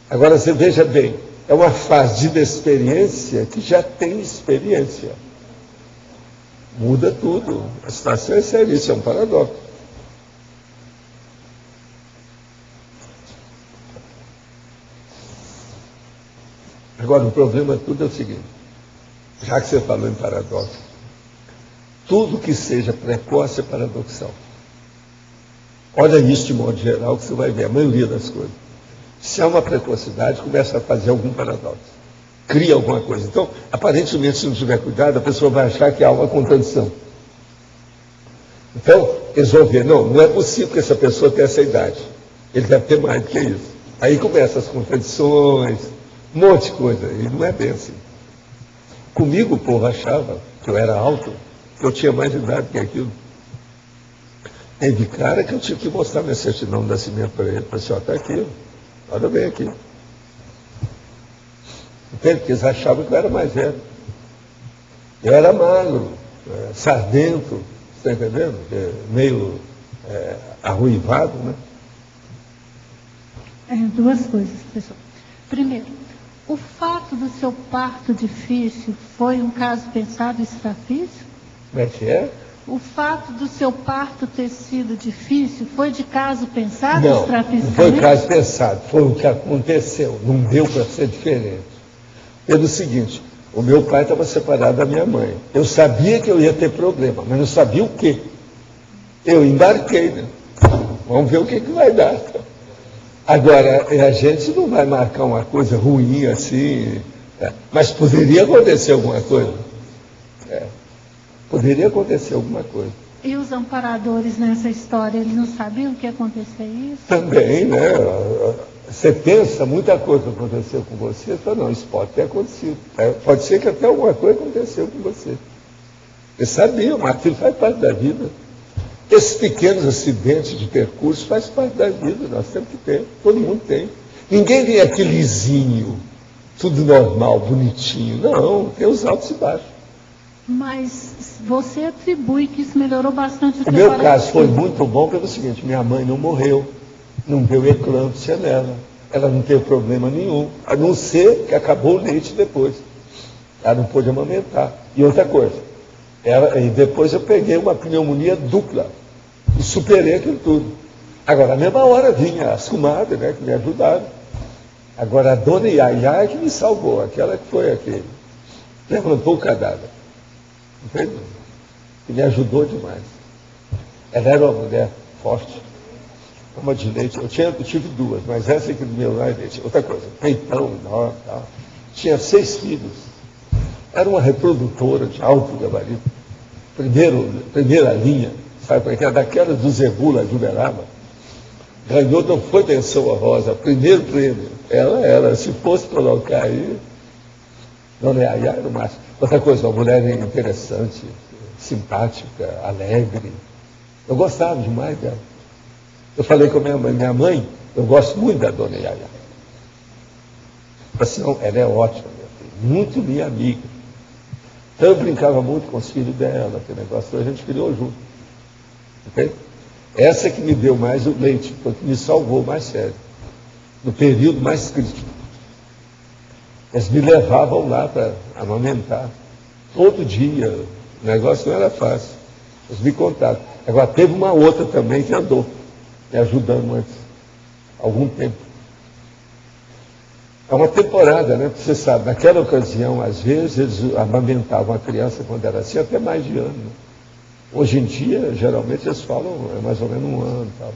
Agora, você veja bem, é uma fase de inexperiência que já tem experiência. Muda tudo. A situação é séria, isso é um paradoxo. Agora, o problema tudo é o seguinte, já que você falou em paradoxo, tudo que seja precoce é paradoxal. Olha isso de modo geral, que você vai ver a maioria das coisas. Se há uma precocidade, começa a fazer algum paradoxo. Cria alguma coisa. Então, aparentemente, se não tiver cuidado, a pessoa vai achar que há uma contradição. Então, eles vão ver, não é possível que essa pessoa tenha essa idade. Ele deve ter mais do que isso. Aí começam as contradições, um monte de coisa. E não é bem assim. Comigo, o povo achava que eu era alto, que eu tinha mais idade que aquilo. Teve cara que eu tive que mostrar minha certidão de nascimento para ele. Falei assim, está aqui, olha bem aqui. Entende? Porque eles achavam que eu era mais velho. Eu era magro, sardento, está entendendo? Meio arruivado, né? Duas coisas, professor. Primeiro, o fato do seu parto difícil foi um caso pensado extrafísico? Como é que é? O fato do seu parto ter sido difícil foi de caso pensado Não, extrafisicamente? não foi caso pensado, foi o que aconteceu. Não deu para ser diferente. Pelo seguinte, o meu pai estava separado da minha mãe. Eu sabia que eu ia ter problema, mas não sabia o quê. Eu embarquei, né? Vamos ver o que vai dar. Agora, a gente não vai marcar uma coisa ruim assim, mas poderia acontecer alguma coisa. Poderia acontecer alguma coisa. E os amparadores nessa história, eles não sabiam que ia acontecer isso? Também, né? Você pensa, muita coisa aconteceu com você, fala, não, isso pode ter acontecido. Pode ser que até alguma coisa aconteceu com você. Eles sabiam, mas aquilo faz parte da vida. Esses pequenos acidentes de percurso faz parte da vida, nós temos que ter, todo mundo tem. Ninguém tem aquele lisinho, tudo normal, bonitinho. Não, tem os altos e baixos. Mas você atribui que isso melhorou bastante. O meu caso foi muito bom pelo seguinte, minha mãe não morreu, não deu eclâmpsia nela, ela não teve problema nenhum, a não ser que acabou o leite depois. Ela não pôde amamentar. E outra coisa, e depois eu peguei uma pneumonia dupla e superei aquilo tudo. Agora, na mesma hora vinha as comadres, né, que me ajudaram. Agora, a dona Iaiá é que me salvou, aquela que foi aquele, levantou o cadáver. Entende? Que me ajudou demais. Ela era uma mulher forte, uma de leite. Eu tive duas, mas essa aqui do meu lado é leite. Outra coisa, peitão enorme, tal. Tinha 6 filhos. Era uma reprodutora de alto gabarito. Primeira linha, sabe para quê? Daquelas do Zebula de Uberaba. Ganhou, não foi menção honrosa, primeiro prêmio. Ela, se fosse colocar aí, Dona Iaiá era o máximo. Outra coisa, uma mulher interessante, simpática, alegre. Eu gostava demais dela. Eu falei com a minha mãe, eu gosto muito da Dona Iaiá. Assim, ela é ótima, muito minha amiga. Então eu brincava muito com os filhos dela, aquele negócio, a gente criou junto. Okay? Essa que me deu mais o leite, porque me salvou mais sério, no período mais crítico. Eles me levavam lá para amamentar. Todo dia. O negócio não era fácil. Eles me contaram. Agora, teve uma outra também que andou, me ajudando antes. Algum tempo. É uma temporada, né? Porque você sabe, naquela ocasião, às vezes, eles amamentavam a criança quando era assim, até mais de ano. Né? Hoje em dia, geralmente, eles falam mais ou menos 1 ano. Tal.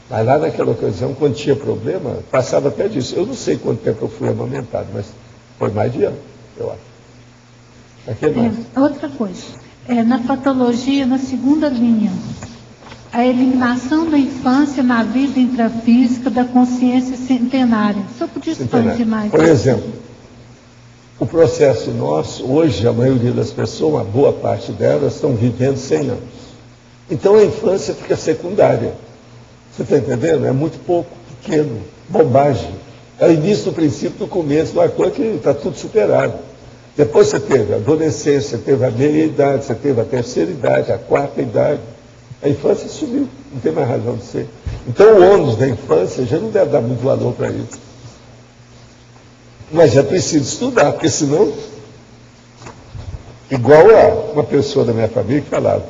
Mas lá naquela ocasião, quando tinha problema, passava até disso. Eu não sei quanto tempo eu fui amamentado, mas foi mais de ano, eu acho. Aqui mais. Outra coisa, Na patologia, na segunda linha, a eliminação da infância na vida intrafísica da consciência centenária. Só podia expandir mais. Por exemplo, o processo nosso, hoje a maioria das pessoas, uma boa parte delas, estão vivendo 100 anos. Então a infância fica secundária. Você está entendendo? É muito pouco, pequeno, bobagem. É o início do princípio do começo, do ator que está tudo superado. Depois você teve a adolescência, teve a meia-idade, você teve a terceira idade, a quarta idade. A infância sumiu, não tem mais razão de ser. Então o ônus da infância já não deve dar muito valor para isso. Mas é preciso estudar, porque senão... Igual a uma pessoa da minha família que falava,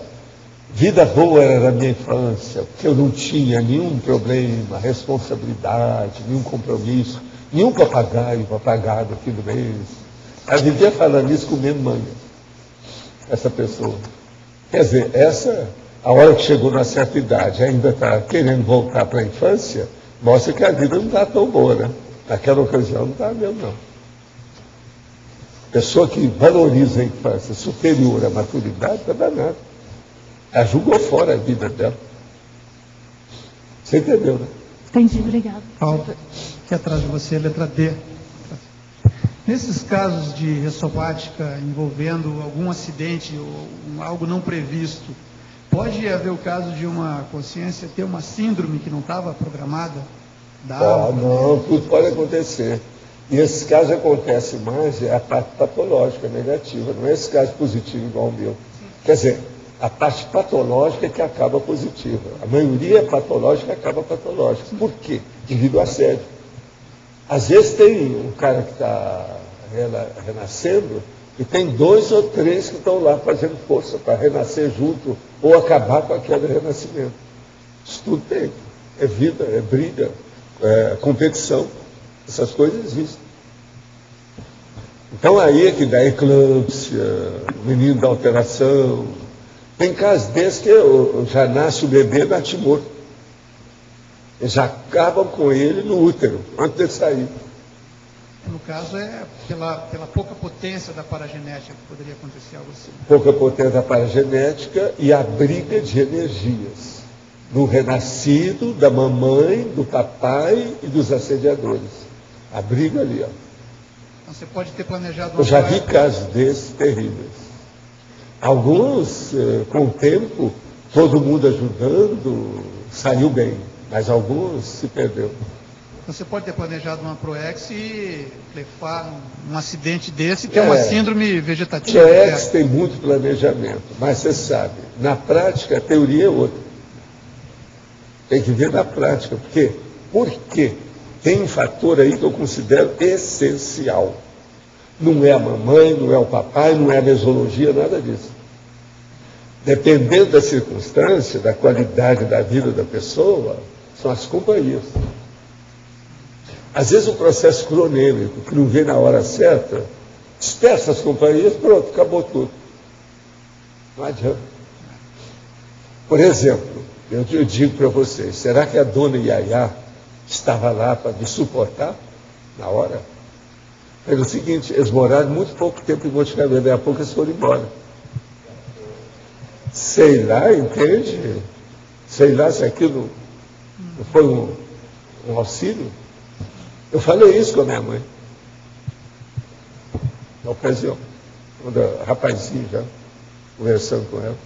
vida boa era na minha infância, porque eu não tinha nenhum problema, responsabilidade, nenhum compromisso, nenhum papagaio para pagar no fim do mês. Ela vivia falando isso comendo manga, essa pessoa. Quer dizer, a hora que chegou na certa idade, ainda está querendo voltar para a infância, mostra que a vida não está tão boa, né? Naquela ocasião não está mesmo, não. Pessoa que valoriza a infância superior à maturidade, está danada. Ela jogou fora a vida dela. Você entendeu, né? Entendi, obrigado. Paulo, aqui atrás de você, letra D. Nesses casos de ressopática envolvendo algum acidente ou algo não previsto, pode haver o caso de uma consciência ter uma síndrome que não estava programada? Não, tudo pode acontecer. E esses casos acontecem mais, é a parte patológica, negativa, não é esse caso positivo igual o meu. Quer dizer, a parte patológica é que acaba positiva. A maioria patológica acaba patológica. Por quê? Devido ao assédio. Às vezes tem um cara que está renascendo e tem 2 ou 3 que estão lá fazendo força para renascer junto ou acabar com aquele renascimento. Isso tudo tem. É vida, é briga, é competição. Essas coisas existem. Então aí é que dá eclâmpsia, o menino da alteração. Tem casos desses que já nasce o bebê natimorto. Eles já acabam com ele no útero, antes de sair. No caso, é pela pouca potência da paragenética que poderia acontecer algo assim. Pouca potência da paragenética e a briga de energias. Do renascido, da mamãe, do papai e dos assediadores. A briga ali, ó. Então você pode ter planejado... Eu já vi casos desses terríveis. Alguns, com o tempo, todo mundo ajudando, saiu bem. Mas alguns se perdeu. Você pode ter planejado uma PROEX e levar um acidente desse, que é uma síndrome vegetativa. PROEX tem muito planejamento, mas você sabe, na prática a teoria é outra. Tem que ver na prática. Por quê? Tem um fator aí que eu considero essencial. Não é a mamãe, não é o papai, não é a mesologia, nada disso. Dependendo da circunstância, da qualidade da vida da pessoa, são as companhias. Às vezes o processo cronêmico, que não vem na hora certa, dispersa as companhias, pronto, acabou tudo. Não adianta. Por exemplo, eu digo para vocês, será que a dona Yaya estava lá para me suportar na hora? Pelo seguinte, eles moraram muito pouco tempo em Monte Carmelo, daí a pouco eles foram embora. Sei lá, entende? Sei lá se aquilo não foi um auxílio. Eu falei isso com a minha mãe. Na ocasião, quando eu, rapazinho já, conversando com ela.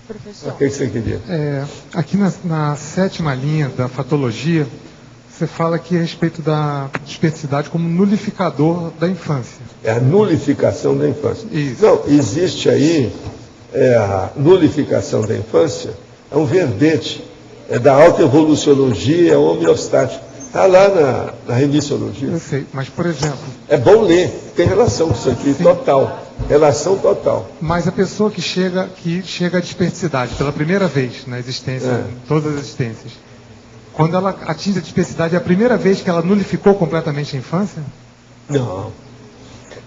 Professor. O que você queria? Aqui na 7ª linha da fatologia, você fala aqui a respeito da dispersidade como nulificador da infância. É a nulificação da infância. Isso. Não, existe aí a nulificação da infância, é um verbete, é da autoevoluciologia, é homeostático. Está lá na remissologia. Eu sei, mas por exemplo... É bom ler, tem relação com isso aqui, sim. Total. Relação total. Mas a pessoa que chega à dispersidade pela primeira vez na existência, em todas as existências, quando ela atinge a dispersidade, é a primeira vez que ela nulificou completamente a infância? Não.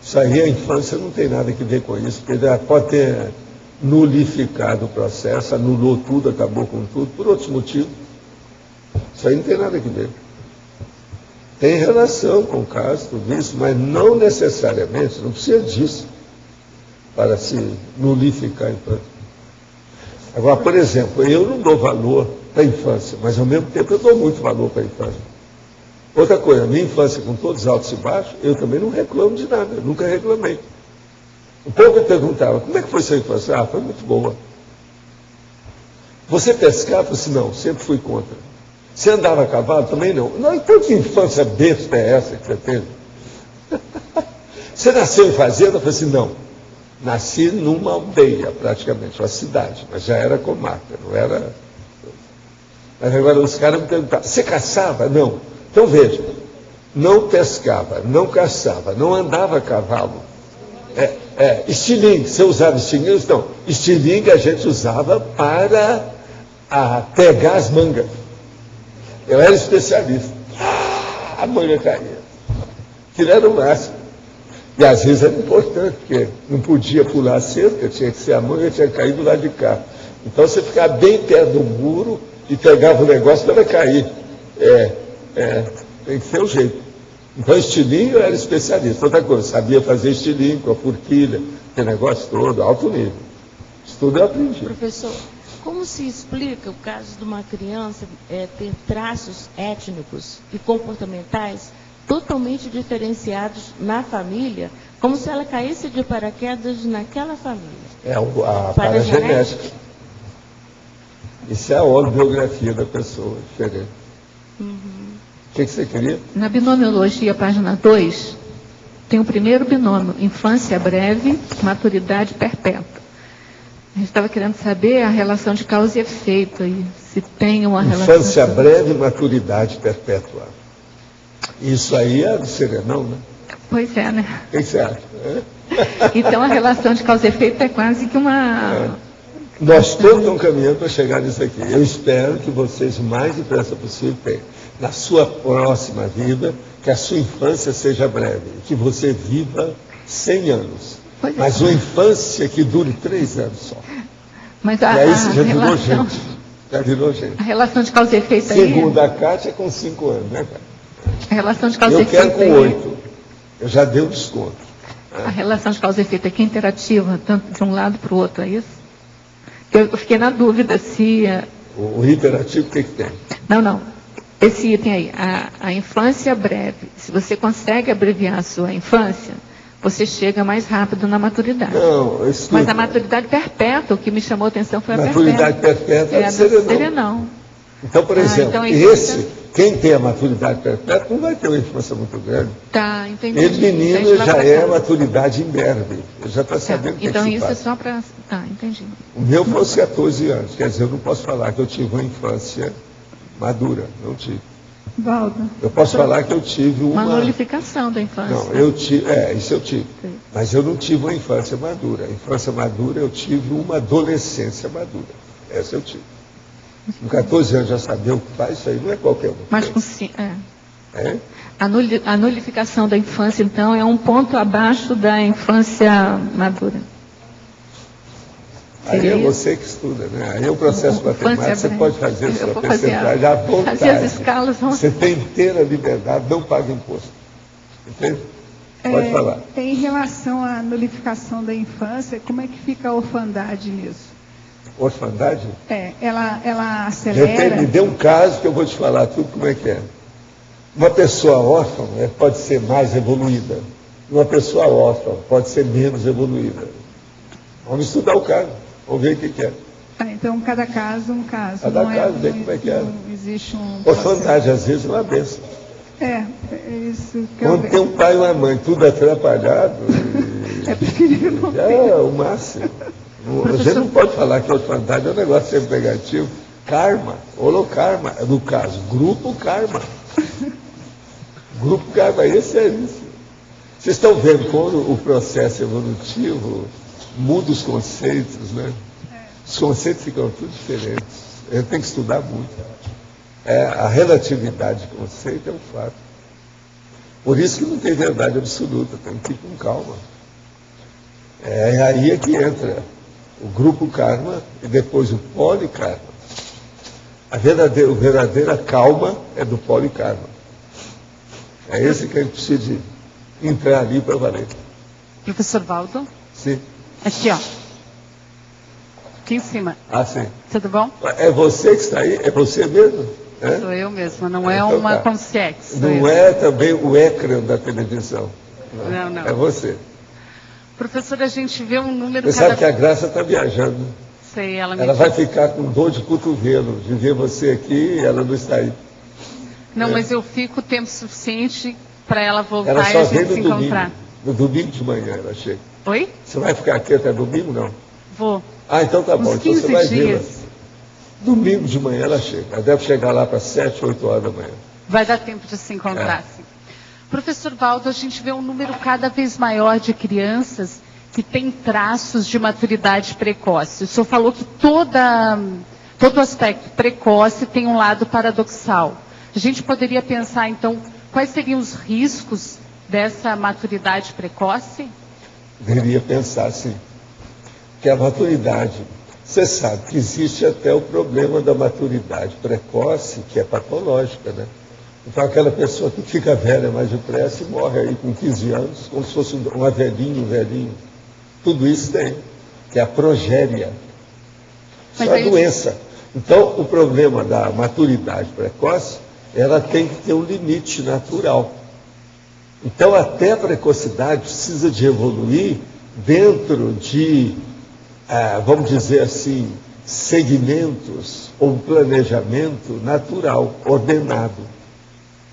Isso aí, a infância não tem nada a ver com isso, porque ela pode ter nulificado o processo, anulou tudo, acabou com tudo, por outros motivos. Isso aí não tem nada a ver. Tem relação com o caso, tudo isso, mas não necessariamente, não precisa disso. para se nulificar a infância. Agora, por exemplo, eu não dou valor para a infância, mas ao mesmo tempo eu dou muito valor para a infância. Outra coisa, minha infância com todos os altos e baixos, eu também não reclamo de nada, eu nunca reclamei. O povo me perguntava, como é que foi sua infância? Ah, foi muito boa. Você pescava? Eu falei assim, não, sempre fui contra. Você andava a cavalo? Também não. Não, então que infância besta é essa que você teve? Você nasceu em fazenda? Eu falei assim, não. Nasci numa aldeia, praticamente, uma cidade, mas já era comarca, não era... Mas agora os caras me perguntavam, você caçava? Não. Então veja, não pescava, não caçava, não andava a cavalo. Estilingue, você usava estilingue? Não, estilingue a gente usava para pegar as mangas. Eu era especialista. A manga caía. Aquilo era o máximo. E às vezes era importante, porque não podia pular a cerca, tinha que ser a manga, tinha que cair do lado de cá. Então você ficava bem perto do muro e pegava o negócio para cair. Tem que ser o jeito. Então, estilingue eu era especialista. Outra coisa, sabia fazer estilingue com a forquilha, aquele negócio todo, alto nível. Isso tudo eu aprendi. Professor, como se explica o caso de uma criança ter traços étnicos e comportamentais totalmente diferenciados na família, como se ela caísse de paraquedas naquela família? A paragenética. Isso é a autobiografia da pessoa, diferente. O que você queria? Na binomiologia, página 2, tem o primeiro binômio, infância breve, maturidade perpétua. A gente estava querendo saber a relação de causa e efeito aí, se tem uma relação... Infância breve, maturidade perpétua. Isso aí é do Serenão, né? Pois é, né? O que você acha? Então a relação de causa e efeito é quase que uma... Nós todos estamos caminhando para chegar nisso aqui. Eu espero que vocês, o mais depressa possível, tenham, na sua próxima vida, que a sua infância seja breve, que você viva 100 anos. Mas uma infância que dure 3 anos só. Mas e aí você já virou gente. Já virou gente. A relação de causa e efeito aí... Segundo a Cátia, é com 5 anos, né, cara? A relação de causa e efeito eu quero com 8. Eu já dei um desconto. A relação de causa e efeito aqui é interativa, tanto de um lado para o outro, é isso? Eu fiquei na dúvida se... O hiperativo, o que tem? Não. Esse item aí, a infância breve. Se você consegue abreviar a sua infância, você chega mais rápido na maturidade. Não, mas a maturidade perpétua, o que me chamou a atenção foi a maturidade perpétua é do Serenão. Então, por exemplo, então, quem tem a maturidade perpétua não vai ter uma infância muito grande. Tá, entendi. Ele, menino, já é maturidade imberbe. Ele já está sabendo o que então, é que se isso passa. É só para... Tá, entendi. O meu foi aos 14 anos. Quer dizer, eu não posso falar que eu tive uma infância madura. Não tive. Valdo. Eu posso falar que eu tive uma nulificação da infância. Não, eu tive... isso eu tive. Sim. Mas eu não tive uma infância madura. A infância madura, eu tive uma adolescência madura. Essa eu tive. Com 14 anos já saber o que faz, isso aí não é qualquer um. Mas com a nulificação da infância, então, é um ponto abaixo da infância madura. Aí é você que estuda, né? Aí é o processo matemático, você pode fazer a sua percentagem à vontade. Fazer as escalas. Você tem inteira liberdade, não paga imposto. Entende? Pode falar. Em relação à nulificação da infância, como é que fica a orfandade nisso? Orfandade? Ela acelera... Me dê um caso que eu vou te falar tudo como é que é. Uma pessoa órfã pode ser mais evoluída. Uma pessoa órfã pode ser menos evoluída. Vamos estudar o caso. Vamos ver o que é. Então, cada caso, um caso. Cada caso, vê como é que é. Não existe um... Orfandade, às vezes, é uma benção. É isso que quando tem um pai e uma mãe, tudo atrapalhado... É preferível não ter. É o máximo. Você não pode falar que a orfandade é um negócio sempre negativo. Karma, holokarma, no caso, grupo karma. Grupo karma, esse é isso. Vocês estão vendo como o processo evolutivo muda os conceitos, né? Os conceitos ficam tudo diferentes. A gente tem que estudar muito. A relatividade de conceito é um fato. Por isso que não tem verdade absoluta, tem que ir com calma. Aí é que entra o grupo karma e depois o polikarma. A verdadeira calma é do polikarma. É esse que a gente precisa de entrar ali para valer. Professor Valdo? Sim. Aqui, ó. Aqui em cima. Ah, sim. Tudo bom? É você que está aí? É você mesmo? É? Sou eu mesma, não é Então uma tá. concierge. Não é também o ecrã da televisão. Não, não. É você. Professora, a gente vê um número Você sabe que a Graça está viajando. Sei, ela vai ficar com dor de cotovelo de ver você aqui e ela não está aí. Não, mas eu fico tempo suficiente para ela voltar Ela e só a vem gente se no domingo. encontrar. No domingo de manhã ela chega. Oi? Você vai ficar aqui até domingo, não? Vou. Ah, então tá bom. Uns Então você 15 vai dias. ver. Domingo de manhã ela chega. Ela deve chegar lá para 7, 8 horas da manhã. Vai dar tempo de se encontrar, sim. Professor Valdo, a gente vê um número cada vez maior de crianças que têm traços de maturidade precoce. O senhor falou que todo aspecto precoce tem um lado paradoxal. A gente poderia pensar, então, quais seriam os riscos dessa maturidade precoce? Deveria pensar, sim. Que a maturidade, você sabe que existe até o problema da maturidade precoce, que é patológica, né? Então aquela pessoa que fica velha mais depressa e morre aí com 15 anos, como se fosse um velhinho. Tudo isso tem, que é a progéria. Isso é uma doença. Então, o problema da maturidade precoce, ela tem que ter um limite natural. Então, até a precocidade precisa de evoluir dentro de, vamos dizer assim, segmentos ou planejamento natural, ordenado.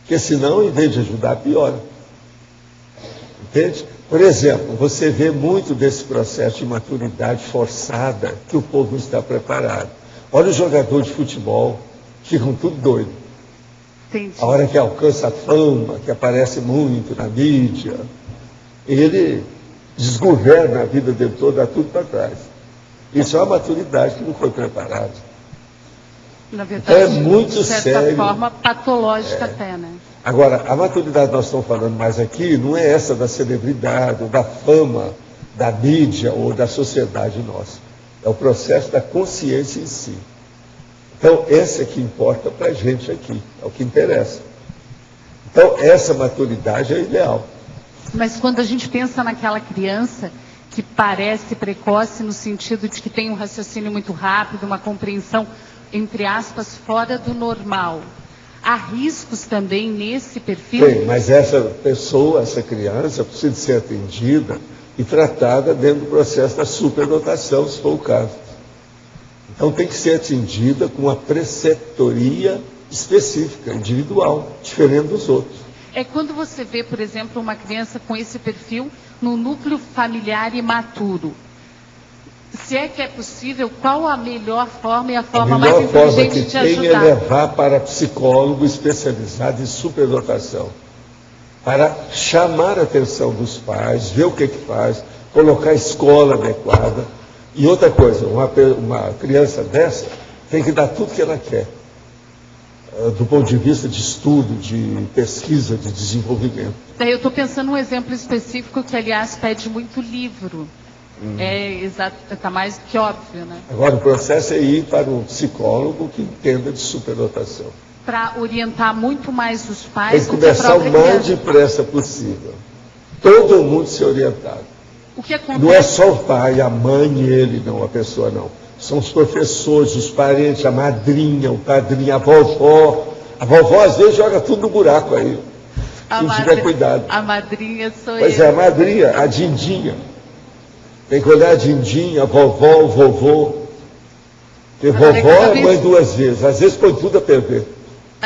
Porque senão, em vez de ajudar, piora. Entende? Por exemplo, você vê muito desse processo de maturidade forçada que o povo não está preparado. Olha os jogadores de futebol, ficam tudo doido. Entendi. A hora que alcança a fama, que aparece muito na mídia, ele desgoverna a vida dele toda, dá tudo para trás. Isso é uma maturidade que não foi preparada. Na verdade, então é muito de certa sério. forma patológica até, né? Agora, a maturidade que nós estamos falando mais aqui não é essa da celebridade, ou da fama, da mídia ou da sociedade nossa. É o processo da consciência em si. Então, esse é que importa para a gente aqui, é o que interessa. Então, essa maturidade é ideal. Mas quando a gente pensa naquela criança que parece precoce no sentido de que tem um raciocínio muito rápido, uma compreensão, entre aspas, fora do normal, há riscos também nesse perfil? Tem, mas essa pessoa, essa criança, precisa ser atendida e tratada dentro do processo da superdotação, se for o caso. Então tem que ser atendida com uma preceptoria específica, individual, diferente dos outros. É quando você vê, por exemplo, uma criança com esse perfil no núcleo familiar imaturo. Se é que é possível, qual a melhor forma e a forma mais inteligente de ajudar? A melhor forma que tem é levar para psicólogo especializado em superdotação, para chamar a atenção dos pais, ver o que faz, colocar a escola adequada. E outra coisa, uma criança dessa tem que dar tudo que ela quer, do ponto de vista de estudo, de pesquisa, de desenvolvimento. Eu estou pensando num exemplo específico que, aliás, pede muito livro. Está mais do que óbvio, né? Agora, o processo é ir para um psicólogo que entenda de superdotação. Para orientar muito mais os pais. Tem que começar o mais depressa possível. Todo mundo ser orientado. O que acontece? Não é só o pai, a mãe e ele, não, a pessoa não. São os professores, os parentes, a madrinha, o padrinho, a vovó. A vovó, às vezes, joga tudo no buraco aí. Se não tiver cuidado. A madrinha sou eu. Pois é, a madrinha, a dindinha. Tem que olhar a dindinha, a vovó, o vovô. Porque vovó é mãe duas vezes. Às vezes põe tudo a perder.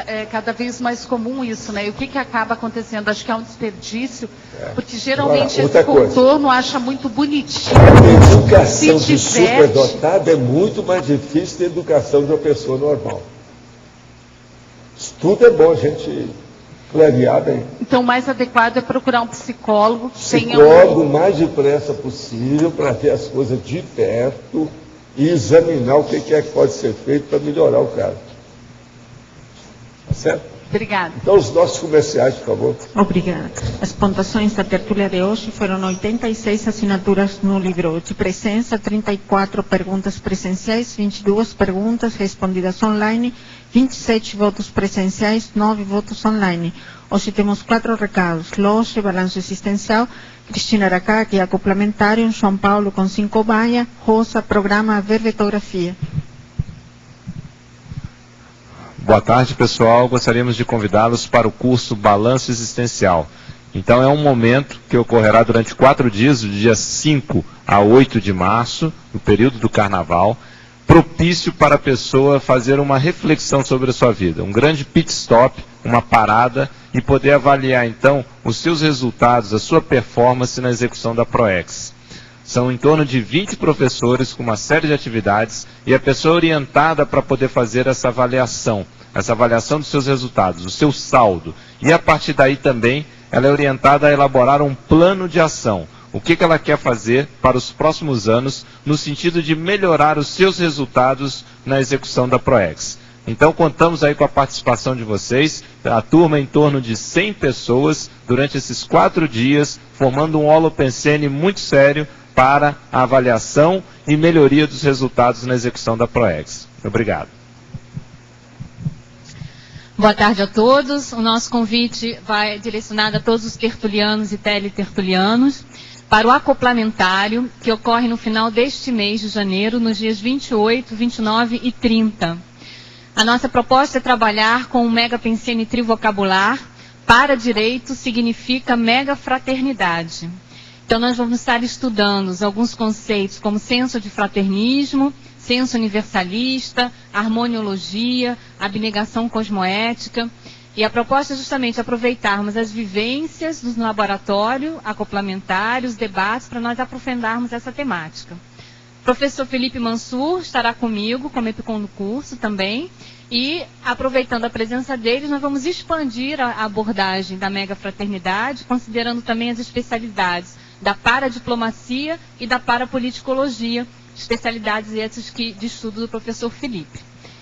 É cada vez mais comum isso, né? E o que acaba acontecendo? Acho que é um desperdício, porque geralmente esse contorno acha muito bonitinho. A educação de superdotado é muito mais difícil que a educação de uma pessoa normal. Isso tudo é bom a gente clarear bem. Então, o mais adequado é procurar um psicólogo que tenha o mais depressa possível para ver as coisas de perto e examinar o que é que pode ser feito para melhorar o caso. Certo? Obrigada. Então, os nossos comerciais, por favor. Obrigada. As pontuações da tertúlia de hoje foram 86 assinaturas no livro de presença, 34 perguntas presenciais, 22 perguntas respondidas online, 27 votos presenciais, 9 votos online. Hoje temos 4 recados: loja, balanço existencial, Cristina Aracá, que é acoplamentário, João Paulo com 5 baia, Rosa, programa verbetografia. Boa tarde, pessoal. Gostaríamos de convidá-los para o curso Balanço Existencial. Então, é um momento que ocorrerá durante 4 dias, do dia 5 a 8 de março, no período do Carnaval, propício para a pessoa fazer uma reflexão sobre a sua vida. Um grande pit stop, uma parada, e poder avaliar, então, os seus resultados, a sua performance na execução da PROEX. São em torno de 20 professores com uma série de atividades e a pessoa orientada para poder fazer essa avaliação dos seus resultados, o seu saldo. E a partir daí também ela é orientada a elaborar um plano de ação. O que ela quer fazer para os próximos anos no sentido de melhorar os seus resultados na execução da PROEX. Então contamos aí com a participação de vocês, a turma em torno de 100 pessoas durante esses 4 dias, formando um holopensene muito sério para a avaliação e melhoria dos resultados na execução da PROEX. Obrigado. Boa tarde a todos. O nosso convite vai direcionado a todos os tertulianos e teletertulianos para o acoplamentário, que ocorre no final deste mês de janeiro, nos dias 28, 29 e 30. A nossa proposta é trabalhar com o mega pensene trivocabular. Para direito significa mega fraternidade. Então, nós vamos estar estudando alguns conceitos como senso de fraternismo, senso universalista, harmoniologia, abnegação cosmoética. E a proposta é justamente aproveitarmos as vivências do laboratório acoplamentário, os debates, para nós aprofundarmos essa temática. O professor Felipe Mansur estará comigo, como epicom do curso também. E, aproveitando a presença deles, nós vamos expandir a abordagem da mega fraternidade, considerando também as especialidades da paradiplomacia e da parapoliticologia, especialidades essas de estudo do professor Felipe.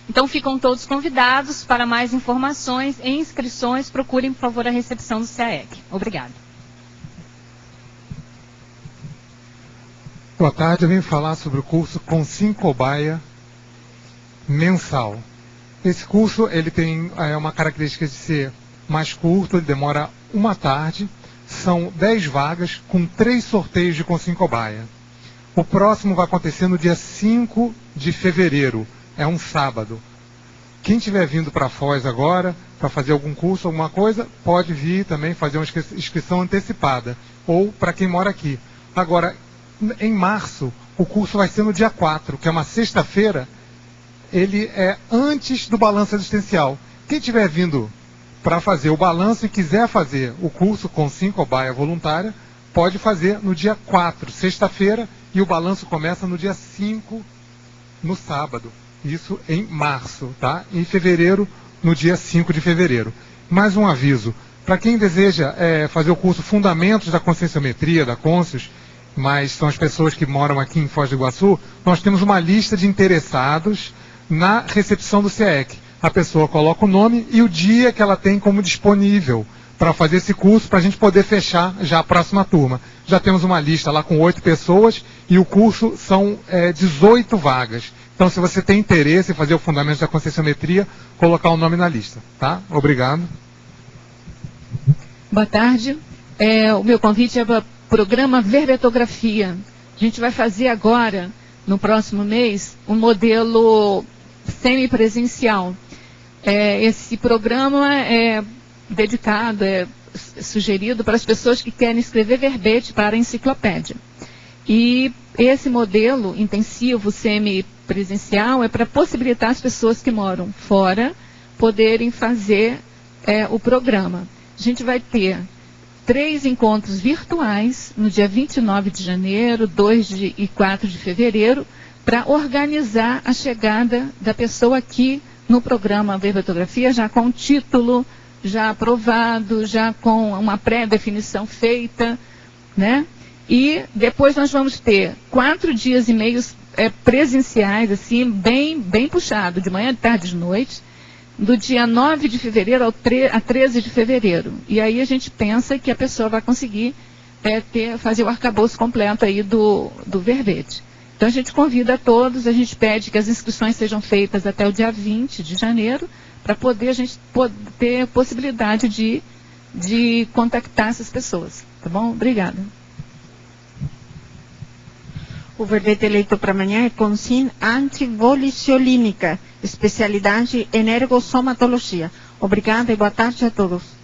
Então ficam todos convidados. Para mais informações e inscrições, procurem, por favor, a recepção do CAEC. Obrigada. Boa tarde, eu venho falar sobre o curso Com 5 baia mensal. Esse curso ele tem uma característica de ser mais curto, ele demora uma tarde. São 10 vagas com 3 sorteios de Com 5 baia. O próximo vai acontecer no dia 5 de fevereiro, é um sábado. Quem estiver vindo para Foz agora, para fazer algum curso, alguma coisa, pode vir também fazer uma inscrição antecipada, ou para quem mora aqui. Agora, em março, o curso vai ser no dia 4, que é uma sexta-feira, ele é antes do balanço existencial. Quem estiver vindo para fazer o balanço e quiser fazer o curso Com 5 baia voluntária, pode fazer no dia 4, sexta-feira, e o balanço começa no dia 5, no sábado. Isso em março, tá? Em fevereiro, no dia 5 de fevereiro. Mais um aviso, para quem deseja fazer o curso Fundamentos da Conscienciometria, da Conscius, mas são as pessoas que moram aqui em Foz do Iguaçu, nós temos uma lista de interessados na recepção do CAEC. A pessoa coloca o nome e o dia que ela tem como disponível para fazer esse curso, para a gente poder fechar já a próxima turma. Já temos uma lista lá com 8 pessoas e o curso são 18 vagas. Então, se você tem interesse em fazer o Fundamentos da Conscienciometria, colocar o nome na lista, tá? Obrigado. Boa tarde. O meu convite é para o programa Verbetografia. A gente vai fazer agora, no próximo mês, um modelo semipresencial. Esse programa é dedicado, é sugerido para as pessoas que querem escrever verbete para a enciclopédia. E esse modelo intensivo semipresencial é para possibilitar as pessoas que moram fora poderem fazer o programa. A gente vai ter 3 encontros virtuais no dia 29 de janeiro, 2 e 4 de fevereiro, para organizar a chegada da pessoa aqui no programa Verbetografia, já com título, já aprovado, já com uma pré-definição feita, né? E depois nós vamos ter 4 dias e meios presenciais, assim, bem puxado, de manhã, de tarde e de noite, do dia 9 de fevereiro a 13 de fevereiro. E aí a gente pensa que a pessoa vai conseguir fazer o arcabouço completo aí do verbete. Então a gente convida a todos, a gente pede que as inscrições sejam feitas até o dia 20 de janeiro, para poder a gente ter possibilidade de de contactar essas pessoas. Tá bom? Obrigada. O verbete eleito para amanhã é Consim Antivoliciolínica, especialidade energossomatologia. Obrigada e boa tarde a todos.